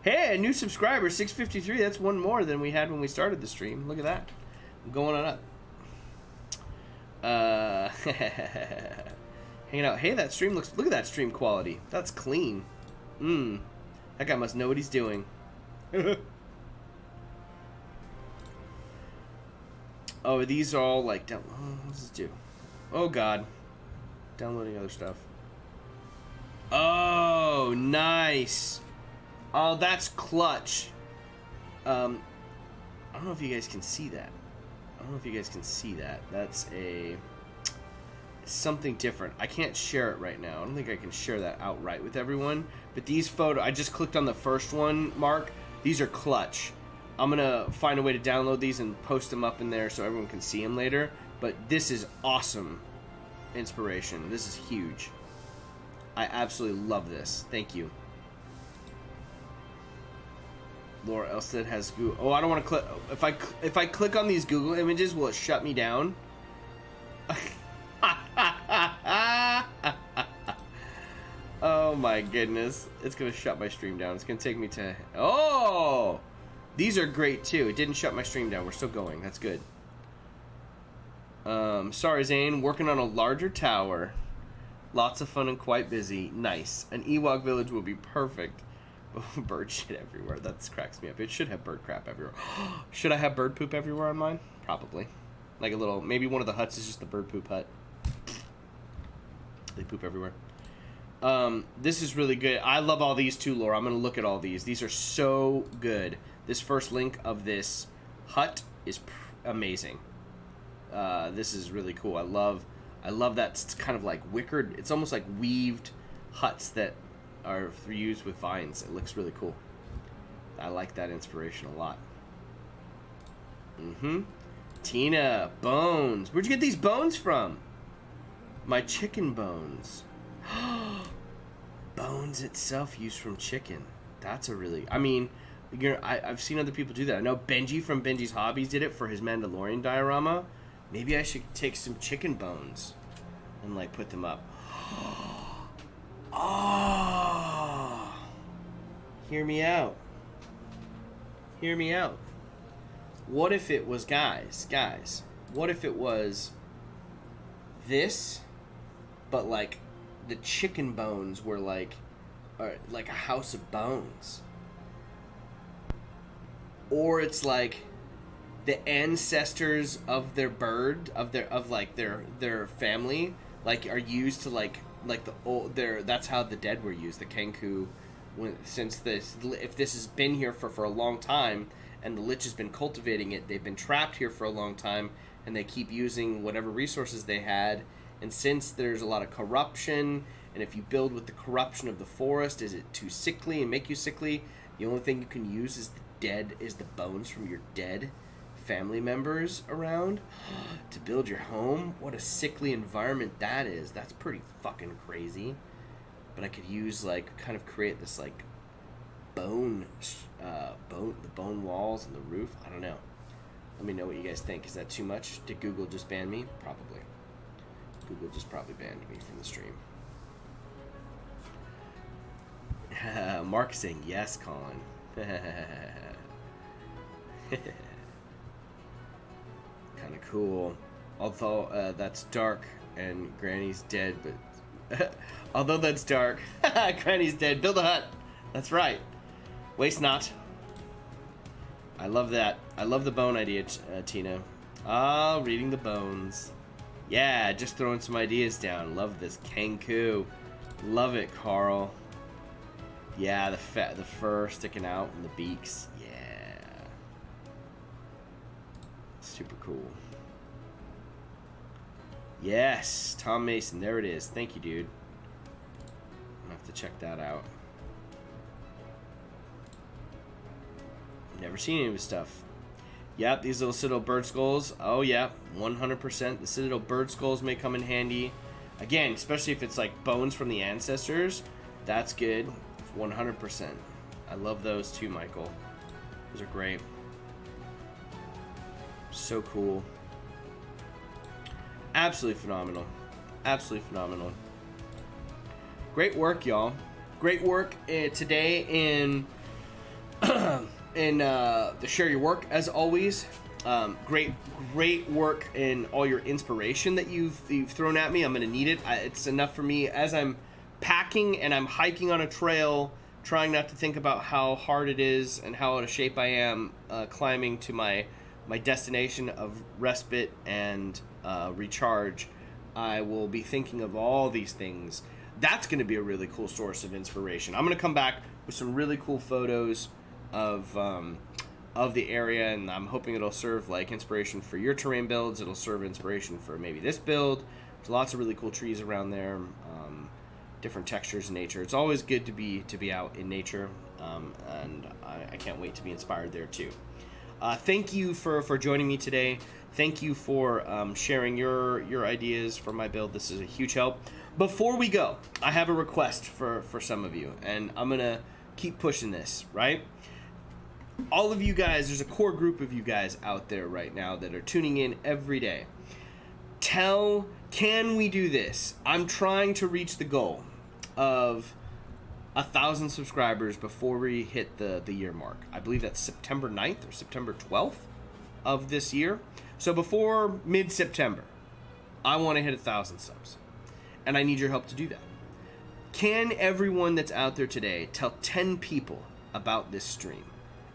Hey, a new subscriber, 653. That's one more than we had when we started the stream. Look at that. I'm going on up. Hanging out. Hey, that stream looks... Look at that stream quality. That's clean. That guy must know what he's doing. Oh, these are all like... what does this do? Oh, God. Downloading other stuff. Oh, nice. Oh, that's clutch. I don't know if you guys can see that. That's something different. I can't share it right now. I don't think I can share that outright with everyone. But these photos, I just clicked on the first one, Mark. These are clutch. I'm going to find a way to download these and post them up in there so everyone can see them later. But this is awesome inspiration. This is huge. I absolutely love this. Thank you. Laura Elstead has Google. Oh, I don't want to click. If I click on these Google images, will it shut me down? Oh my goodness. It's going to shut my stream down. It's going to take me to... Oh! These are great too. It didn't shut my stream down. We're still going. That's good. Sorry, Zane. Working on a larger tower. Lots of fun and quite busy. Nice. An Ewok village will be perfect. Bird shit everywhere. That cracks me up. It should have bird crap everywhere. Should I have bird poop everywhere on mine? Probably. Like a little... Maybe one of the huts is just the bird poop hut. They poop everywhere. This is really good. I love all these too, Laura. I'm going to look at all these. These are so good. This first link of this hut is amazing. This is really cool. I love that. It's kind of like wickered. It's almost like weaved huts that are used with vines. It looks really cool. I like that inspiration a lot. Tina, bones. Where'd you get these bones from? My chicken bones. Bones itself used from chicken. That's a really... I mean, I've seen other people do that. I know Benji from Benji's Hobbies did it for his Mandalorian diorama. Maybe I should take some chicken bones and, like, put them up. Oh! Hear me out. Hear me out. What if it was, guys, what if it was this, but, like, the chicken bones were, like a house of bones? Or it's, like, the ancestors of their bird, of their family, like, are used to, like the old, that's how the dead were used, the Kenku, if this has been here for a long time, and the Lich has been cultivating it, they've been trapped here for a long time, and they keep using whatever resources they had, and since there's a lot of corruption, and if you build with the corruption of the forest, is it too sickly and make you sickly? The only thing you can use is the bones from your dead family members around to build your home. What a sickly environment that is. That's pretty fucking crazy. But I could use, like, kind of create this, like, the bone walls and the roof. I don't know. Let me know what you guys think. Is that too much? Did Google just ban me? Probably. Google just probably banned me from the stream. Mark saying yes, Colin. Kind of cool. Although that's dark and Granny's dead, but although that's dark, Granny's dead. Build a hut. That's right. Waste not. I love that. I love the bone idea, Tina. Ah, reading the bones. Yeah, just throwing some ideas down. Love this. Kenku. Love it, Carl. Yeah, the fur sticking out and the beaks. Yeah. Super cool. Yes, Tom Mason. There it is. Thank you, dude. I'm gonna have to check that out. Never seen any of his stuff. Yep, these little Citadel bird skulls. Oh, yeah, 100%. The Citadel bird skulls may come in handy. Again, especially if it's like bones from the ancestors. That's good. 100%. I love those too, Michael. Those are great. So cool. Absolutely phenomenal. Absolutely phenomenal. Great work, y'all. Great work today in the share your work as always. Great work in all your inspiration that you've thrown at me. I'm gonna need it. It's enough for me as I'm packing and I'm hiking on a trail, trying not to think about how hard it is and how out of shape I am climbing to my destination of respite and recharge. I will be thinking of all these things. That's going to be a really cool source of inspiration. I'm going to come back with some really cool photos of the area, and I'm hoping it'll serve like inspiration for your terrain builds. It'll serve inspiration for maybe this build. There's lots of really cool trees around there, different textures in nature. It's always good to be out in nature, and I can't wait to be inspired there too. Thank you for joining me today. Thank you for sharing your ideas for my build. This is a huge help. Before we go, I have a request for some of you, and I'm going to keep pushing this, right? All of you guys, there's a core group of you guys out there right now that are tuning in every day. Can we do this? I'm trying to reach the goal of 1,000 subscribers before we hit the year mark. I believe that's September 9th or September 12th of this year. So before mid-September, I want to hit 1,000 subs. And I need your help to do that. Can everyone that's out there today tell 10 people about this stream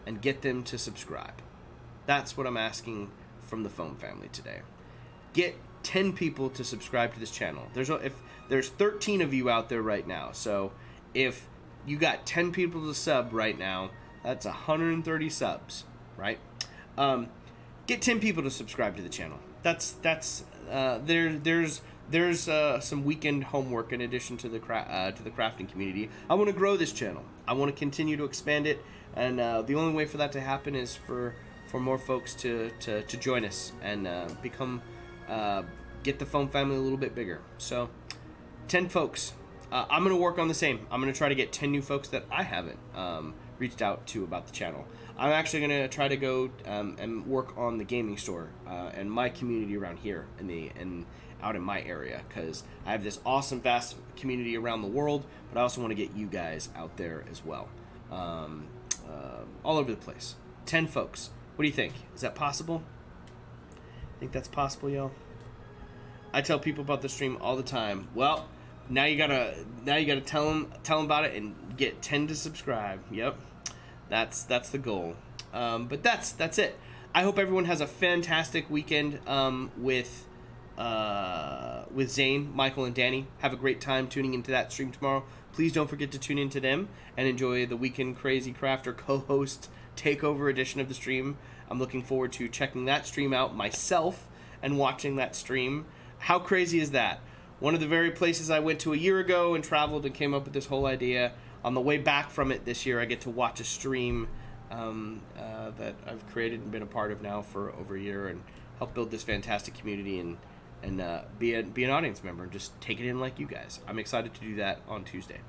and get them to subscribe? That's what I'm asking from the Foam family today. Get 10 people to subscribe to this channel. There's 13 of you out there right now. So if you got 10 people to sub right now, that's 130 subs, right? Get 10 people to subscribe to the channel. There's some weekend homework in addition to the crafting community. I want to grow this channel. I want to continue to expand it, and the only way for that to happen is for more folks to join us and get the Foam family a little bit bigger. So 10 folks. I'm going to work on the same. I'm going to try to get 10 new folks that I haven't reached out to about the channel. I'm actually going to try to go and work on the gaming store and my community around here and out in my area, because I have this awesome, vast community around the world, but I also want to get you guys out there as well, all over the place. 10 folks. What do you think? Is that possible? Think that's possible, y'all? I tell people about the stream all the time. Well, now you gotta tell them about it and get 10 to subscribe. Yep, that's the goal. But that's it. I hope everyone has a fantastic weekend with Zane, Michael, and Danny. Have a great time tuning into that stream tomorrow. Please don't forget to tune into them and enjoy the Weekend Crazy Crafter co-host takeover edition of the stream. I'm looking forward to checking that stream out myself and watching that stream. How crazy is that? One of the very places I went to a year ago and traveled and came up with this whole idea. On the way back from it this year, I get to watch a stream that I've created and been a part of now for over a year, and help build this fantastic community and be an audience member and just take it in like you guys. I'm excited to do that on Tuesday.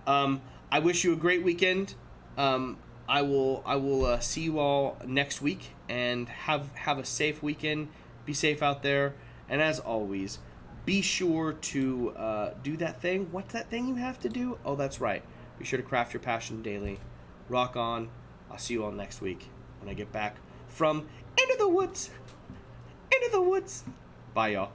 I wish you a great weekend. I will see you all next week, and have a safe weekend. Be safe out there, and as always, be sure to do that thing. What's that thing you have to do? Oh, that's right. Be sure to craft your passion daily. Rock on. I'll see you all next week when I get back from into the woods. Into the woods. Bye, y'all.